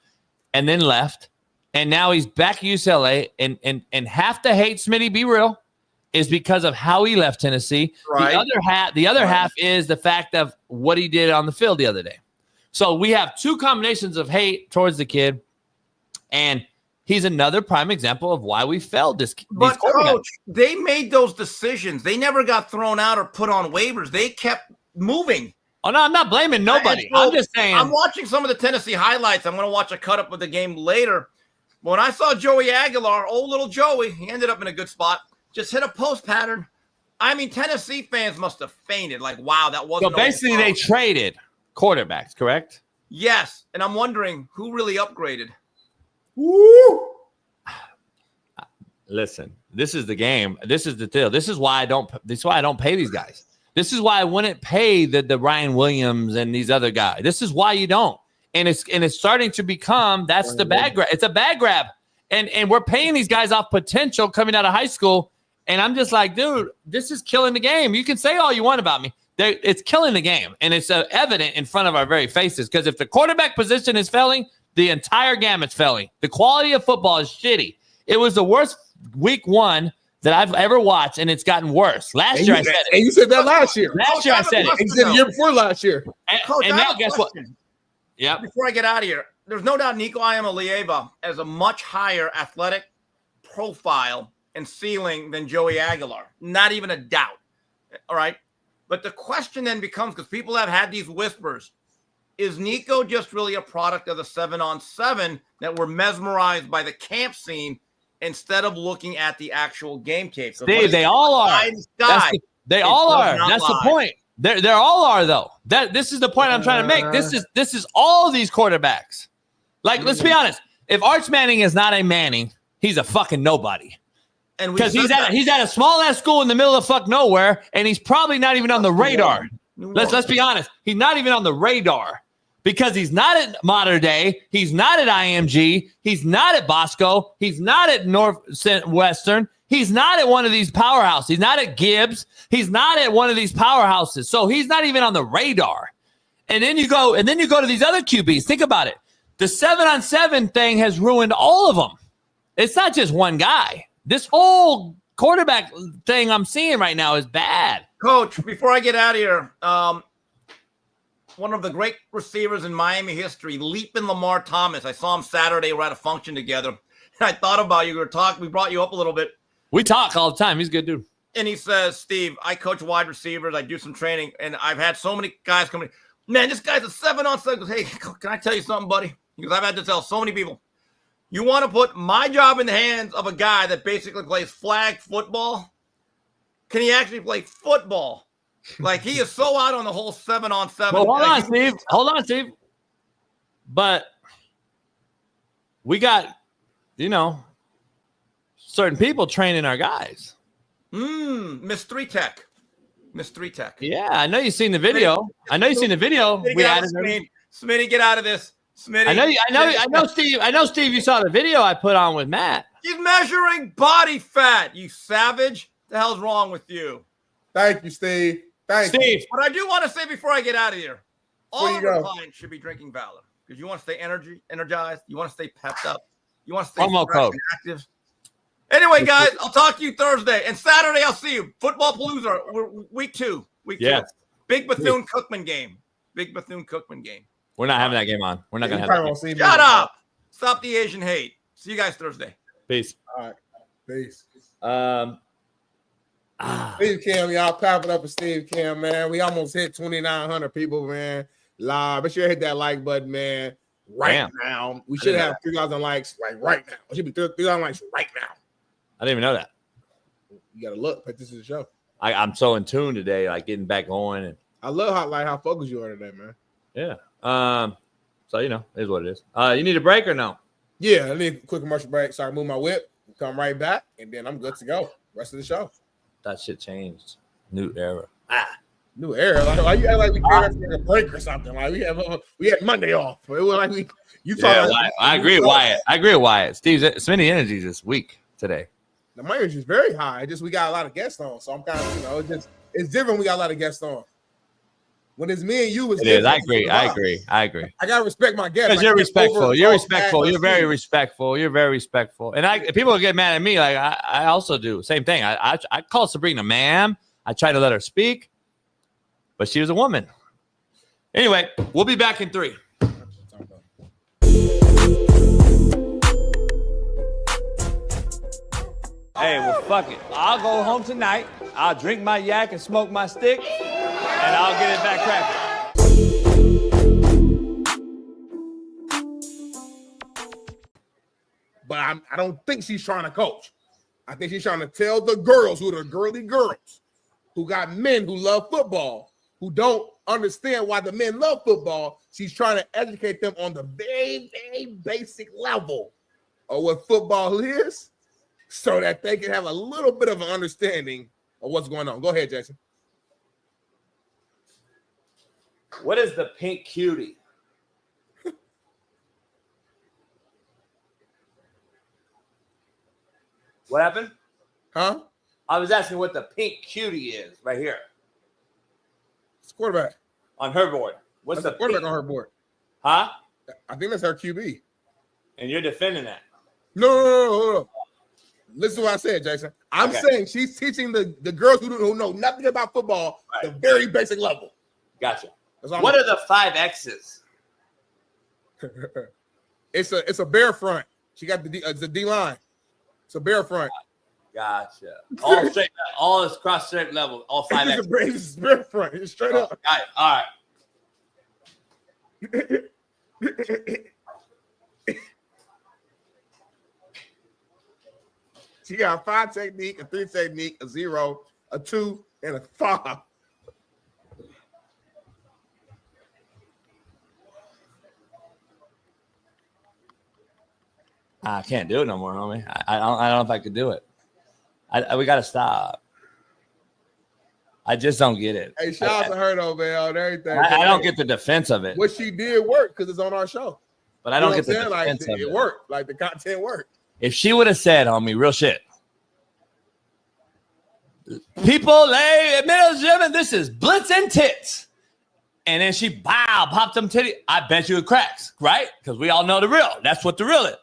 and then left. And now he's back at UCLA, and half the hate, Smitty, be real, is because of how he left Tennessee. Right. The other half is the fact of what he did on the field the other day. So we have two combinations of hate towards the kid, and he's another prime example of why we failed this. But coach, they made those decisions. They never got thrown out or put on waivers. They kept moving. Oh no, I'm not blaming nobody. So I'm just saying. I'm watching some of the Tennessee highlights. I'm going to watch a cut up of the game later. When I saw Joey Aguilar, old little Joey, he ended up in a good spot. Just hit a post pattern. I mean, Tennessee fans must have fainted. Like, wow, that wasn't. So basically, they traded quarterbacks, correct? Yes, and I'm wondering who really upgraded. Woo! Listen, this is the game. This is the deal. This is why I don't. This is why I don't pay these guys. This is why I wouldn't pay the Ryan Williams and these other guys. This is why you don't. And it's starting to become the bag grab. It's a bag grab, and we're paying these guys off potential coming out of high school. And I'm just like, dude, this is killing the game. You can say all you want about me. It's killing the game, and it's evident in front of our very faces. Because if the quarterback position is failing, the entire gamut's failing. The quality of football is shitty. It was the worst week one that I've ever watched, and it's gotten worse. Last year I said it. And you said that last year. Last year I said it. You said the year before last year. Coach, and now guess what? Yeah. Before I get out of here, there's no doubt Nico Iamaleava has a much higher athletic profile and ceiling than Joey Aguilar. Not even a doubt. All right. But the question then becomes, because people have had these whispers, is Nico just really a product of the 7-on-7 that we're mesmerized by the camp scene instead of looking at the actual game tape? Steve, they all are. They all are. That's the point. They all are, though. This is the point I'm trying to make. This is all these quarterbacks. Like, let's be honest. If Arch Manning is not a Manning, he's a fucking nobody. Because he's at a small ass school in the middle of fuck nowhere, and he's probably not even on the radar. Let's be honest. He's not even on the radar because he's not at Mater Day. He's not at IMG. He's not at Bosco. He's not at Northwestern. He's not at one of these powerhouses. He's not at Gibbs. He's not at one of these powerhouses. So he's not even on the radar. And then you go to these other QBs. Think about it. The 7-on-7 thing has ruined all of them. It's not just one guy. This whole quarterback thing I'm seeing right now is bad. Coach, before I get out of here, one of the great receivers in Miami history, Leaping Lamar Thomas. I saw him Saturday. We're at a function together. And I thought about you. We brought you up a little bit. We talk all the time. He's a good dude. And he says, Steve, I coach wide receivers. I do some training. And I've had so many guys come in. Man, this guy's a 7-on-7. He goes, hey, can I tell you something, buddy? He goes, I've had to tell so many people. You want to put my job in the hands of a guy that basically plays flag football? Can he actually play football? Like, he is so out on the whole 7-on-7. Well, hold on, Steve. But we got, certain people training our guys. Miss 3 Tech. Yeah, I know you've seen the video. Smitty, get out of this. Smitty. I know, Steve. I know, Steve. You saw the video I put on with Matt. He's measuring body fat. You savage. The hell's wrong with you? Thank you, Steve. Thank you. But I do want to say before I get out of here, all of our clients should be drinking Valor because you want to stay energized. You want to stay pepped up. You want to stay active. Anyway, guys, I'll talk to you Thursday and Saturday. I'll see you. Football Palooza. We're week 2. Big Bethune-Cookman game. We're not having that game on. We're not going to have that game. Shut up. Stop the Asian hate. See you guys Thursday. Peace. All right. Peace. Steve Cam, y'all clap it up for Steve Cam, man. We almost hit 2,900 people, man. Live. Be sure to hit that like button, man. Right now. We should have 3,000 likes right now. It should be 3,000 likes right now. I didn't even know that. You gotta look. But this is a show. I'm so in tune today, like getting back on. And I love how focused you are today, man. Yeah. So it is what it is. You need a break or no? Yeah, I need a quick commercial break. Sorry, move my whip. Come right back, and then I'm good to go. Rest of the show. That shit changed. New era. New era. Like you act like we came a break or something. Like we had Monday off. It was like you talking. Yeah, I agree with Wyatt. Steve Smitty energy this week today. The energy is very high. We got a lot of guests on, so I'm kind of it's different. We got a lot of guests on. When it's me and you, it is. I agree. I gotta respect my guests. Because you're respectful. You're respectful. You're very respectful. You're very respectful. And people get mad at me. Like I also do. Same thing. I call Sabrina ma'am. I try to let her speak, but she was a woman. Anyway, we'll be back in 3. Hey, well, fuck it. I'll go home tonight. I'll drink my yak and smoke my stick, and I'll get it back cracking. But I don't think she's trying to coach. I think she's trying to tell the girls who are the girly girls who got men who love football, who don't understand why the men love football. She's trying to educate them on the very, very basic level of what football is so that they can have a little bit of an understanding of what's going on. Go ahead, Jason. What is the pink cutie? What happened? Huh? I was asking what the pink cutie is right here. It's quarterback. On her board. What's the quarterback on her board? Huh? I think that's her QB. And you're defending that. No. Listen to what I said, Jason. I'm saying she's teaching the girls who know nothing about football the very basic level. Gotcha. What are the 5 X's? It's a bear front. She got the D line. It's a bear front. Gotcha. All straight, all cross straight level, all 5 X's. It's a bear front. It's straight up. All right. She got a 5 technique, a 3 technique, a 0, a 2, and a 5. I can't do it no more, homie. I don't know if I could do it. We got to stop. I just don't get it. Hey, shout out to her though, man, on everything. I don't get the defense of it. What she did worked because it's on our show. But I don't get the defense of it. It worked. Like the content worked. If she would have said, homie, real shit. People, ladies and gentlemen, this is Blitz and Tits. And then she popped them titties. I bet you it cracks, right? Because we all know the real. That's what the real is.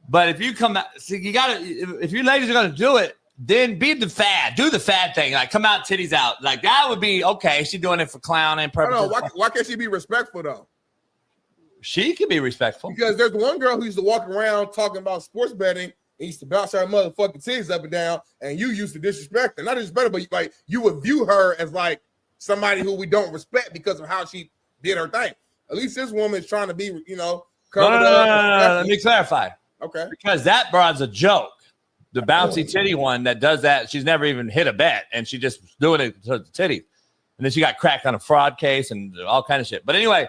But if you come out, see, you gotta. If you ladies are gonna do it, then be the fad. Do the fad thing. Like come out, titties out. Like that would be okay. She's doing it for clowning purposes. Why can't she be respectful though? She can be respectful because there's one girl who used to walk around talking about sports betting and used to bounce her motherfucking titties up and down, and you used to disrespect her. Not disrespect her, but like you would view her as like somebody who we don't respect because of how she did her thing. At least this woman is trying to be, covered up. No. Let me clarify. Okay. Because that broad's a joke. The bouncy titty one that does that, she's never even hit a bet, and she just doing it to the titties. And then she got cracked on a fraud case and all kind of shit. But anyway,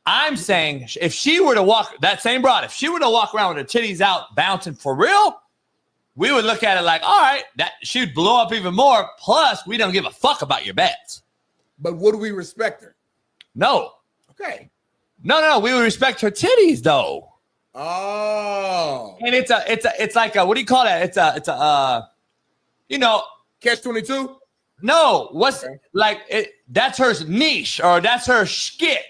I'm saying if she were to walk, that same broad, if she were to walk around with her titties out bouncing for real, we would look at it like, all right, that she'd blow up even more. Plus, we don't give a fuck about your bets. But would we respect her? No. Okay. No, we would respect her titties though. Oh, and it's like a, what do you call that? It's a catch-22. No, like it? That's her niche or that's her shtick.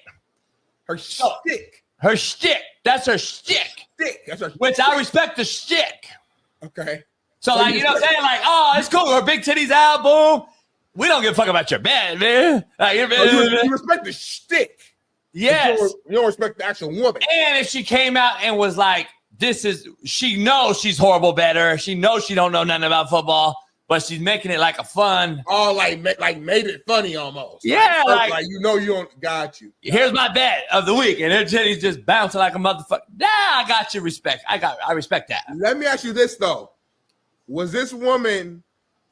Her shtick. Her shtick. That's her shtick. Which I respect the shtick. Okay. So like what I'm saying, like, oh, it's cool. Her big titties out, boom. We don't give a fuck about your bet, man. Like, you respect the shtick. Yes. You don't respect the actual woman. And if she came out and was like, she knows she's horrible better. She knows she don't know nothing about football, but she's making it like a fun. Oh, like made it funny almost. Yeah. Like you don't got you. Here's my bet of the week. And her titties just bouncing like a motherfucker. Nah, I got you respect. I respect that. Let me ask you this though. Was this woman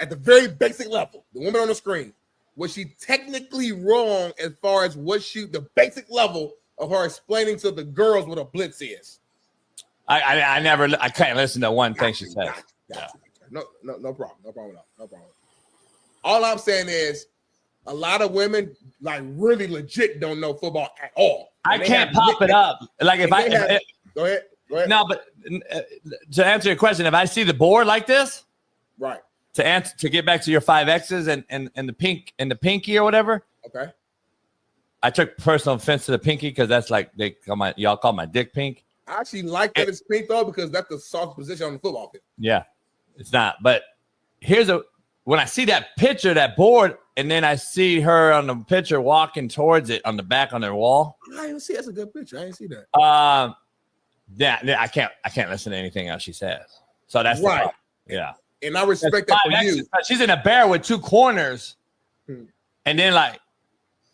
at the very basic level, the woman on the screen, was she technically wrong as far as the basic level of her explaining to the girls what a blitz is? I can't listen to one thing she says. No problem. No problem. All I'm saying is a lot of women like really legit don't know football at all. I can't pop it up. Like go ahead. No, but to answer your question, if I see the board like this, right? To get back to your 5 X's and the pink and the pinky or whatever. Okay. I took personal offense to the pinky because that's like y'all call my dick pink. I actually like that it's pink though because that's the soft position on the football field. Yeah, it's not. But when I see that picture, that board, and then I see her on the picture walking towards it on the back on their wall. I didn't see that's a good picture. I didn't see that. Yeah, I can't listen to anything else she says. So that's right. Yeah. And I respect that for you. She's in a bear with 2 corners. And then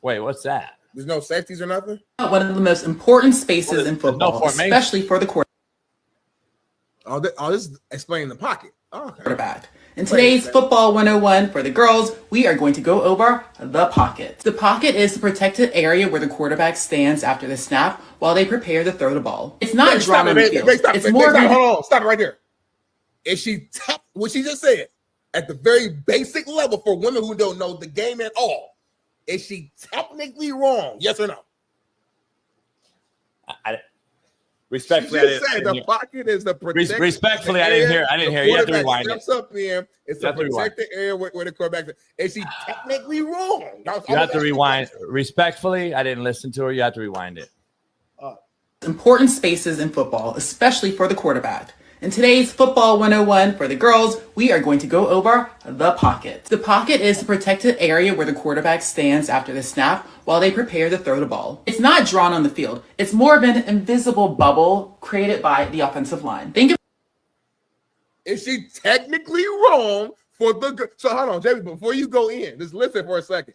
wait, what's that? There's no safeties or nothing? One of the most important spaces in football, especially for the this is explaining the pocket. Okay. Quarterback. In today's Football 101 for the girls, we are going to go over the pocket. The pocket is the protected area where the quarterback stands after the snap while they prepare to throw the ball. It's not drawn on the field. It's more hold on, stop it right there. Is she what she just said at the very basic level for women who don't know the game at all? Is she technically wrong? Yes or no? Respectfully, she just said the pocket is the protected. Respectfully, I didn't hear. You have to rewind it. Up in, it's the protected area where the quarterback is. She technically wrong? You have to rewind. Respectfully, I didn't listen to her. You have to rewind it. Important spaces in football, especially for the quarterback. In today's Football 101 for the girls, we are going to go over the pocket. The pocket is the protected area where the quarterback stands after the snap while they prepare to throw the ball. It's not drawn on the field. It's more of an invisible bubble created by the offensive line. Is she technically wrong for the... So hold on, Jamie, before you go in, just listen for a second.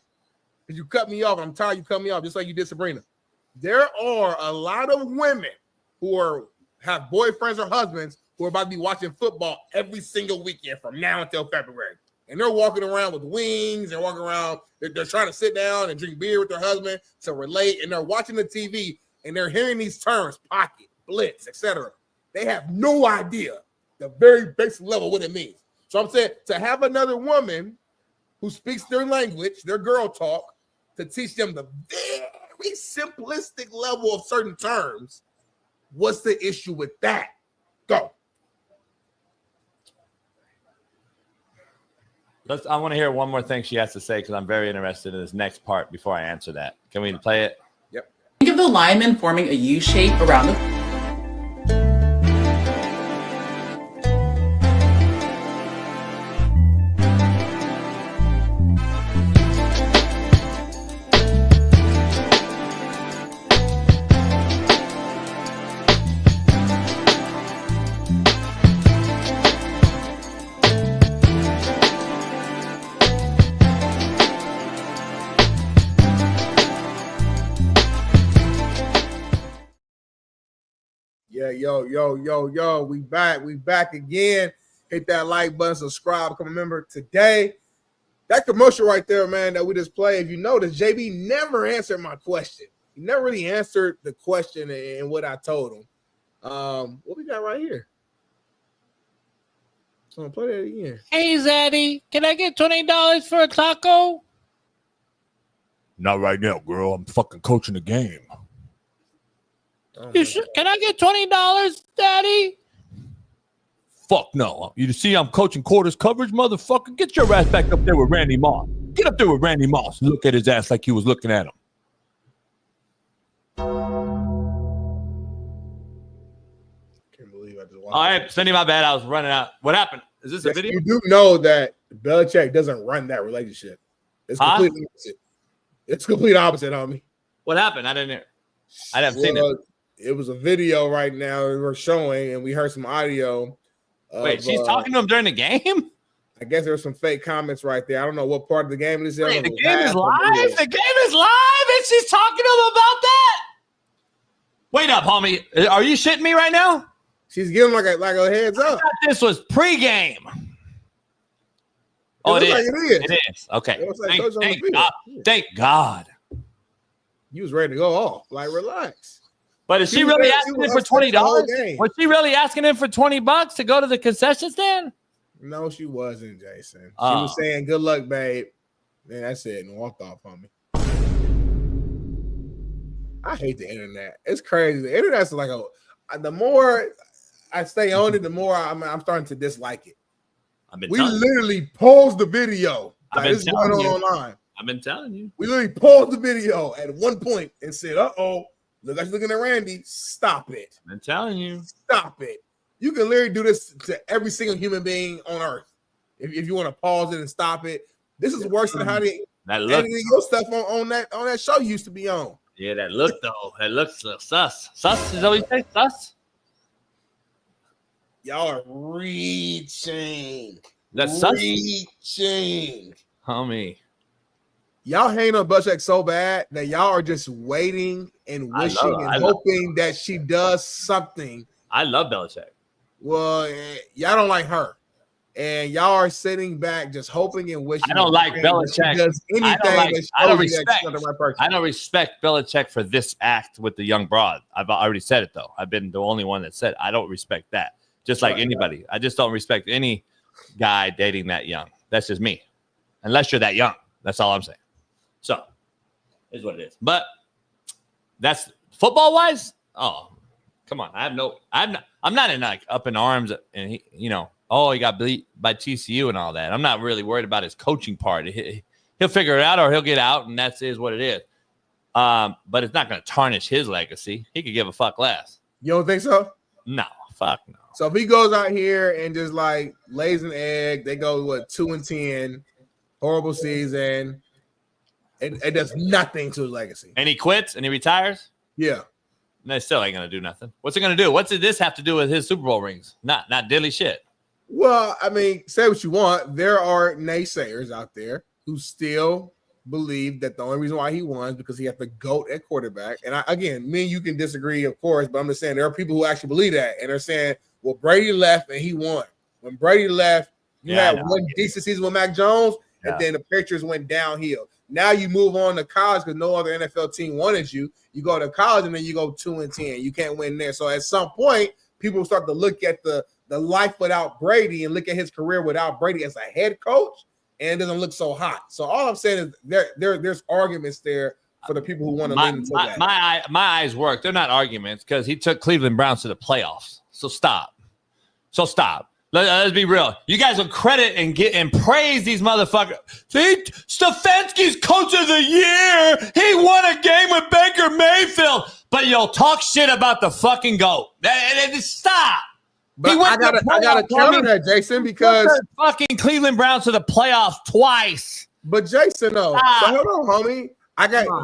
Because you cut me off. I'm tired you cut me off, just like you did Sabrina. There are a lot of women who have boyfriends or husbands who are about to be watching football every single weekend from now until February. And they're walking around with wings. They're walking around. They're trying to sit down and drink beer with their husband to relate. And they're watching the TV and they're hearing these terms, pocket, blitz, etc. They have no idea the very basic level what it means. So I'm saying to have another woman who speaks their language, their girl talk, to teach them the very simplistic level of certain terms, what's the issue with that? Go. I want to hear one more thing she has to say because I'm very interested in this next part before I answer that. Can we play it? Yep. Think of the lineman forming a U shape around the... Yo, we back again. Hit that like button, subscribe, become a member today. That commercial right there, man, that we just played, if you notice, JB never answered my question. He never really answered the question and what I told him. What we got right here? So I'm gonna play that again. Hey, Zaddy, can I get $20 for a taco? Not right now, girl. I'm fucking coaching the game. Can I get $20, Daddy? Fuck no. You see I'm coaching quarters coverage, motherfucker? Get your ass back up there with Randy Moss. Get up there with Randy Moss and look at his ass like you was looking at him. Can't believe I just watched. All right, Cindy, my bad. I was running out. What happened? Is this a video? You do know that Belichick doesn't run that relationship. It's completely opposite. It's complete opposite, homie. What happened? I haven't seen it. It was a video right now we're showing, and we heard some audio. Wait, she's talking to him during the game? I guess there were some fake comments right there. I don't know what part of the game it is. Wait, the game is live? The game is live, and she's talking to him about that? Wait up, homie. Are you shitting me right now? She's giving like a heads up. I thought this was pregame. Oh, it is. Like it is. It is. Okay. It was like Thank God. Thank God. You was ready to go off. Like, relax. But is she really asking him for $20? Was she really asking him for $20 to go to the concession stand? No, she wasn't, Jason. She was saying, "Good luck, babe." Man, that's it. And walked off on me. I hate the internet. It's crazy. The internet's like the more I stay on it, the more I'm starting to dislike it. We literally paused the video. Like, this is going on online. I've been telling you. We literally paused the video at one point and said, "Uh-oh, look like she's looking at Randy. Stop it." I've been telling you. Stop it. You can literally do this to every single human being on earth. If you want to pause it and stop it. This is worse than how they editing your stuff on that show you used to be on. Yeah, that look though. That looks sus. Sus is that what you say? Sus? Y'all are reaching. That's sus? Reaching. Homie. Y'all hate on Bellichick so bad that y'all are just waiting and wishing and hoping that she does something. I love Bellichick. Well, y'all don't like her. And y'all are sitting back just hoping and wishing. I don't like Bellichick. I don't respect Bellichick for this act with the young broad. I've already said it, though. I've been the only one that said I don't respect that. Just like anybody. I just don't respect any guy dating that young. That's just me. Unless you're that young. That's all I'm saying. So, is what it is. But that's football-wise. Oh, come on. I'm not in like up in arms and he got beat by TCU and all that. I'm not really worried about his coaching part. He'll figure it out or he'll get out, and that's what it is. But it's not going to tarnish his legacy. He could give a fuck less. You don't think so? No, fuck no. So if he goes out here and just like lays an egg, they go 2-10, horrible season. It does nothing to his legacy. And he quits and he retires? Yeah. And they still ain't going to do nothing. What's it going to do? What's this have to do with his Super Bowl rings? Not diddly shit. Well, I mean, say what you want. There are naysayers out there who still believe that the only reason why he won is because he had the GOAT at quarterback. And again, me and you can disagree, of course, but I'm just saying there are people who actually believe that. And they're saying, well, Brady left and he won. When Brady left, you had one decent season with Mac Jones, and then the pictures went downhill. Now you move on to college because no other NFL team wanted you. You go to college and then you go 2-10. You can't win there. So at some point, people start to look at the life without Brady and look at his career without Brady as a head coach, and it doesn't look so hot. So all I'm saying is there's arguments there for the people who want to lean into that. My eyes work. They're not arguments because he took Cleveland Browns to the playoffs. So stop. Let's be real. You guys will credit and praise these motherfuckers. See, Stefanski's coach of the year. He won a game with Baker Mayfield. But you'll talk shit about the fucking GOAT. Stop. But I gotta counter that, Jason, because fucking Cleveland Browns to the playoffs twice. But Jason, though, so hold on, homie.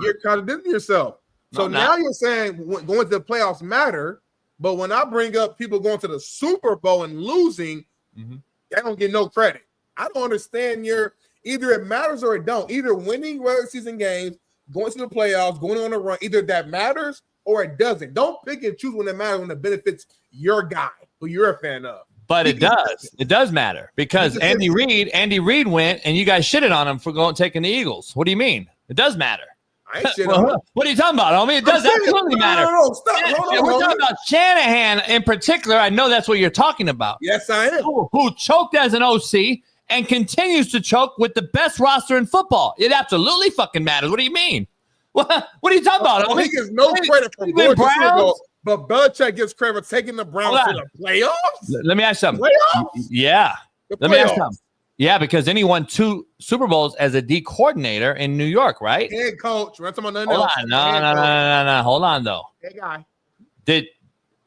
You're contradicting yourself. So now you're saying going to the playoffs matter. But when I bring up people going to the Super Bowl and losing, I don't get no credit. I don't understand either it matters or it don't. Either winning regular season games, going to the playoffs, going on a run, either that matters or it doesn't. Don't pick and choose when it matters, when it benefits your guy who you're a fan of. But it does. It does matter because Andy Reid went and you guys shitted on him for taking the Eagles. What do you mean? It does matter. I ain't shit on him. What are you talking about, homie? It does absolutely matter. No, stop. Hold on, we're talking about Shanahan in particular. I know that's what you're talking about. Yes, I am. Who choked as an OC and continues to choke with the best roster in football. It absolutely fucking matters. What do you mean? What are you talking about, homie? He gets no credit for going to Super Bowl, but Belichick gets credit for taking the Browns to the playoffs. Let me ask you something. Playoffs? Yeah. Let me ask you something. Yeah, because then he won 2 Super Bowls as a D coordinator in New York, right? Head coach. We're talking about Hold on. No. Hold on, though. Hey, guy.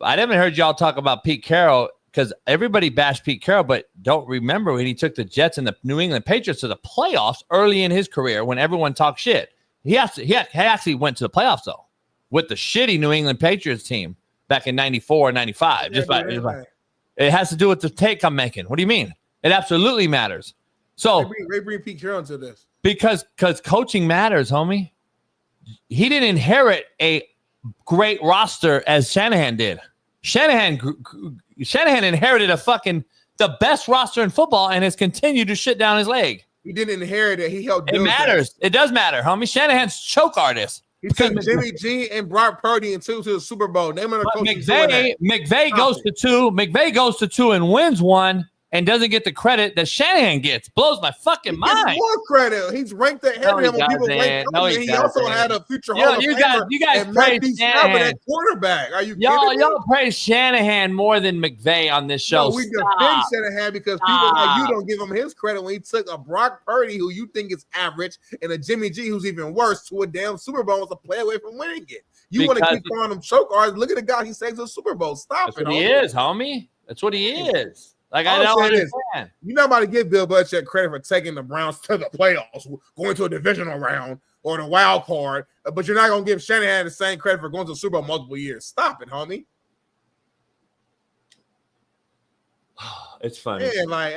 I haven't heard y'all talk about Pete Carroll because everybody bashed Pete Carroll, but don't remember when he took the Jets and the New England Patriots to the playoffs early in his career when everyone talked shit. He actually went to the playoffs, though, with the shitty New England Patriots team back in 94, 95. It has to do with the take I'm making. What do you mean? It absolutely matters. So they bring Pete Carroll into this because coaching matters, homie. He didn't inherit a great roster as Shanahan did. Shanahan inherited a fucking the best roster in football and has continued to shit down his leg. He didn't inherit it. He helped. It matters. It does matter, homie. Shanahan's choke artist. He took Jimmy G and Brock Purdy and two to the Super Bowl. McVay goes to 2. McVay goes to 2 and wins 1 and doesn't get the credit that Shanahan gets. Blows my fucking mind. More credit. He's ranked ahead of him when people rank him. He also had a future Hall of Famer. You guys praise Shanahan at quarterback. Are you kidding me? Y'all praise Shanahan more than McVay on this show. No, we defend Shanahan because people like you don't give him his credit when he took a Brock Purdy, who you think is average, and a Jimmy G, who's even worse, to a damn Super Bowl was a play away from winning it. You want to keep calling him choke artist? Look at the guy he saves the Super Bowl. Stop it. That's what he is, homie. That's what he is. Like, I don't understand. You're not about to give Bill Belichick credit for taking the Browns to the playoffs, going to a divisional round or the wild card, but you're not going to give Shanahan the same credit for going to the Super Bowl multiple years. Stop it, homie. It's funny. Yeah, like,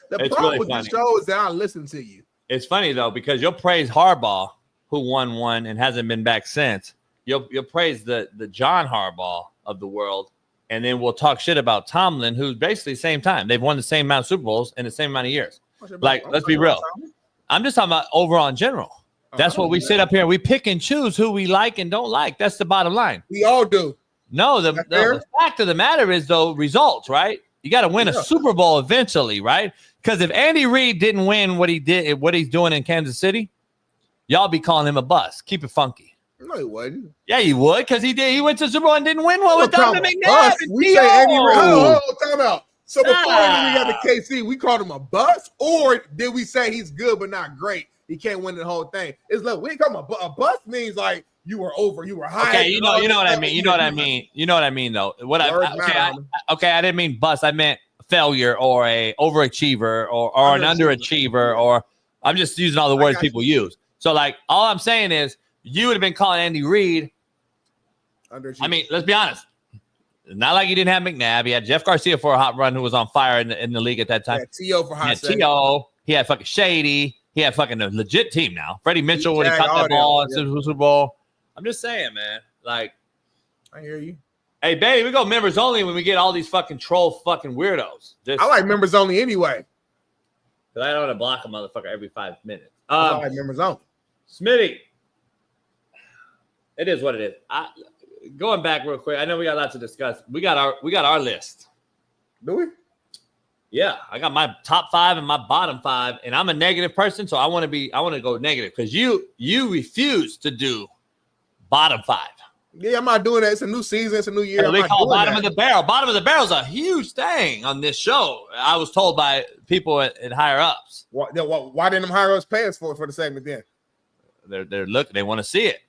the problem with the show is that I listen to you. It's funny, though, because you'll praise Harbaugh, who won 1 and hasn't been back since. You'll praise the John Harbaugh of the world. And then we'll talk shit about Tomlin, who's basically the same time. They've won the same amount of Super Bowls in the same amount of years. Like, let's be real. I'm just talking about overall in general. That's what we sit up here and we pick and choose who we like and don't like. That's the bottom line. We all do. No, the fact of the matter is, though, results, right? You got to win a Super Bowl eventually, right? Because if Andy Reid didn't win what he did, what he's doing in Kansas City, y'all be calling him a bust. Keep it funky. No, he wouldn't. Yeah, you would, because he did. He went to the Super Bowl and didn't win one with Donovan McNabb. We say Andy Reid. Time out. So before we got the KC, we called him a bust, or did we say he's good but not great? He can't win the whole thing. It's like we ain't call him a bust. Means like you were over, you were high. Okay, you know what I mean. You know what I mean. You know what I mean, though. I didn't mean bust. I meant failure or a overachiever or an underachiever, or I'm just using all the words people use. So like all I'm saying is you would have been calling Andy Reid. I mean, let's be honest. Not like he didn't have McNabb. He had Jeff Garcia for a hot run, who was on fire in the league at that time. Yeah, T.O. for hot second. T.O. He had fucking Shady. He had fucking a legit team now. Freddie Mitchell when he caught that ball in Super Bowl. I'm just saying, man. Like, I hear you. Hey, baby, we go members only when we get all these fucking troll fucking weirdos. I like members only anyway. Because I don't want to block a motherfucker every 5 minutes. I like members only. Smitty. It is what it is. Going back real quick, I know we got lots to discuss. We got our list. Do we? Yeah, I got my top 5 and my bottom 5, and I'm a negative person, so I want to go negative because you refuse to do bottom 5. Yeah, I'm not doing that. It's a new season. It's a new year. They call bottom of the barrel. Bottom of the barrel is a huge thing on this show. I was told by people at higher ups. Why didn't them higher ups pay us for the segment then? They're looking. They want to see it.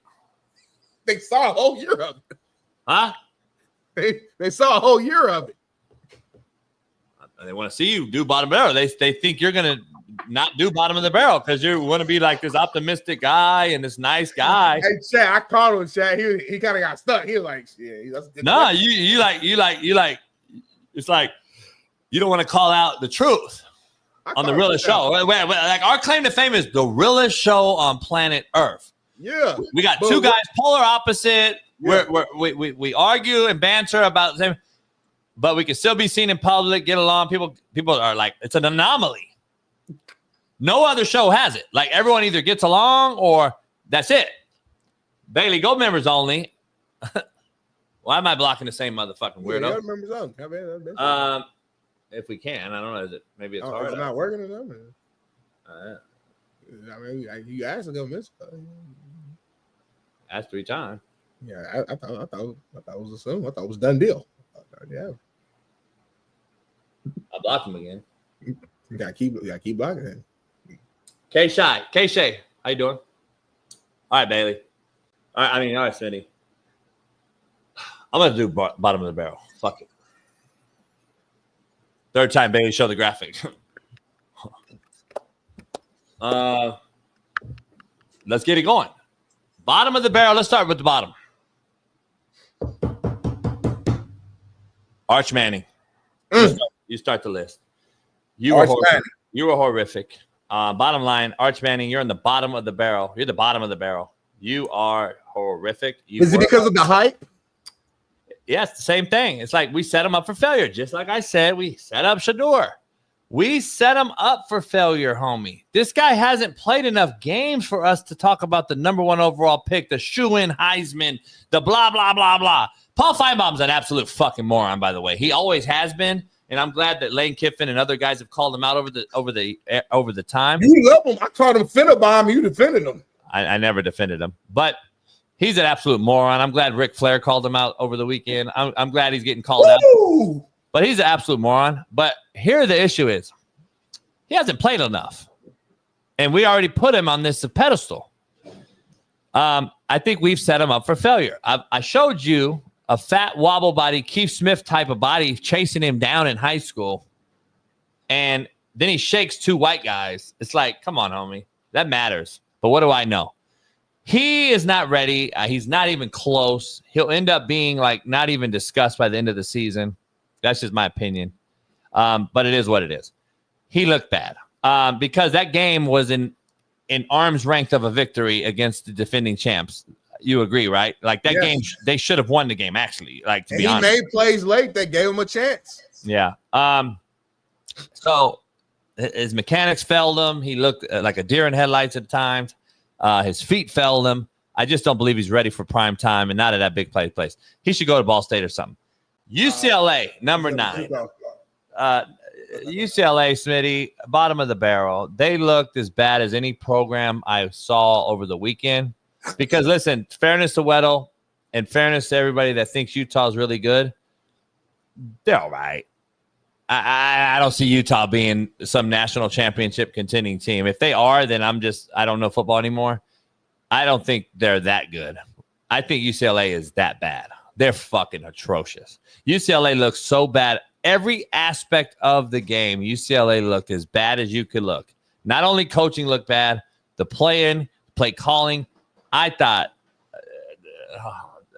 They saw a whole year of it. Huh? They saw a whole year of it. They want to see you do bottom of the barrel. They think you're gonna not do bottom of the barrel because you want to be like this optimistic guy and this nice guy. Hey, Chad, I called him, Chad. He kind of got stuck. He was like, yeah. No, you like. It's like you don't want to call out the truth on the realest show. Like our claim to fame is the realest show on planet Earth. Yeah, we got two guys polar opposite. Yeah. We argue and banter about the same, but we can still be seen in public, get along. People are like, it's an anomaly. No other show has it. Like everyone either gets along or that's it. Bailey, go members only. Why am I blocking the same motherfucking weirdo? Yeah, members only. If we can, I don't know. Is it maybe it's hard? It's not working or something. I mean, you asked to go miss. Asked 3 times. Yeah, I thought it was assumed. I thought it was done deal. Yeah. I blocked him again. You gotta keep blocking him. K-Shay, how you doing? All right, Bailey. All right, Smitty. I'm gonna do bottom of the barrel. Fuck it. 3rd time, Bailey. Show the graphic. Let's get it going. Bottom of the barrel. Let's start with the bottom. Arch Manning. You start the list. You were horrific. Bottom line, Arch Manning, you're in the bottom of the barrel. You're the bottom of the barrel. You are horrific. Is it because of the hype? Yes, the same thing. It's like we set him up for failure. Just like I said, we set up Shador. We set him up for failure, homie. This guy hasn't played enough games for us to talk about the number 1 overall pick, the shoe-in Heisman, the blah, blah, blah, blah. Paul Feinbaum's an absolute fucking moron, by the way. He always has been, and I'm glad that Lane Kiffin and other guys have called him out over the time. You love him. I called him Finnebaum. You defended him. I never defended him, but he's an absolute moron. I'm glad Ric Flair called him out over the weekend. I'm glad he's getting called out. But he's an absolute moron. But here the issue is he hasn't played enough. And we already put him on this pedestal. I think we've set him up for failure. I showed you a fat wobble body, Keith Smith type of body chasing him down in high school. And then he shakes 2 white guys. It's like, come on, homie. That matters. But what do I know? He is not ready. He's not even close. He'll end up being like not even discussed by the end of the season. That's just my opinion. But it is what it is. He looked bad because that game was in arm's length of a victory against the defending champs. You agree, right? Like that game, they should have won the game, actually. Like to be honest, he made plays late that gave him a chance. Yeah. So his mechanics failed him. He looked like a deer in headlights at times. His feet failed him. I just don't believe he's ready for prime time and not at that big place. He should go to Ball State or something. UCLA, number 9. UCLA, Smitty, bottom of the barrel. They looked as bad as any program I saw over the weekend. Because, listen, fairness to Weddle and fairness to everybody that thinks Utah is really good, they're all right. I don't see Utah being some national championship contending team. If they are, then I don't know football anymore. I don't think they're that good. I think UCLA is that bad. They're fucking atrocious. UCLA looks so bad. Every aspect of the game, UCLA looked as bad as you could look. Not only coaching looked bad, the play calling. I thought,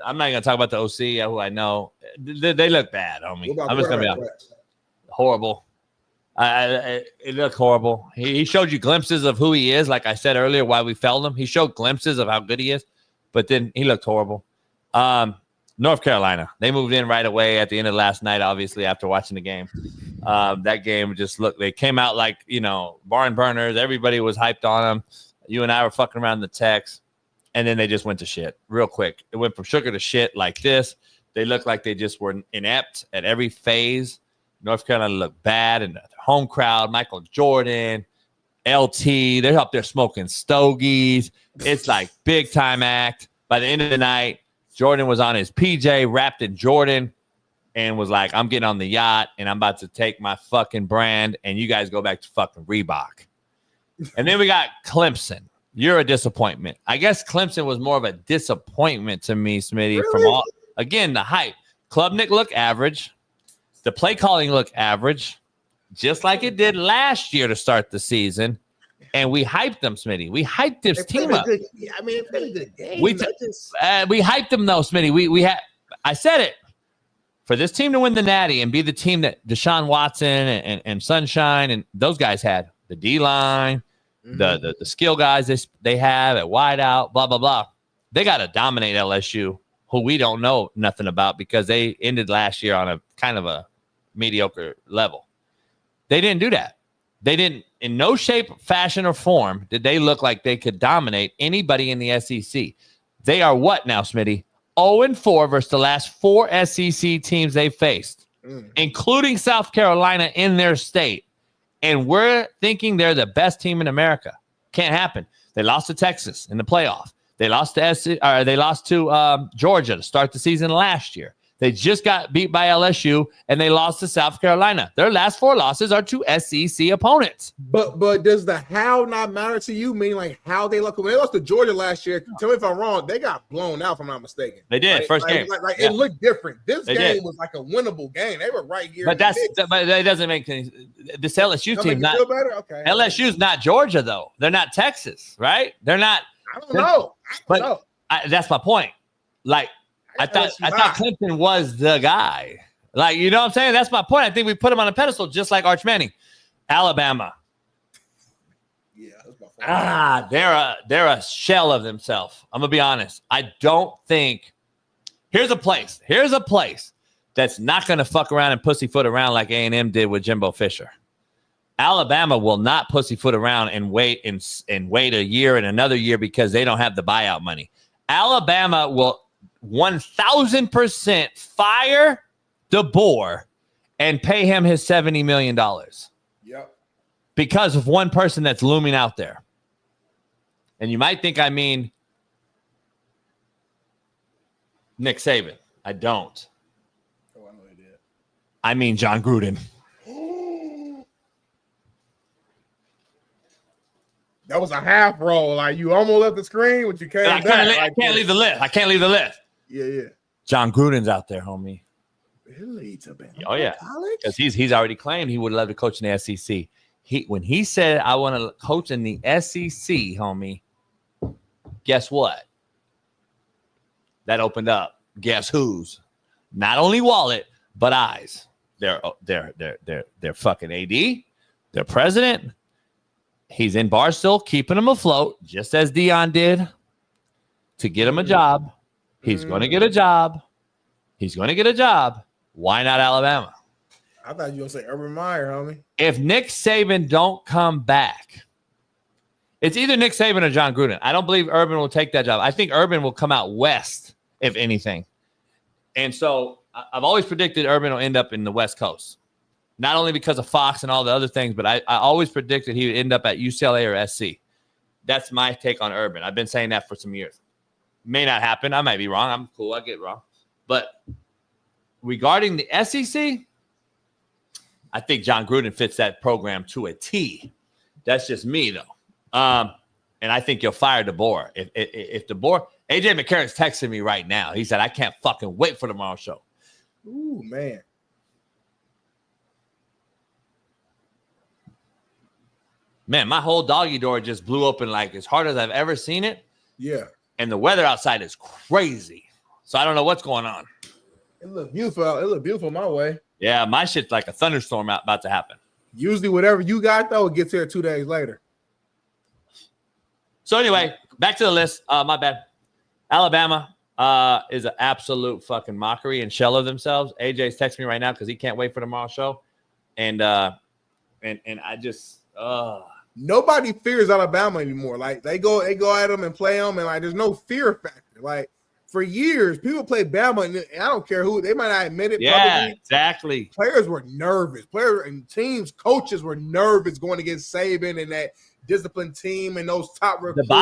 I'm not going to talk about the OC, who I know. They look bad, homie. I'm just going to be honest. Horrible. It looked horrible. He showed you glimpses of who he is. Like I said earlier, why we failed him. He showed glimpses of how good he is, but then he looked horrible. North Carolina, they moved in right away at the end of last night, obviously, after watching the game. That game just looked, they came out like, barn burners. Everybody was hyped on them. You and I were fucking around the text, and then they just went to shit real quick. It went from sugar to shit like this. They looked like they just were inept at every phase. North Carolina looked bad, and the home crowd, Michael Jordan, LT, they're up there smoking stogies. It's like big time act. By the end of the night, Jordan was on his PJ, wrapped in Jordan, and was like, I'm getting on the yacht, and I'm about to take my fucking brand, and you guys go back to fucking Reebok. And then we got Clemson. You're a disappointment. I guess Clemson was more of a disappointment to me, Smitty, from the hype. Klubnik looked average. The play calling looked average, just like it did last year to start the season. And we hyped them, Smitty. We hyped this team up. It's been a good game. We hyped them, though, Smitty. I said it. For this team to win the Natty and be the team that Deshaun Watson and Sunshine and those guys had, the D-line, the skill guys they have at wideout, blah, blah, blah. They got to dominate LSU, who we don't know nothing about because they ended last year on a kind of a mediocre level. They didn't do that. They didn't, in no shape, fashion, or form, did they look like they could dominate anybody in the SEC. They are what now, Smitty? 0-4 versus the last 4 SEC teams they faced, including South Carolina in their state. And we're thinking they're the best team in America. Can't happen. They lost to Texas in the playoff. They lost to Georgia to start the season last year. They just got beat by LSU, and they lost to South Carolina. Their last 4 losses are to SEC opponents. But does the how not matter to you? Meaning like how they look? When they lost to Georgia last year, tell me if I'm wrong, they got blown out, if I'm not mistaken. They did, first game. It looked different. This game was like a winnable game. They were right here. But that doesn't make any – this LSU team not – better? Okay. LSU's not Georgia, though. They're not Texas, right? They're not – I don't know. That's my point. Like – I thought Clemson was the guy. Like, you know what I'm saying? That's my point. I think we put him on a pedestal just like Arch Manning. Alabama. Yeah. They're a shell of themselves. I'm going to be honest. I don't think Here's a place that's not going to fuck around and pussyfoot around like A&M did with Jimbo Fisher. Alabama will not pussyfoot around and wait a year and another year because they don't have the buyout money. Alabama will 1,000% fire DeBoer and pay him his $70 million. Yep. Because of one person that's looming out there. And you might think I mean Nick Saban. I don't. Oh, I know he did. I mean John Gruden. That was a half roll. Like you almost left the screen, but you came back. I can't leave the list. I can't leave the list. Yeah. John Gruden's out there, homie. Really? To Oh yeah, because he's already claimed he would love to coach in the SEC. When he said I want to coach in the SEC, homie, guess what? That opened up. Guess who's? Not only wallet, but eyes. They're fucking AD, their president. He's in Barstool, keeping him afloat, just as Dion did, to get him a job. He's going to get a job. Why not Alabama? I thought you were going to say Urban Meyer, homie. If Nick Saban don't come back, it's either Nick Saban or John Gruden. I don't believe Urban will take that job. I think Urban will come out west, if anything. And so I've always predicted Urban will end up in the West Coast. Not only because of Fox and all the other things, but I always predicted he would end up at UCLA or SC. That's my take on Urban. I've been saying that for some years. May not happen. I might be wrong. I'm cool. I get wrong. But regarding the SEC, I think John Gruden fits that program to a T. That's just me, though. And I think you'll fire DeBoer. If DeBoer, AJ McCarron's texting me right now. He said, I can't fucking wait for tomorrow's show. Ooh, man. Man, my whole doggy door just blew open like as hard as I've ever seen it. Yeah. And the weather outside is crazy. So I don't know what's going on. It looked beautiful. It looked beautiful my way. Yeah, my shit's like a thunderstorm about to happen. Usually whatever you got, though, it gets here 2 days later. So anyway, back to the list. My bad. Alabama is an absolute fucking mockery and shell of themselves. AJ's texting me right now because he can't wait for tomorrow's show. And I just nobody fears Alabama anymore. Like they go at them and play them, and like there's no fear factor. Like for years, people play Bama, and I don't care who they might not admit it. Yeah, probably. exactly. Players were nervous. Players and teams, coaches were nervous going against Saban and that disciplined team and those top recruits. The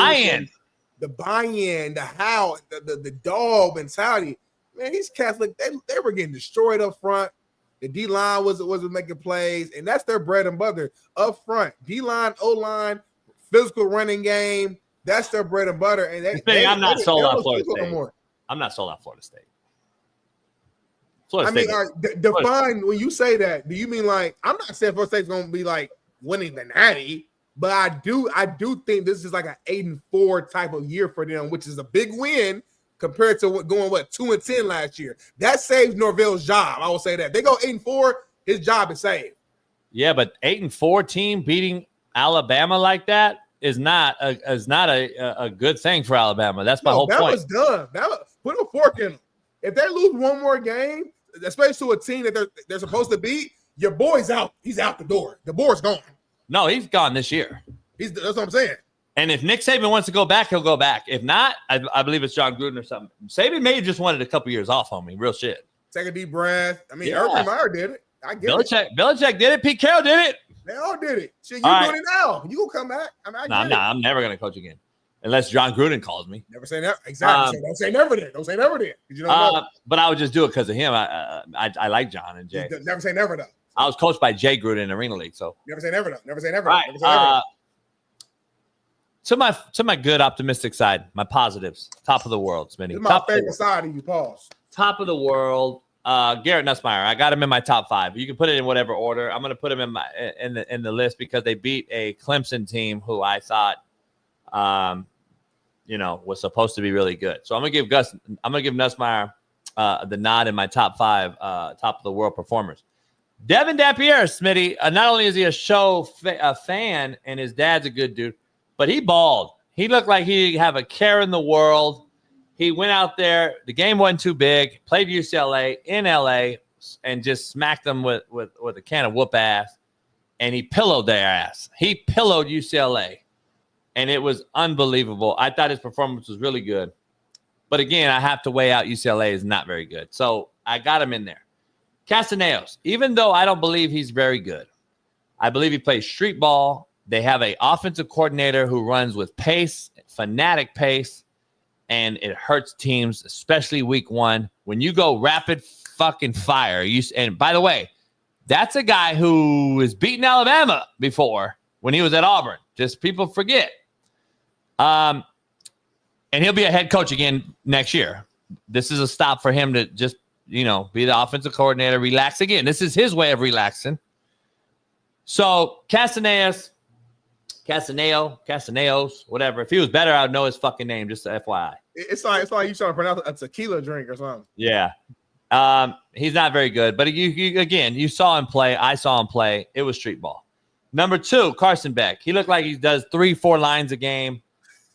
buy-in, the how, the dog mentality. Man, these cats look they were getting destroyed up front. The D-line wasn't making plays, and that's their bread and butter up front. D-line, O-line, physical running game, that's their bread and butter. And I'm not sold on Florida State. I'm not sold on Florida State. Define when you say that. Do you mean like I'm not saying Florida State's going to be like winning the Natty, but I do think this is like an 8-4 type of year for them, which is a big win. Compared to going 2-10 last year, that saves Norvell's job. I will say that they go 8-4, his job is saved. Yeah, but 8-4 team beating Alabama like that is not a good thing for Alabama. That's my whole point. That was done. Put a fork in them. If they lose one more game, especially to a team that they're supposed to beat, your boy's out. He's out the door. The board's gone. No, he's gone this year. That's what I'm saying. And if Nick Saban wants to go back, he'll go back. If not, I believe it's John Gruden or something. Saban may have just wanted a couple years off, homie. Real shit. Take a deep breath. I mean, Urban Meyer did it. I get it. Belichick did it. Pete Carroll did it. They all did it. Shit, you doing it now. You gonna come back. I'm never gonna coach again. Unless John Gruden calls me. Never say never. Exactly. So don't say never then. Don't say never then. You know but I would just do it because of him. I like John and Jay. Never say never though. I was coached by Jay Gruden in the Arena League. So never say never though. Never say never. Right. Never say never. To my good optimistic side, my positives, top of the world, Smitty. This is my favorite side of you, pause. Top of the world, Garrett Nussmeier. I got him in my top 5. You can put it in whatever order. I'm going to put him in the list because they beat a Clemson team who I thought, was supposed to be really good. So I'm going to give Nussmeier the nod in my top 5, top of the world performers. Devin Dapierre, Smitty. Not only is he a show fan and his dad's a good dude, but he balled. He looked like he didn't have a care in the world. he went out there. The game wasn't too big. Played UCLA in LA and just smacked them with a can of whoop ass. And he pillowed their ass. He pillowed UCLA. And it was unbelievable. I thought his performance was really good. But again, I have to weigh out UCLA is not very good. So I got him in there. Castaneos, even though I don't believe he's very good, I believe he plays street ball. They have an offensive coordinator who runs with pace, fanatic pace, and it hurts teams, especially week one. When you go rapid fucking fire, and by the way, that's a guy who has beaten Alabama before when he was at Auburn. Just people forget. And he'll be a head coach again next year. This is a stop for him to just, be the offensive coordinator, relax again. This is his way of relaxing. So Castaneos, whatever. If he was better, I'd know his fucking name, just FYI. It's like you trying to pronounce a tequila drink or something. Yeah. He's not very good. But you saw him play. I saw him play. It was street ball. Number 2, Carson Beck. He looked like he does 3-4 lines a game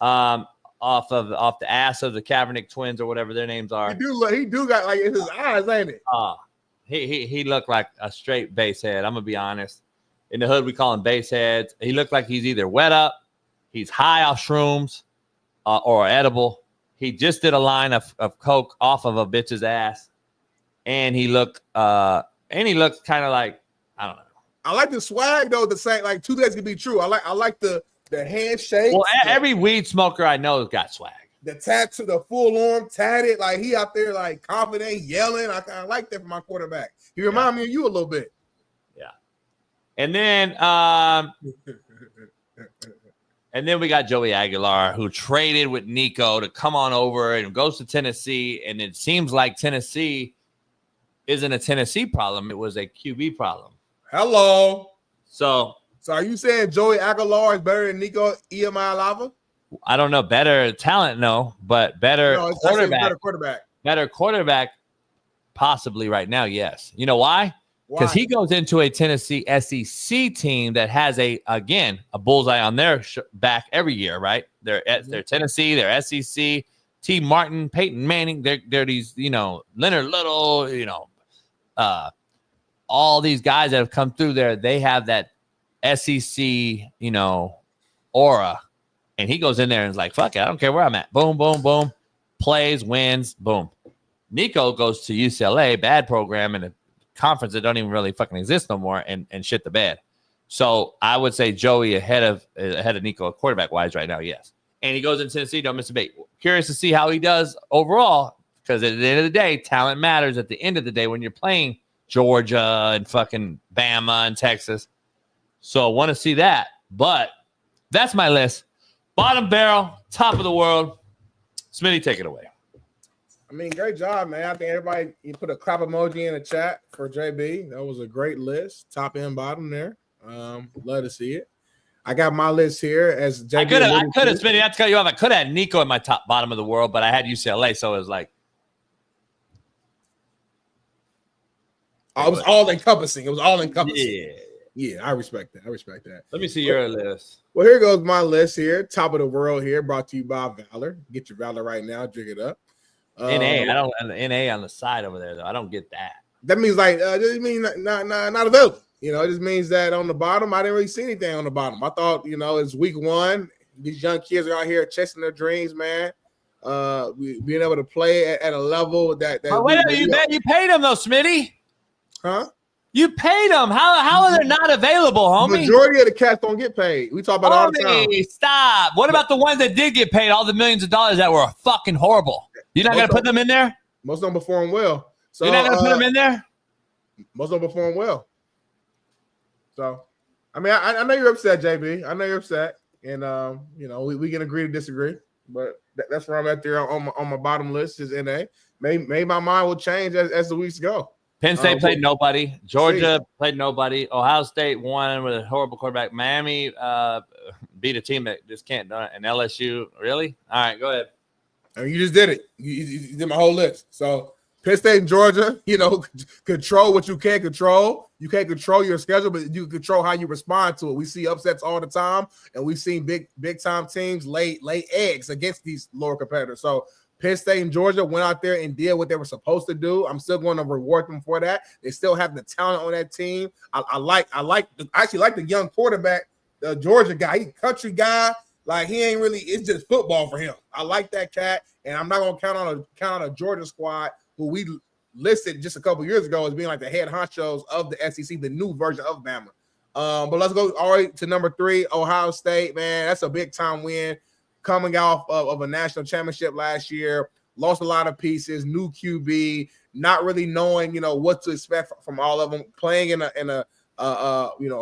off the ass of the Kaepernick twins or whatever their names are. He do got like in his eyes, ain't it? He looked like a straight base head. I'm gonna be honest. In the hood, we call him base heads. He looked like he's either wet up, he's high off shrooms, or edible. He just did a line of coke off of a bitch's ass, and he looked kind of like, I don't know. I like the swag though. The same, like 2 days can be true. I like the handshake. Well, every weed smoker I know has got swag. The tattoo, the full arm tatted, like he out there like confident, yelling. I kind of like that for my quarterback. He remind me of you a little bit. Yeah. And then we got Joey Aguilar, who traded with Nico to come on over and goes to Tennessee. And it seems like Tennessee isn't a Tennessee problem. It was a QB problem. Hello. So are you saying Joey Aguilar is better than Nico Iamaleava? I don't know. Better talent, no, but better quarterback. Better quarterback, possibly right now, yes. You know why? Because he goes into a Tennessee SEC team that has a bullseye on their back every year, right? They're Tennessee, they're SEC. T. Martin, Peyton Manning, they're these, Leonard Little, all these guys that have come through there. They have that SEC, aura. And he goes in there and is like, fuck it, I don't care where I'm at. Boom, boom, boom. Plays, wins, boom. Nico goes to UCLA, bad program, and a conference that don't even really fucking exist no more, and shit the bed. So I would say Joey ahead of Nico quarterback-wise right now, yes. And he goes in Tennessee, don't miss a beat. Curious to see how he does overall, because at the end of the day, talent matters at the end of the day when you're playing Georgia and fucking Bama and Texas. So I want to see that. But that's my list. Bottom barrel, top of the world. Smitty, take it away. I mean, great job, man. I think everybody, you put a clap emoji in the chat for JB. That was a great list, top and bottom there. Love to see it. I got my list here as JB. I could have, Smitty, not to cut you off. I could have had Nico in my bottom of the world, but I had UCLA, so it was like. Oh, it was all encompassing. Yeah, I respect that. Let me see your list. Well, here goes my list here. Top of the world here, brought to you by Valor. Get your Valor right now. Drink it up. NA. I don't NA on the side over there though. I don't get that. That means like it means not available. It just means that on the bottom, I didn't really see anything on the bottom. I thought, it's week one. These young kids are out here chasing their dreams, man. Being able to play at a level that. Wait a minute, you paid them though, Smitty. Huh? You paid them. How are they not available, homie? The majority of the cats don't get paid. We talk about it all the time. Stop. What about the ones that did get paid? All the millions of dollars that were fucking horrible. You're not going to put them in there? Most of them perform well. So you're not going to put them in there? Most of them perform well. So, I mean, I know you're upset, JB. I know you're upset. And, we can agree to disagree. But that's where I'm at there on my bottom list is NA. Maybe my mind will change as the weeks go. Penn State played nobody. Georgia played nobody. Ohio State won with a horrible quarterback. Miami beat a team that just can't do it. And LSU, really? All right, go ahead. I mean, you just did it. You did my whole list. So Penn State and Georgia, control what you can't control. You can't control your schedule, but you control how you respond to it. We see upsets all the time, and we've seen big time teams lay eggs against these lower competitors. So Penn State and Georgia went out there and did what they were supposed to do. I'm still going to reward them for that. They still have the talent on that team. I actually like the young quarterback, the Georgia guy. He's a country guy. Like, he ain't really, it's just football for him. I like that cat, and I'm not gonna count on a Georgia squad who we listed just a couple years ago as being like the head honchos of the SEC, the new version of Bama. But let's go all right to number 3, Ohio State. Man, that's a big time win, coming off of a national championship last year. Lost a lot of pieces, new QB, not really knowing what to expect from all of them. Playing in a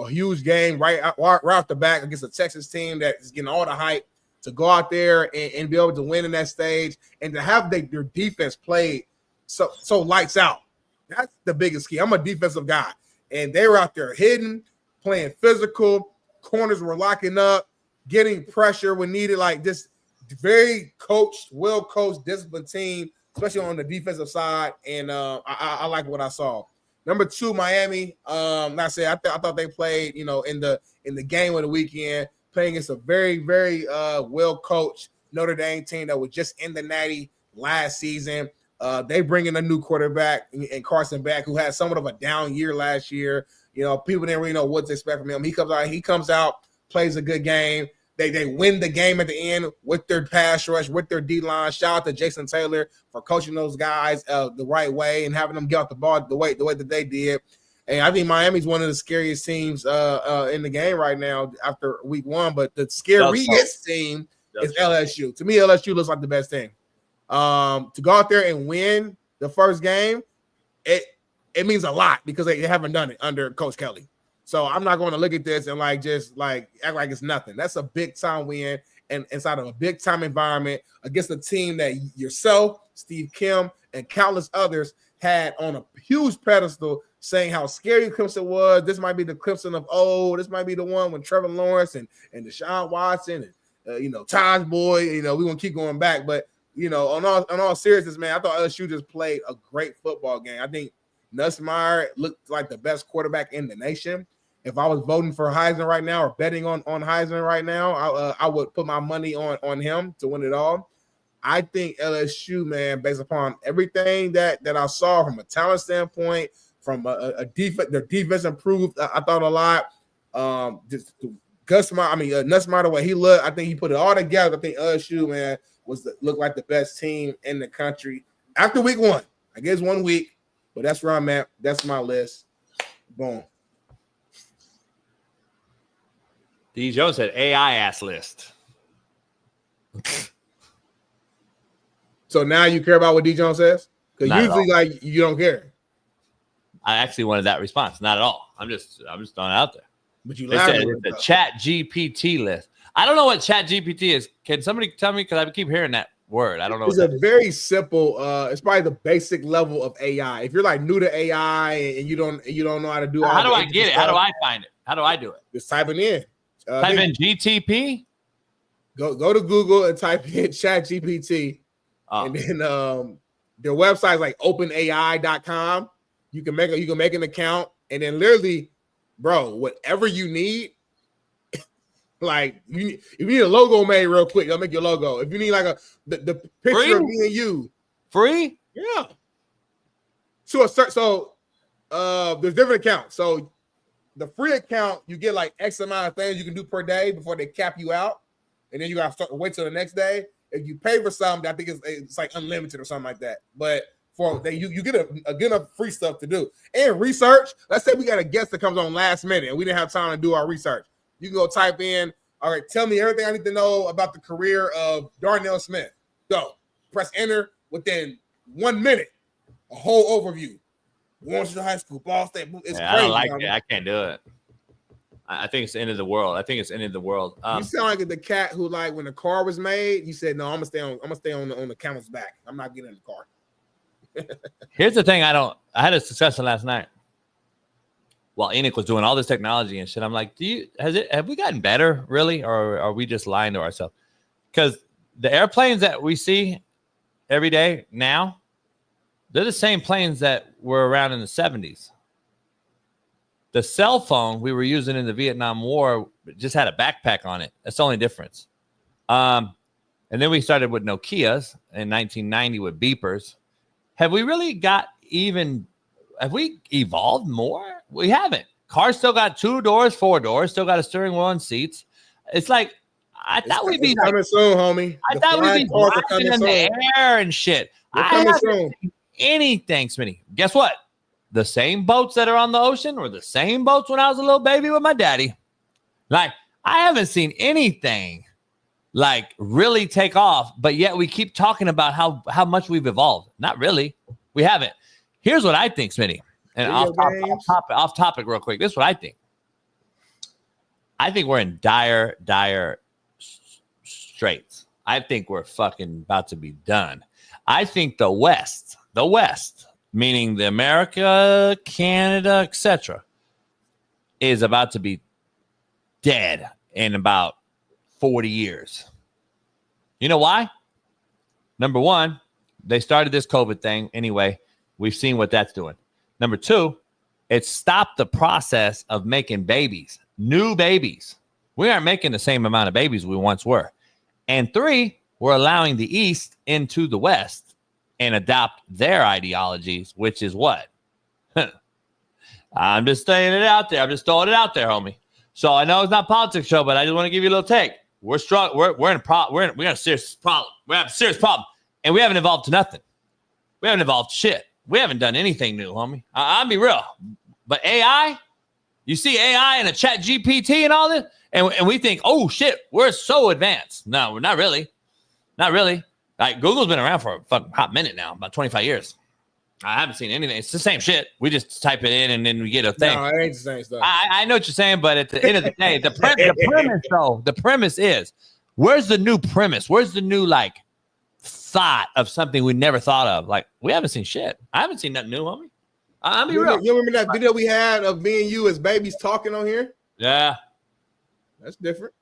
huge game right off the back against a Texas team that is getting all the hype, to go out there and be able to win in that stage, and to have their defense played so lights out. That's the biggest key. I'm a defensive guy, and they were out there hidden, playing physical. Corners were locking up, getting pressure when needed. Like, this very coached, well-coached, disciplined team, especially on the defensive side. And I like what I saw. Number 2, Miami. Like I said, I thought they played, in the game of the weekend, playing against a very, very well-coached Notre Dame team that was just in the Natty last season. They bring in a new quarterback and Carson Beck, who had somewhat of a down year last year. People didn't really know what to expect from him. He comes out, plays a good game. They win the game at the end with their pass rush, with their D-line. Shout out to Jason Taylor for coaching those guys the right way and having them get off the ball the way that they did. And I think Miami's one of the scariest teams in the game right now after week 1. But the scariest team is LSU. To me, LSU looks like the best team. To go out there and win the first game, it means a lot because they haven't done it under Coach Kelly. So I'm not going to look at this and just act like it's nothing. That's a big time win, and inside of a big time environment against a team that yourself, Steve Kim, and countless others had on a huge pedestal, saying how scary Clemson was. This might be the Clemson of old. This might be the one when Trevor Lawrence and Deshaun Watson and Taj Boy. We want to keep going back, but on all seriousness, man, I thought LSU just played a great football game. I think Nussmeier looked like the best quarterback in the nation. If I was voting for Heisman right now or betting on Heisman right now, I would put my money on him to win it all. I think LSU, man, based upon everything that I saw from a talent standpoint, from a defense, their defense improved. I thought a lot. Nussmeier, the way he looked, I think he put it all together. I think LSU, man, looked like the best team in the country after week 1. I guess 1 week, but that's where I'm at. That's my list. Boom. D. Jones said AI ass list. So now you care about what D. Jones says? Because usually, you don't care. I actually wanted that response. Not at all. I'm just throwing it out there. But you said it's the Chat GPT list. I don't know what Chat GPT is. Can somebody tell me? Because I keep hearing that word. I don't know. It's a very simple. It's probably the basic level of AI. If you're new to AI and you don't know how to do. How do I get it? How do I find it? How do I do it? Just type it in. Type in GTP. Go to Google and type in Chat GPT, and then their website is like openai.com. You can make an account, and then literally, bro, whatever you need. If you need a logo made real quick, they'll make your logo. If you need the picture free? Of me and you, free, yeah. So there's different accounts. So the free account, you get X amount of things you can do per day before they cap you out, and then you got to wait till the next day. If you pay for something, I think it's unlimited or something like that. But you get a good enough free stuff to do and research. Let's say we got a guest that comes on last minute and we didn't have time to do our research. You can go type in, all right, tell me everything I need to know about the career of Darnell Smith. Go. Press enter within 1 minute. A whole overview. Washington High School, Ball State. It's crazy. I don't like it. I can't do it. I think it's the end of the world. You sound like the cat who, when the car was made, you said, "No, I'm gonna stay on the camel's back. I'm not getting in the car." Here's the thing. I had a discussion last night while Enoch was doing all this technology and shit. I'm like, have we gotten better, really, or are we just lying to ourselves? Because the airplanes that we see every day now, they're the same planes that were around in the 70s. The cell phone we were using in the Vietnam War just had a backpack on it. That's the only difference. And And then we started with Nokias in 1990 with beepers. Have we really have we evolved more? We haven't. Cars still got 2 doors, 4 doors, still got a steering wheel and seats. It's like, I thought we'd be coming soon, homie. I thought we'd be flying in the air and shit. I haven't seen anything, Smitty. Guess what? The same boats that are on the ocean were the same boats when I was a little baby with my daddy. Like, I haven't seen anything like really take off, but yet we keep talking about how much we've evolved. Not really. We haven't. Here's what I think, Smitty. And off topic real quick. This is what I think. I think we're in dire straits. I think we're fucking about to be done. I think the West, meaning the America, Canada, etc., is about to be dead in about 40 years. You know why? Number one, they started this COVID thing anyway. We've seen what that's doing. Number two, it stopped the process of making babies, new babies. We aren't making the same amount of babies we once were. And three, we're allowing the East into the West and adopt their ideologies, which is what? I'm just saying it out there. I'm just throwing it out there, homie. So I know it's not a politics show, but I just want to give you a little take. We're strong. We're in a serious problem. We have a serious problem, and we haven't evolved to nothing. We haven't evolved shit. We haven't done anything new, homie. I'll be real. But AI, you see AI and a chat GPT and all this, and we think, oh shit, we're so advanced. No, we're not really. Not really. Like Google's been around for a fucking hot minute now, about 25 years. I haven't seen anything. It's the same shit. We just type it in and then we get a thing. No, it ain't the same stuff. I know what you're saying, but at the end of the day, the premise though, the premise is, where's the new premise? Where's the new like thought of something we never thought of? Like, we haven't seen shit. I haven't seen nothing new, homie. I'll be real. You remember that video we had of me and you as babies talking on here? Yeah. That's different.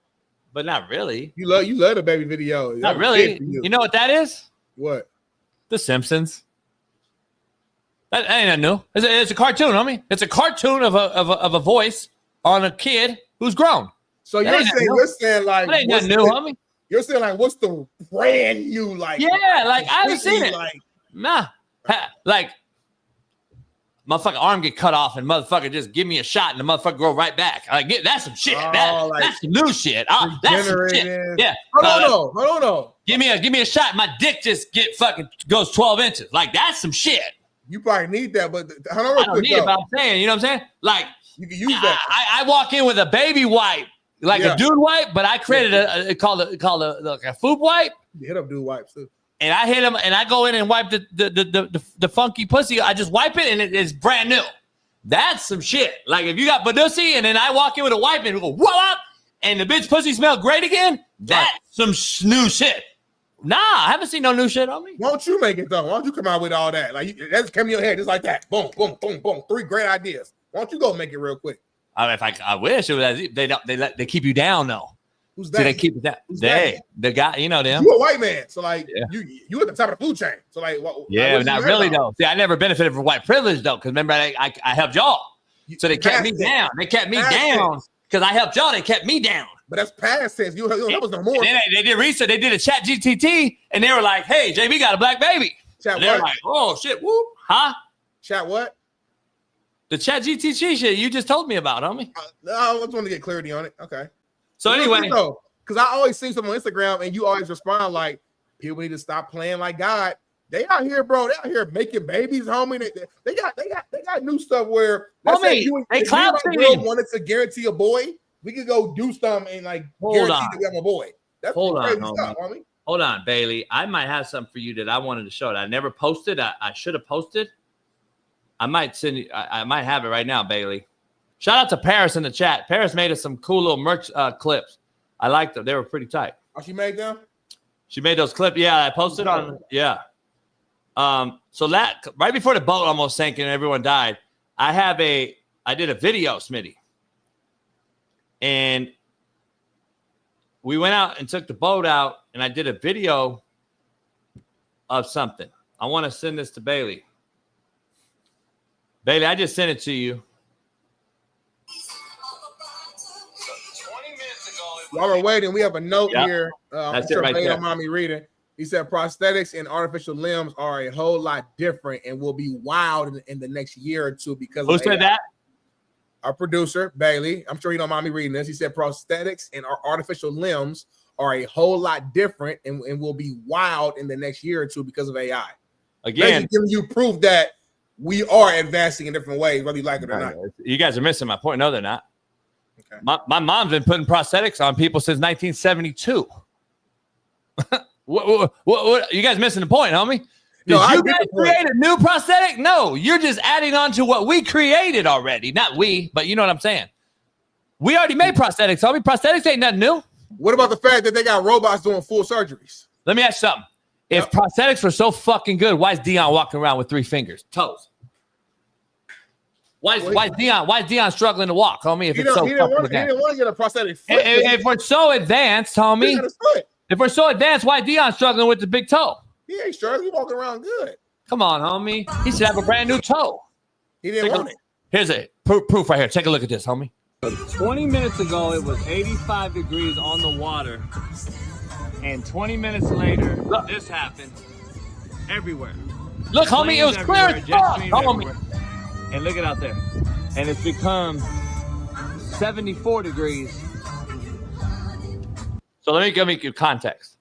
But not really. You love the baby video. Not really. You know what that is? What? The Simpsons. That ain't new. It's a cartoon, homie. It's a cartoon of a voice on a kid who's grown. So you're saying like that ain't nothing new, homie. You're saying like what's the brand new like? Yeah, like I haven't seen it. Like, nah, like motherfucker arm get cut off and motherfucker just give me a shot and the motherfucker go right back. Like that's some shit. That's some new shit. That's some shit. Yeah. Hold on. Give me a shot. My dick just goes 12 inches. Like that's some shit. You probably need that, but I don't need it, but I'm saying, you know what I'm saying? Like you can use that. I walk in with a baby wipe, like a dude wipe, but I created a food wipe. You hit up dude wipes too. And I hit him, and I go in and wipe the funky pussy. I just wipe it, and it's brand new. That's some shit. Like if you got Badusi, and then I walk in with a wipe, and we go whoa, and the bitch pussy smell great again. That's some new shit. Nah, I haven't seen no new shit on me. Why don't you make it though? Why don't you come out with all that? Like that's come in your head just like that. Boom, boom, boom, boom. 3 great ideas. Why don't you go make it real quick? I wish it was. They keep you down though. Who's that? So they keep it down. The guy, you know them. You a white man, so like you at the top of the food chain. So like, not really though. See, I never benefited from white privilege though, because remember I helped y'all, so they kept me down. They kept me down because I helped y'all. They kept me down. But that's past tense. You that was no more. They did research. They did a chat GTT, and they were like, "Hey, JB got a black baby." Chat they were like, "Oh shit, whoop, huh?" Chat what? The chat GTT shit you just told me about, homie. No, I just want to get clarity on it. Okay. So anyway, because I always see something on Instagram, and you always respond like, "People need to stop playing like God." They out here, bro. They out here making babies, homie. They got new stuff where homie, they cloud singing. Wanted to guarantee a boy. We could go do something and like guarantee that we have a boy. That's crazy stuff, homie. Hold on, Bailey. I might have something for you that I wanted to show. That I never posted. I should have posted. I might send you. I might have it right now, Bailey. Shout out to Paris in the chat. Paris made us some cool little merch clips. I liked them. They were pretty tight. Oh, she made them? She made those clips. Yeah, I posted on. Yeah. So that right before the boat almost sank and everyone died, I did a video, Smitty. And we went out and took the boat out, and I did a video of something. I want to send this to Bailey. Bailey, I just sent it to you. 20 minutes ago, it While we're waiting, we have a note here. That's I'm it right Bailey there. don't mind me reading. He said prosthetics and artificial limbs are a whole lot different and will be wild in the next year or two because Who of said AI. that? Our producer, Bailey. I'm sure he don't mind me reading this. He said prosthetics and artificial limbs are a whole lot different and will be wild in the next year or two because of AI. Again, giving you proof that we are advancing in different ways, whether you like it or not. You guys are missing my point. No, they're not. Okay. My mom's been putting prosthetics on people since 1972. What, you guys missing the point, homie? Did you guys create a new prosthetic? No, you're just adding on to what we created already. Not we, but you know what I'm saying. We already made prosthetics, homie. Prosthetics ain't nothing new. What about the fact that they got robots doing full surgeries? Let me ask you something. If prosthetics were so fucking good, why is Dion walking around with 3 fingers, toes? Why is Dion struggling to walk, homie? If it's so he fucking didn't want to get a prosthetic foot. If we're so advanced, homie, if we're so advanced, why Dion struggling with the big toe? He ain't struggling. He walking around good. Come on, homie. He should have a brand new toe. He didn't want it. Here's a proof right here. Take a look at this, homie. 20 minutes ago, it was 85 degrees on the water. And 20 minutes later, this happened everywhere. Look, homie, it was clear as fuck, homie. And look at out there. And it's become 74 degrees. So let me give you context.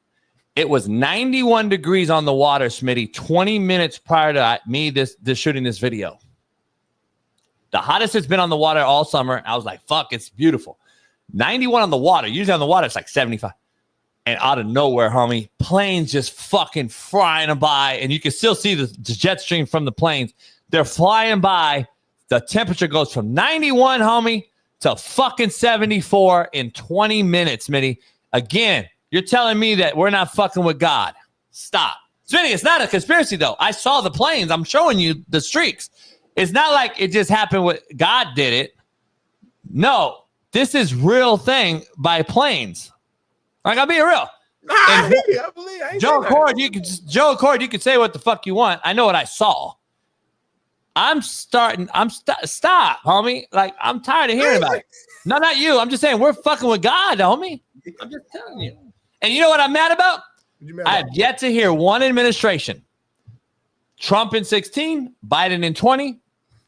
It was 91 degrees on the water, Smitty, 20 minutes prior to me this shooting this video. The hottest it's been on the water all summer. I was like, fuck, it's beautiful. 91 on the water. Usually on the water, it's like 75. And out of nowhere, homie, planes just fucking flying by. And you can still see the jet stream from the planes. They're flying by. The temperature goes from 91, homie, to fucking 74 in 20 minutes, Smitty. Again, you're telling me that we're not fucking with God. Stop. Smitty, it's not a conspiracy, though. I saw the planes. I'm showing you the streaks. It's not like it just happened with God did it. No, this is real thing by planes. Like, I'm being real. Joe Accord, you can say what the fuck you want. I know what I saw. Stop, homie. Like, I'm tired of hearing about it. No, not you. I'm just saying we're fucking with God, homie. I'm just telling you. And you know what I'm mad about? I have yet to hear one administration. Trump in 16, Biden in 20,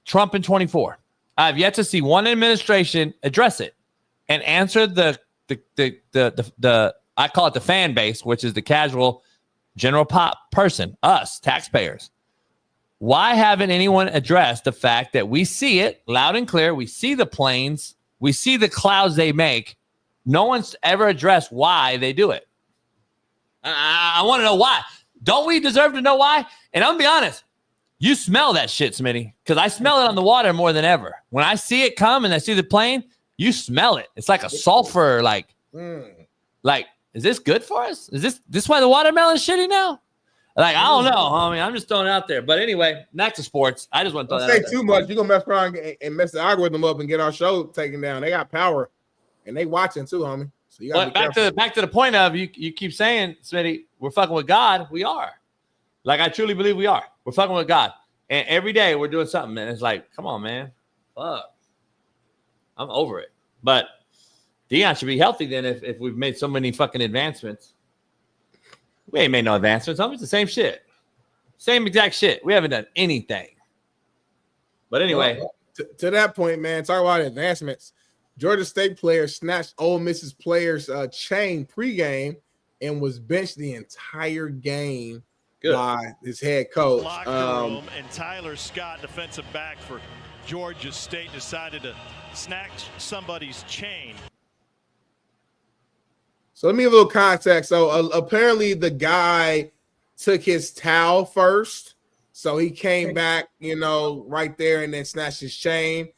Trump in 24. I have yet to see one administration address it and answer the I call it the fan base, which is the casual general pop person, us taxpayers. Why haven't anyone addressed the fact that we see it loud and clear? We see the planes, we see the clouds they make. No one's ever addressed why they do it. I want to know why. Don't we deserve to know why? And I'm gonna be honest, you smell that shit, Smitty, because I smell it on the water more than ever. When I see it come and I see the plane, you smell it. It's like a sulfur, like, is this good for us? Is this why the watermelon's shitty now? Like, I don't know, homie. I'm just throwing it out there. But anyway, back to sports. I just want to throw that out there. Say too much, you're gonna mess around and mess the algorithm up and get our show taken down. They got power, and they watching too, homie. So you gotta back to the point of you keep saying, Smitty, we're fucking with God. We are. Like, I truly believe we are. We're fucking with God. And every day we're doing something, and it's like, come on, man. Fuck. I'm over it. But Dion should be healthy then if we've made so many fucking advancements. We ain't made no advancements. It's the same shit. Same exact shit. We haven't done anything. But anyway. Well, to that point, man, talk about advancements. Georgia State player snatched Ole Miss's player's chain pregame and was benched the entire game by his head coach. And Tyler Scott, defensive back for Georgia State, decided to snatch somebody's chain. So let me give a little context. So apparently the guy took his towel first. So he came back, right there and then snatched his chain.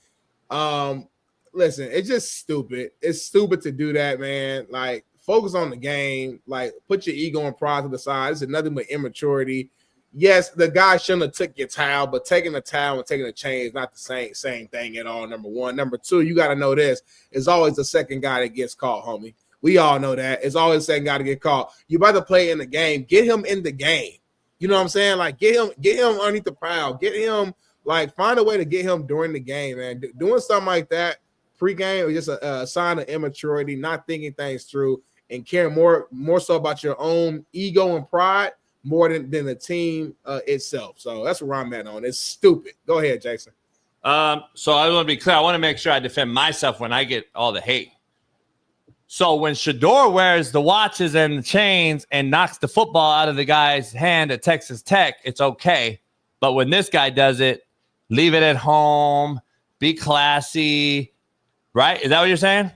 Listen, it's just stupid. It's stupid to do that, man. Like, focus on the game. Like, put your ego and pride to the side. This is nothing but immaturity. Yes, the guy shouldn't have took your towel, but taking the towel and taking the chain is not the same thing at all, number one. Number two, you got to know this. It's always the second guy that gets caught, homie. We all know that. It's always the second guy to get caught. You about to play in the game. Get him in the game. You know what I'm saying? Like, get him underneath the pile. Get him, like, find a way to get him during the game, man. Doing something like that, pregame is just a sign of immaturity, not thinking things through, and caring more so about your own ego and pride more than the team itself. So that's where I'm at on. It's stupid. Go ahead, Jason. So I want to be clear. I want to make sure I defend myself when I get all the hate. So when Shedeur wears the watches and the chains and knocks the football out of the guy's hand at Texas Tech, it's okay. But when this guy does it, leave it at home, be classy, right? Is that what you're saying?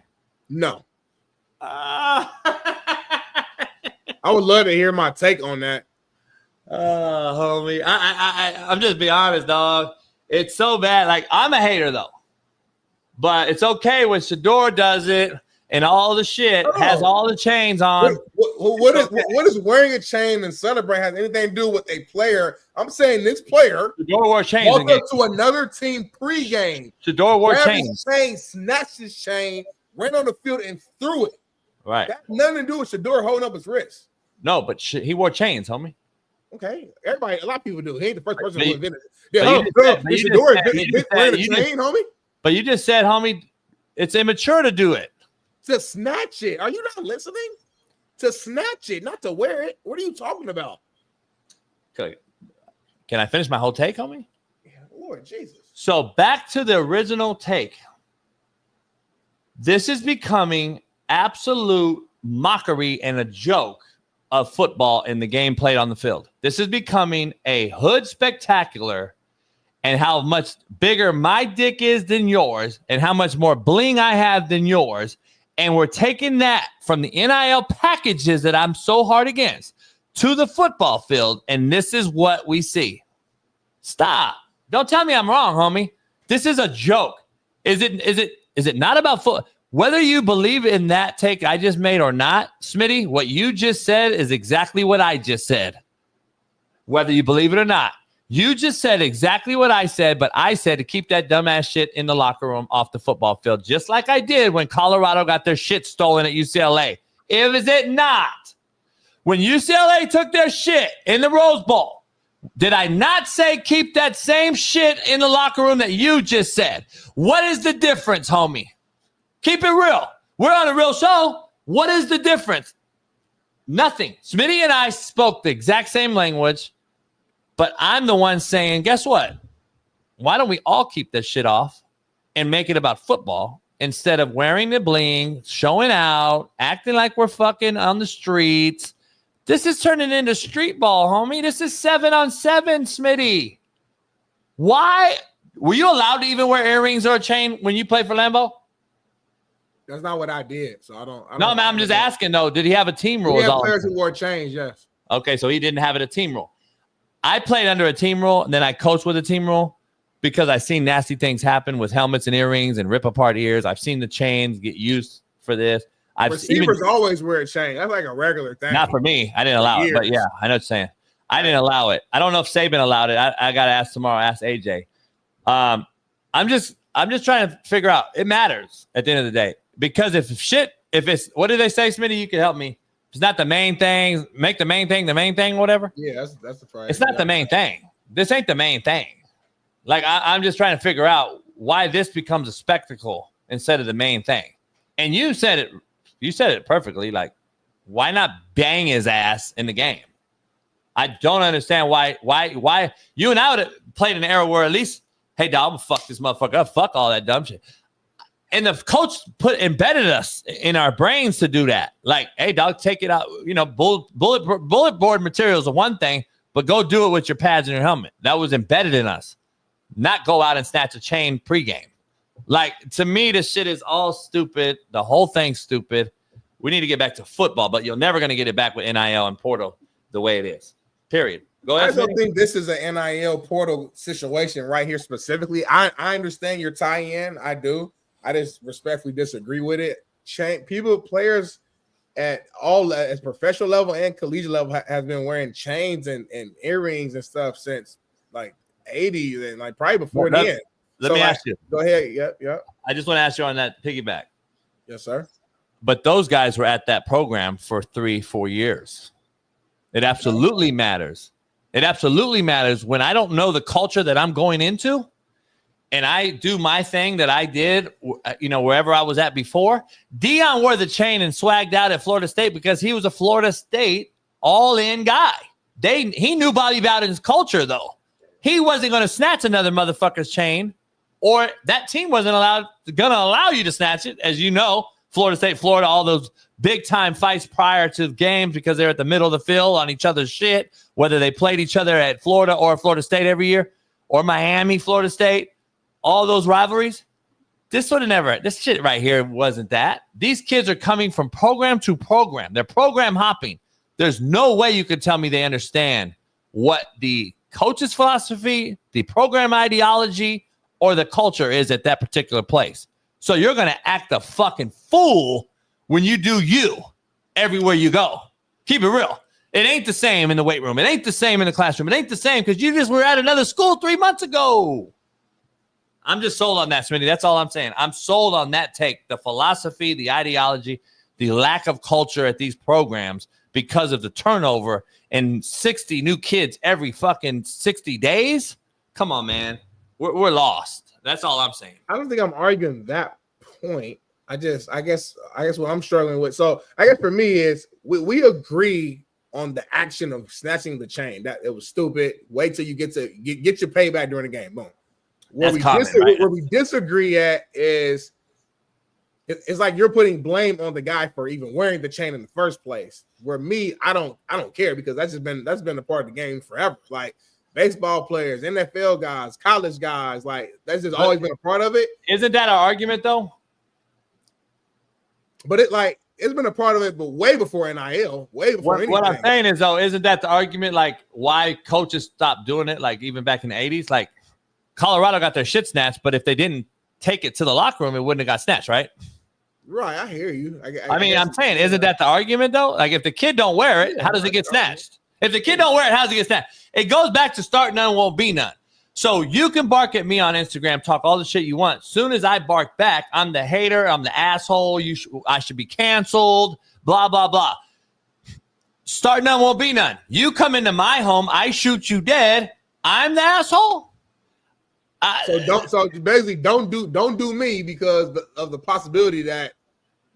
No. I would love to hear my take on that. Homie, I'm just being honest, dog. It's so bad. Like, I'm a hater, though. But it's okay when Shedeur does it and all the shit has all the chains on. What is wearing a chain and celebrating has anything to do with a player? I'm saying this player wore chains walked up to another team pregame. Shedeur wore chains. Snatched his chain, ran on the field, and threw it. Right. That had nothing to do with Shedeur holding up his wrist. No, but he wore chains, homie. Okay, everybody, a lot of people do. He ain't the first person who invented it. Homie. But you just said, homie, it's immature to do it. To snatch it. Are you not listening? To snatch it, not to wear it. What are you talking about? Okay. Can I finish my whole take, homie? Yeah, Lord Jesus. So back to the original take. This is becoming absolute mockery and a joke of football in the game played on the field. This is becoming a hood spectacular, and how much bigger my dick is than yours and how much more bling I have than yours. And we're taking that from the NIL packages that I'm so hard against to the football field, and this is what we see. Stop. Don't tell me I'm wrong, homie. This is a joke. Is it not about football? Whether you believe in that take I just made or not, Smitty, what you just said is exactly what I just said. Whether you believe it or not. You just said exactly what I said, but I said to keep that dumbass shit in the locker room off the football field, just like I did when Colorado got their shit stolen at UCLA. Is it not? When UCLA took their shit in the Rose Bowl, did I not say keep that same shit in the locker room that you just said? What is the difference, homie? Keep it real. We're on a real show. What is the difference? Nothing. Smitty and I spoke the exact same language, but I'm the one saying, guess what? Why don't we all keep this shit off and make it about football instead of wearing the bling, showing out, acting like we're fucking on the streets? This is turning into street ball, homie. This is 7-on-7, Smitty. Why? Were you allowed to even wear earrings or a chain when you played for Lambeau? That's not what I did. So I don't. No, man, I'm just asking, though. Did he have a team rule? He had players who wore chains, yes. Okay, so he didn't have it a team rule. I played under a team rule, and then I coached with a team rule because I've seen nasty things happen with helmets and earrings and rip apart ears. I've seen the chains get used for this. Receivers always wear a chain. That's like a regular thing. Not for me. I didn't allow it, but yeah, I know what you're saying. I didn't allow it. I don't know if Saban allowed it. I got to ask tomorrow. Ask AJ. I'm just trying to figure out. It matters at the end of the day. Because if it's, what did they say, Smitty? You can help me. If it's not the main thing, make the main thing, whatever. Yeah, that's the phrase. It's not the main thing. This ain't the main thing. Like, I'm just trying to figure out why this becomes a spectacle instead of the main thing. And you said it perfectly. Like, why not bang his ass in the game? I don't understand why you and I would have played in an era where at least, hey, dog, I'm gonna fuck this motherfucker up. Fuck all that dumb shit. And the coach embedded us in our brains to do that. Like, hey, dog, take it out. You know, bullet board materials are one thing, but go do it with your pads and your helmet. That was embedded in us. Not go out and snatch a chain pregame. Like, to me, this shit is all stupid. The whole thing's stupid. We need to get back to football, but you're never going to get it back with NIL and portal the way it is. Period. Go ahead. I don't think this is an NIL portal situation right here specifically. I understand your tie-in. I do. I just respectfully disagree with it. Players at all as professional level and collegiate level has been wearing chains and earrings and stuff since like 80s and like probably before then. Let me ask you. Go ahead. Yep. I just want to ask you on that piggyback. Yes, sir. But those guys were at that program for 3-4 years. It absolutely matters. It absolutely matters when I don't know the culture that I'm going into. and I do my thing that I did, wherever I was at before, Deion wore the chain and swagged out at Florida State because he was a Florida State all-in guy. He knew Bobby Bowden's culture, though. He wasn't going to snatch another motherfucker's chain, or that team wasn't going to allow you to snatch it. As you know, Florida State, Florida, all those big-time fights prior to games because they're at the middle of the field on each other's shit, whether they played each other at Florida or Florida State every year, or Miami, Florida State, all those rivalries. This shit right here wasn't that. These kids are coming from program to program. They're program hopping. There's no way you could tell me they understand what the coach's philosophy, the program ideology, or the culture is at that particular place. So you're going to act a fucking fool when you do you everywhere you go. Keep it real. It ain't the same in the weight room. It ain't the same in the classroom. It ain't the same because you just were at another school 3 months ago. I'm just sold on that, Smitty. That's all I'm saying. I'm sold on that take. The philosophy, the ideology, the lack of culture at these programs because of the turnover and 60 new kids every fucking 60 days. Come on, man. We're lost. That's all I'm saying. I don't think I'm arguing that point. I guess what I'm struggling with. So I guess for me is we agree on the action of snatching the chain. That it was stupid. Wait till you get your payback during the game. Boom. Where we disagree at is it's like you're putting blame on the guy for even wearing the chain in the first place. Where me, I don't care because that's been a part of the game forever. Like baseball players, NFL guys, college guys, like that's just always been a part of it. Isn't that our argument though? But it's been a part of it, but way before NIL, way before anything. What I'm saying is though, isn't that the argument? Like why coaches stopped doing it? Like even back in the 80s, like Colorado got their shit snatched, but if they didn't take it to the locker room, it wouldn't have got snatched, right? Right, I hear you. I'm saying, isn't that the argument though? Like if the kid don't wear it, how does it get snatched? If the kid don't wear it, how does it get snatched? It goes back to start none won't be none. So you can bark at me on Instagram, talk all the shit you want. Soon as I bark back, I'm the hater, I'm the asshole. I should be canceled. Blah blah blah. Start none won't be none. You come into my home, I shoot you dead. I'm the asshole. So basically don't do me because of the possibility that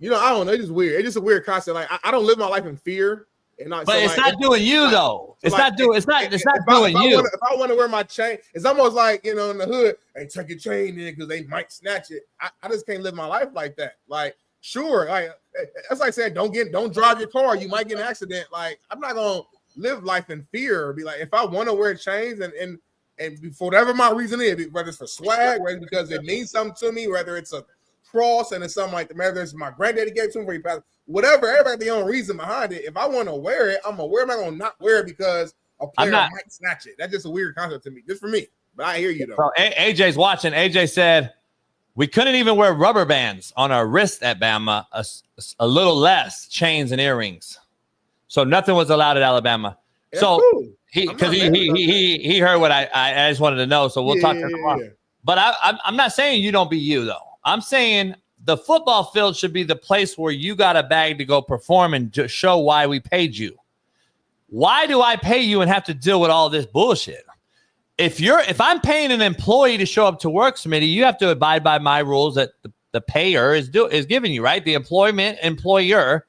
I don't know. It's just weird. It's just a weird concept. Like I don't live my life in fear. It's not doing you though. It's not doing you. If I want to wear my chain, it's almost like in the hood. Hey, tuck your chain in because they might snatch it. I just can't live my life like that. Like sure, like that's like saying don't drive your car. You might get an accident. Like I'm not gonna live life in fear. Or be like if I want to wear chains and for whatever my reason is, whether it's for swag, whether it's because it means something to me, whether it's a cross and it's something like the whether it's my granddaddy gave to me for he passed, whatever, everybody their own reason behind it. If I want to wear it, I'm gonna wear it. I'm not gonna not wear it because a player might snatch it. That's just a weird concept to me, just for me. But I hear you though. So AJ's watching. AJ said we couldn't even wear rubber bands on our wrist at Bama, a little less chains and earrings. So nothing was allowed at Alabama. That's so cool. he heard what I just wanted to know. So we'll talk tomorrow. Yeah. But I'm not saying you don't be you though. I'm saying the football field should be the place where you got a bag to go perform and just show why we paid you. Why do I pay you and have to deal with all this bullshit? If I'm paying an employee to show up to work, Smitty, you have to abide by my rules that the payer is giving you, right? The employer,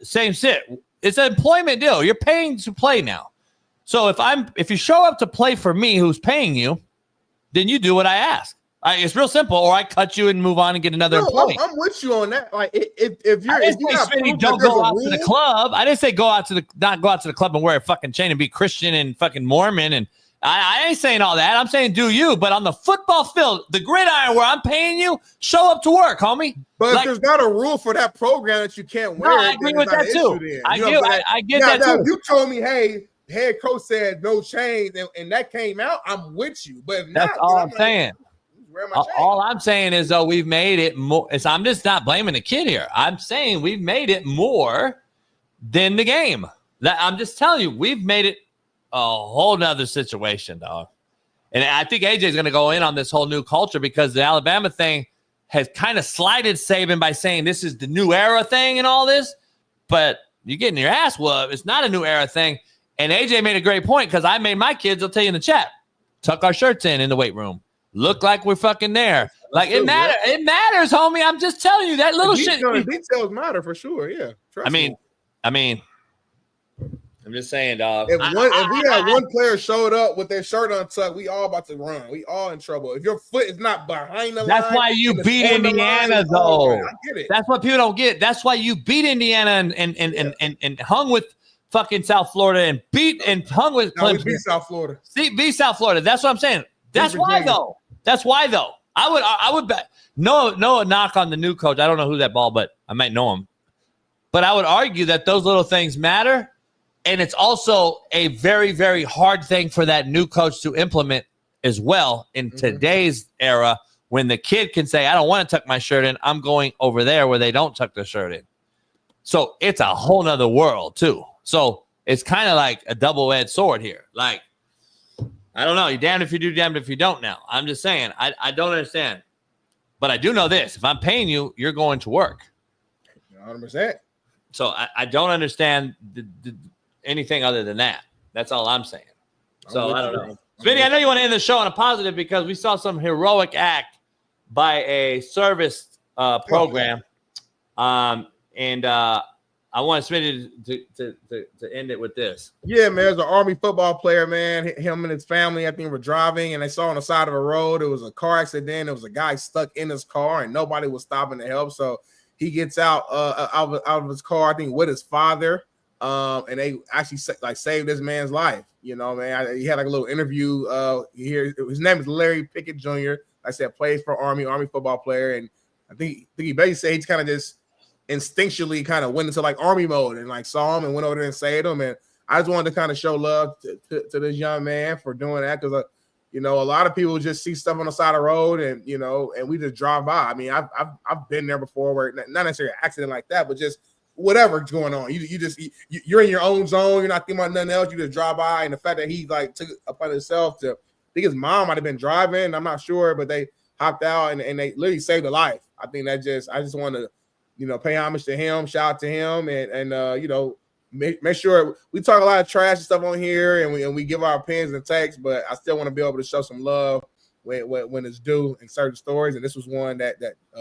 same shit. It's an employment deal. You're paying to play now. So if you show up to play for me, who's paying you, then you do what I ask. It's real simple, or I cut you and move on and get another employee. I'm with you on that. Like if don't go out to the club. I didn't say not go out to the club and wear a fucking chain and be Christian and fucking Mormon. And I ain't saying all that. I'm saying do you. But on the football field, the gridiron where I'm paying you, show up to work, homie. But if there's not a rule for that program that you can't wear, I agree with that too. I get that too. If you told me, hey, head coach said no chains, and that came out, I'm with you. But if that's not, all I'm saying. All I'm saying is, though, we've made it more. I'm just not blaming the kid here. I'm saying we've made it more than the game. I'm just telling you, we've made it a whole nother situation, dog. And I think AJ is going to go in on this whole new culture because the Alabama thing has kind of slighted Saban by saying this is the new era thing and all this. But you're getting your ass whooped. It's not a new era thing. And AJ made a great point because I made my kids, I'll tell you in the chat, tuck our shirts in the weight room. look like we're fucking there. Like it matters. It matters, homie. I'm just telling you that little shit. Details matter for sure. Yeah. I mean, I'm just saying, dog. If we had one player showed up with their shirt untucked, we all about to run. We all in trouble. If your foot is not behind the line, that's why you beat Indiana, though. I get it. That's what people don't get. That's why you beat Indiana and hung with fucking South Florida and hung with Clemson. We beat South Florida. Beat South Florida. That's what I'm saying. That's why, though. That's why, though. I would bet. No knock on the new coach. I don't know who that ball, but I might know him. But I would argue that those little things matter. And it's also a very, very hard thing for that new coach to implement as well in today's era when the kid can say, I don't want to tuck my shirt in. I'm going over there where they don't tuck their shirt in. So it's a whole nother world, too. So it's kind of like a double-edged sword here. Like, I don't know. You're damned if you do, damned if you don't now. I'm just saying. I don't understand. But I do know this. If I'm paying you, you're going to work. 100%. So I don't understand anything other than that. That's all I'm saying. So I don't know. Smitty, I know you want to end the show on a positive because we saw some heroic act by a service program. And I want Smitty to end it with this. Yeah, man. There's an Army football player, man. Him and his family, I think, were driving, and they saw on the side of the road it was a car accident. There was a guy stuck in his car, and nobody was stopping to help. So he gets out of his car, I think, with his father. And they actually saved this man's life. You know, man. He had like a little interview here. His name is Larry Pickett Jr. Like I said, plays for Army football player, and I think he basically said he's kind of just instinctually kind of went into like Army mode and like saw him and went over there and saved him. And I just wanted to kind of show love to this young man for doing that because you know, a lot of people just see stuff on the side of the road and you know, and we just drive by. I mean, I've been there before where not necessarily an accident like that, but just whatever's going on, you're in your own zone. You're not thinking about nothing else. You just drive by, and the fact that he like took it upon himself to, I think his mom might have been driving. I'm not sure, but they hopped out and they literally saved a life. I think I just want to, you know, pay homage to him, shout out to him, and you know, make sure we talk a lot of trash and stuff on here, and we give our opinions and takes, but I still want to be able to show some love when it's due in certain stories, and this was one that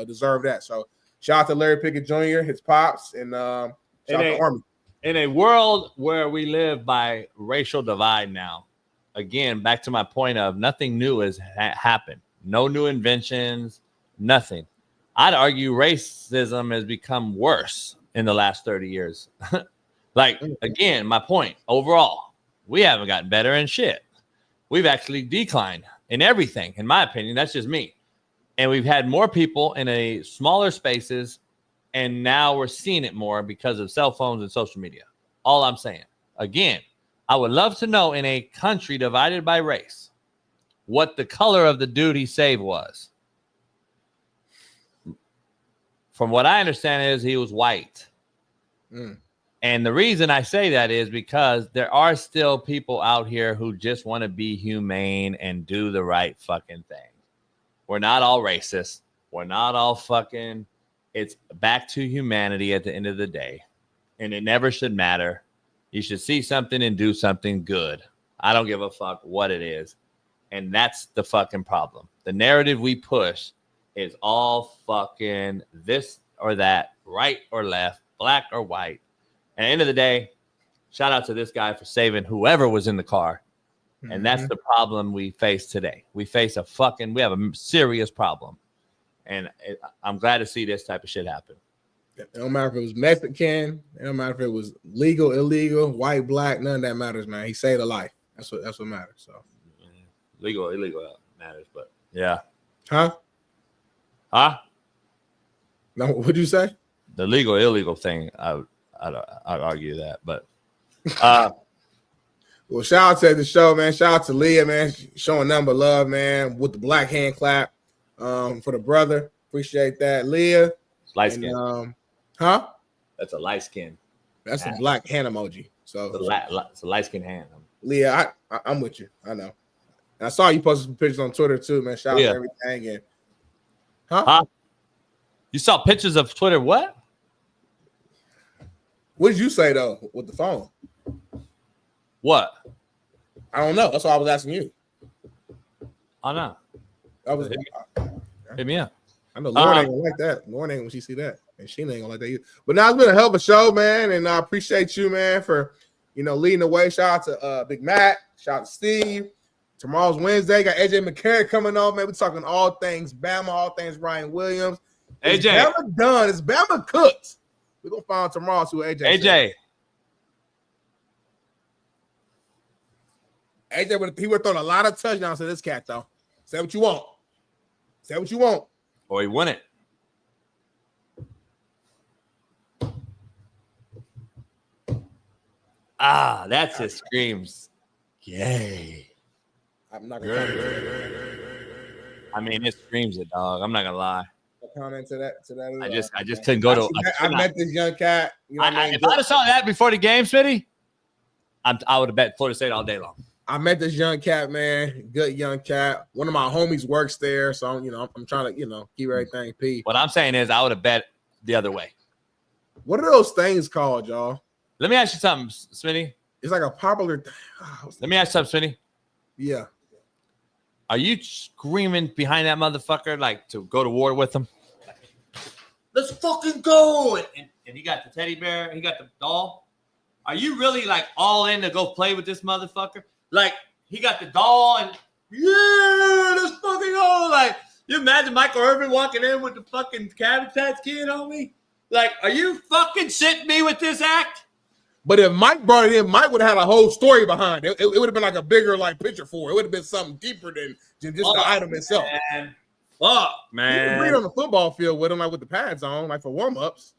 deserved that. So. Shout out to Larry Pickett Jr., his pops, and shout out to Army. In a world where we live by racial divide now, again, back to my point of nothing new has happened. No new inventions, nothing. I'd argue racism has become worse in the last 30 years. Like, again, my point, overall, we haven't gotten better in shit. We've actually declined in everything, in my opinion. That's just me. And we've had more people in a smaller spaces, and now we're seeing it more because of cell phones and social media. All I'm saying. Again, I would love to know in a country divided by race what the color of the dude he saved was. From what I understand is he was white. And the reason I say that is because there are still people out here who just want to be humane and do the right fucking thing. We're not all racist. We're not all fucking. It's back to humanity at the end of the day. And it never should matter. You should see something and do something good. I don't give a fuck what it is. And that's the fucking problem. The narrative we push is all fucking this or that, right or left, black or white. At the end of the day, shout out to this guy for saving whoever was in the car. And that's the problem we face today. We have a serious problem. And I'm glad to see this type of shit happen. It don't matter if it was Mexican. It don't matter if it was legal, illegal, white, black. None of that matters, man. He saved a life. That's what matters. So legal, illegal matters, but yeah. Huh? No, what'd you say? The legal, illegal thing, I'd argue that, but well, shout out to the show, man. Shout out to Leah, man, showing nothing but love, man, with the black hand clap for the brother. Appreciate that, Leah. Light skin. Huh? That's a light skin. That's a black hand emoji. So it's a light skin hand. Leah, I'm with you. I know. And I saw you posted some pictures on Twitter too, man. Shout out to everything. And huh? You saw pictures of Twitter? What? What did you say though with the phone? What? I don't know. That's why I was asking you. Oh no. That was hit me up. I know Lauren ain't gonna like that. Lauren ain't when she see that, and she ain't gonna like that either. But now it's been a hell of a show, man, and I appreciate you, man, for leading the way. Shout out to Big Matt. Shout out to Steve. Tomorrow's Wednesday. Got AJ McCarron coming on, man. We're talking all things Bama, all things Ryan Williams. Is AJ, Bama done? Is Bama cooked? We're gonna find tomorrow who AJ. AJ. AJ he would have thrown a lot of touchdowns to this cat, though. Say what you want. Say what you want. Or he won it. That's his screams. Yay. I'm not gonna I mean, it screams it, dog. I'm not gonna lie. Comment to that. I just couldn't go to. I met this young cat. If I'd have saw that before the game, Smitty, I would have bet Florida State all day long. I met this young cat, man. Good young cat. One of my homies works there, so I'm trying to keep everything P. What I'm saying is, I would have bet the other way. What are those things called, y'all? Let me ask you something, Smitty. It's like a popular thing. Let me ask you something, Smitty. Yeah. Are you screaming behind that motherfucker like to go to war with him? Let's fucking go! And he got the teddy bear. He got the doll. Are you really like all in to go play with this motherfucker? Like he got the doll and let's fucking go! Like you imagine Michael Irvin walking in with the fucking Cabbage Patch Kid on me? Like, are you fucking shitting me with this act? But if Mike brought it in, Mike would have had a whole story behind it. It would have been like a bigger picture for it. It would have been something deeper than just the item itself. Man. Fuck, man. You can read on the football field with him, like with the pads on, like for warm-ups.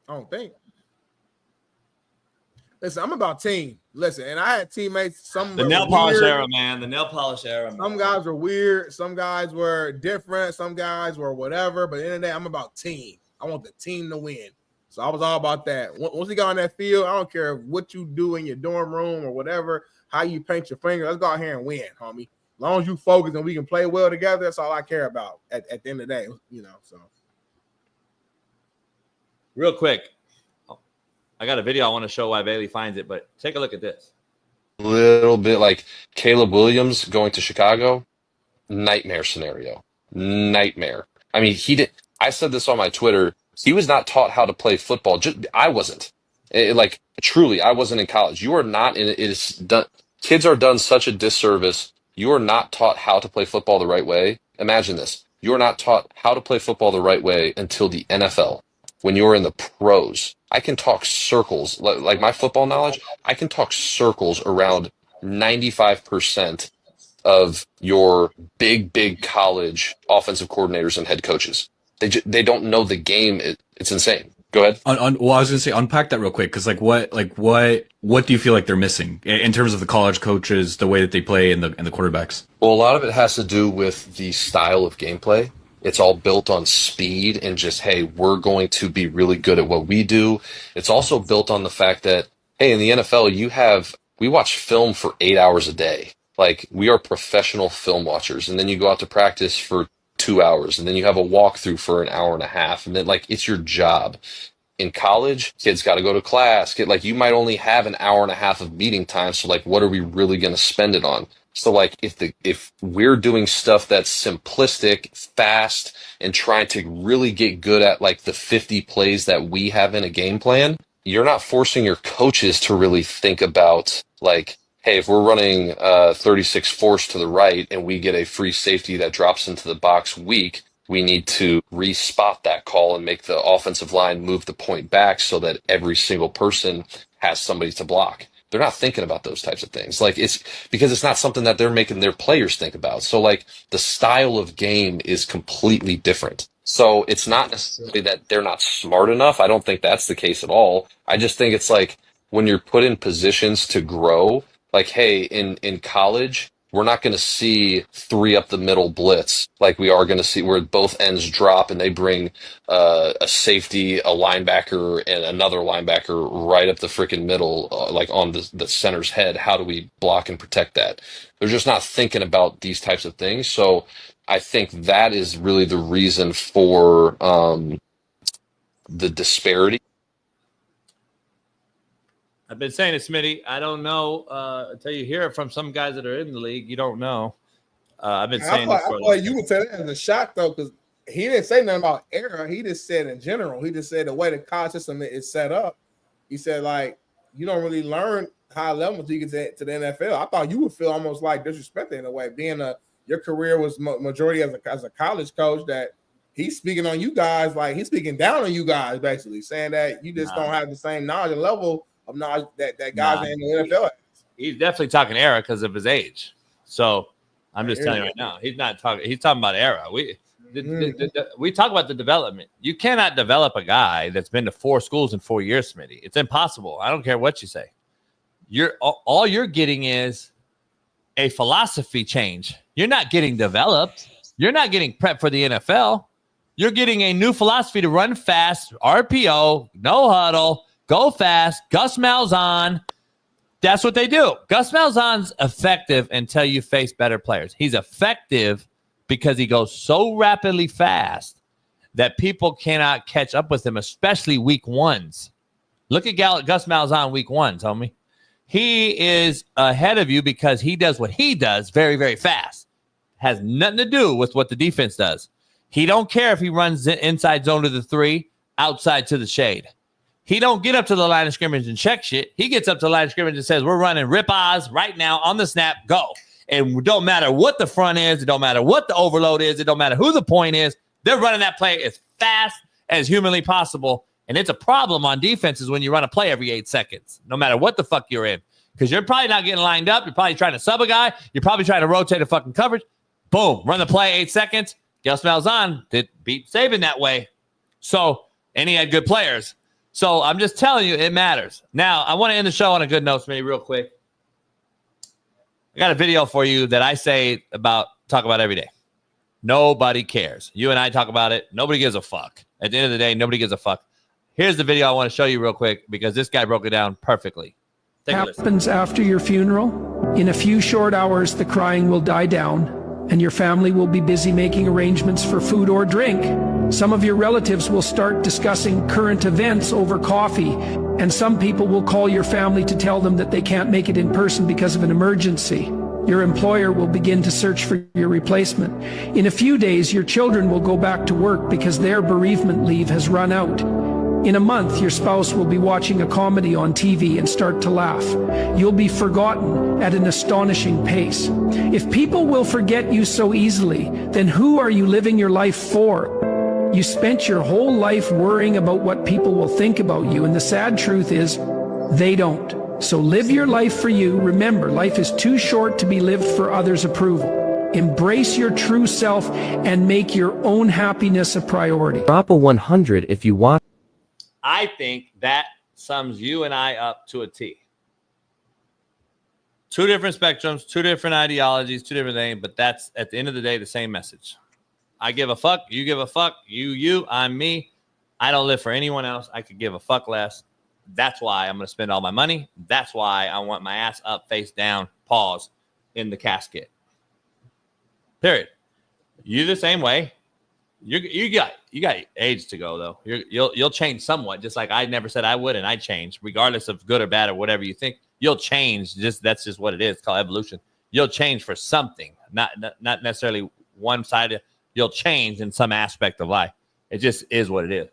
I don't think. Listen, I'm about team. Listen, and I had teammates. The nail polish era, man. The nail polish era. Man. Some guys were weird. Some guys were different. Some guys were whatever. But at the end of the day, I'm about team. I want the team to win. So I was all about that. Once we got on that field, I don't care what you do in your dorm room or whatever, how you paint your finger. Let's go out here and win, homie. As long as you focus and we can play well together, that's all I care about at the end of the day, so. Real quick, I got a video I want to show why Bailey finds it, but take a look at this. A little bit like Caleb Williams going to Chicago, nightmare scenario. Nightmare. I mean, I said this on my Twitter. He was not taught how to play football. I wasn't. Truly, I wasn't in college. You are not in it. Is done. Kids are done such a disservice. You are not taught how to play football the right way. Imagine this. You are not taught how to play football the right way until the NFL. When you're in the pros, I can talk circles. Like my football knowledge, I can talk circles around 95% of your big college offensive coordinators and head coaches. They don't know the game. It's insane. Go ahead. Well, I was going to say, unpack that real quick. Cause what do you feel like they're missing in terms of the college coaches, the way that they play and the quarterbacks? Well, a lot of it has to do with the style of gameplay. It's all built on speed and just, hey, we're going to be really good at what we do. It's also built on the fact that, hey, in the NFL, we watch film for 8 hours a day. Like, we are professional film watchers. And then you go out to practice for 2 hours, and then you have a walkthrough for an hour and a half, and then it's your job. In college, kids got to go to class. You might only have an hour and a half of meeting time. So what are we really going to spend it on? So if we're doing stuff that's simplistic, fast, and trying to really get good at the 50 plays that we have in a game plan, you're not forcing your coaches to really think about hey, if we're running 36 force to the right and we get a free safety that drops into the box weak, we need to re-spot that call and make the offensive line move the point back so that every single person has somebody to block. They're not thinking about those types of things. It's because it's not something that they're making their players think about. So the style of game is completely different. So it's not necessarily that they're not smart enough. I don't think that's the case at all. I just think it's when you're put in positions to grow, hey, in college, we're not going to see 3 up the middle blitz like we are going to see where both ends drop and they bring a safety, a linebacker, and another linebacker right up the freaking middle, on the center's head. How do we block and protect that? They're just not thinking about these types of things. So I think that is really the reason for the disparity. I've been saying it, Smitty. I don't know until you hear it from some guys that are in the league. You don't know. I've been saying I thought you would say that as a shot, though, because he didn't say nothing about era. He just said in general. He just said the way the college system is set up. He said, like, you don't really learn high level until you get to the NFL. I thought you would feel almost like disrespected in a way, being your career was majority as a college coach, that he's speaking on you guys, like he's speaking down on you guys, basically saying that you just don't have the same knowledge and level of knowledge that guys in the NFL has. He's definitely talking era because of his age. So I'm just telling you right now, he's not talking. He's talking about era. We talk about the development. You cannot develop a guy that's been to 4 schools in 4 years, Smitty. It's impossible. I don't care what you say. All you're getting is a philosophy change. You're not getting developed. You're not getting prepped for the NFL. You're getting a new philosophy to run fast, RPO, no huddle, go fast, Gus Malzahn. That's what they do. Gus Malzahn's effective until you face better players. He's effective because he goes so rapidly fast that people cannot catch up with him, especially week ones. Look at Gus Malzahn week ones, homie. He is ahead of you because he does what he does very, very fast. Has nothing to do with what the defense does. He don't care if he runs inside zone to the 3, outside to the shade. He don't get up to the line of scrimmage and check shit. He gets up to the line of scrimmage and says, we're running rip Oz right now on the snap, go. And it don't matter what the front is. It don't matter what the overload is. It don't matter who the point is. They're running that play as fast as humanly possible. And it's a problem on defenses when you run a play every 8 seconds, no matter what the fuck you're in. Because you're probably not getting lined up. You're probably trying to sub a guy. You're probably trying to rotate a fucking coverage. Boom, run the play 8 seconds. Gus Malzahn did beat Saban that way. So, and he had good players. So I'm just telling you, it matters. Now, I want to end the show on a good note, Smitty, real quick. I got a video for you that I talk about every day. Nobody cares. You and I talk about it. Nobody gives a fuck. At the end of the day, nobody gives a fuck. Here's the video I want to show you real quick because this guy broke it down perfectly. Take a listen. Happens after your funeral. In a few short hours, the crying will die down, and your family will be busy making arrangements for food or drink. Some of your relatives will start discussing current events over coffee, and some people will call your family to tell them that they can't make it in person because of an emergency. Your employer will begin to search for your replacement. In a few days, your children will go back to work because their bereavement leave has run out. In a month, your spouse will be watching a comedy on TV and start to laugh. You'll be forgotten at an astonishing pace. If people will forget you so easily, then who are you living your life for? You spent your whole life worrying about what people will think about you, and the sad truth is, they don't. So live your life for you. Remember, life is too short to be lived for others' approval. Embrace your true self and make your own happiness a priority. Drop a 100 if you want. I think that sums you and I up to a T. 2 different spectrums, 2 different ideologies, 2 different things, but that's at the end of the day the same message. I give a fuck, you give a fuck, you, I'm me. I don't live for anyone else. I could give a fuck less. That's why I'm going to spend all my money. That's why I want my ass up, face down, paws in the casket. Period. You the same way. You got age to go though. You'll change somewhat, just like I never said I would, and I change regardless of good or bad or whatever you think. You'll change. That's just what it is. It's called evolution. You'll change for something, not necessarily one sided. You'll change in some aspect of life. It just is what it is.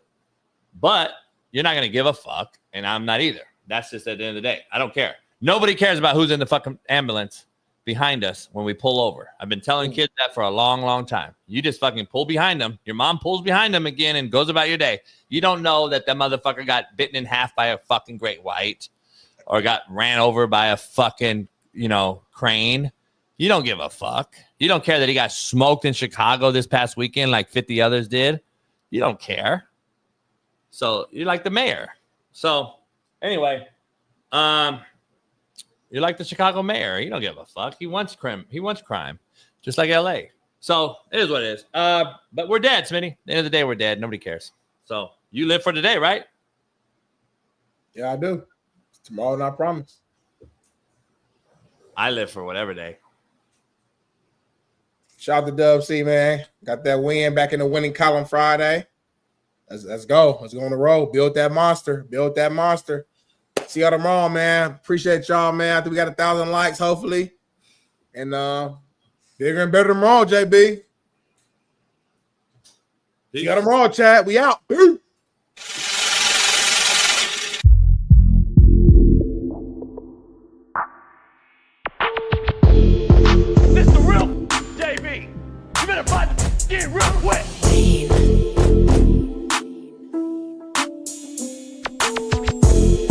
But you're not going to give a fuck, and I'm not either. That's just at the end of the day. I don't care. Nobody cares about who's in the fucking ambulance behind us when we pull over. I've been telling kids that for a long, long time. You just fucking pull behind them. Your mom pulls behind them again and goes about your day. You don't know that the motherfucker got bitten in half by a fucking great white or got ran over by a fucking, crane. You don't give a fuck. You don't care that he got smoked in Chicago this past weekend like 50 others did. You don't care. So you're like the mayor. So anyway, you're like the Chicago mayor. You don't give a fuck. He wants crime. He wants crime, just like LA. So it is what it is. But we're dead, Smitty. At the end of the day, we're dead. Nobody cares. So you live for today, right? Yeah, I do. Tomorrow, not promise. I live for whatever day. Shout out to Dub C, man. Got that win back in the winning column Friday. Let's go. Let's go on the road. Build that monster. Build that monster. See y'all tomorrow, man. Appreciate y'all, man. I think we got 1,000 likes, hopefully. And bigger and better tomorrow, JB. See y'all tomorrow, chat. We out. Peace.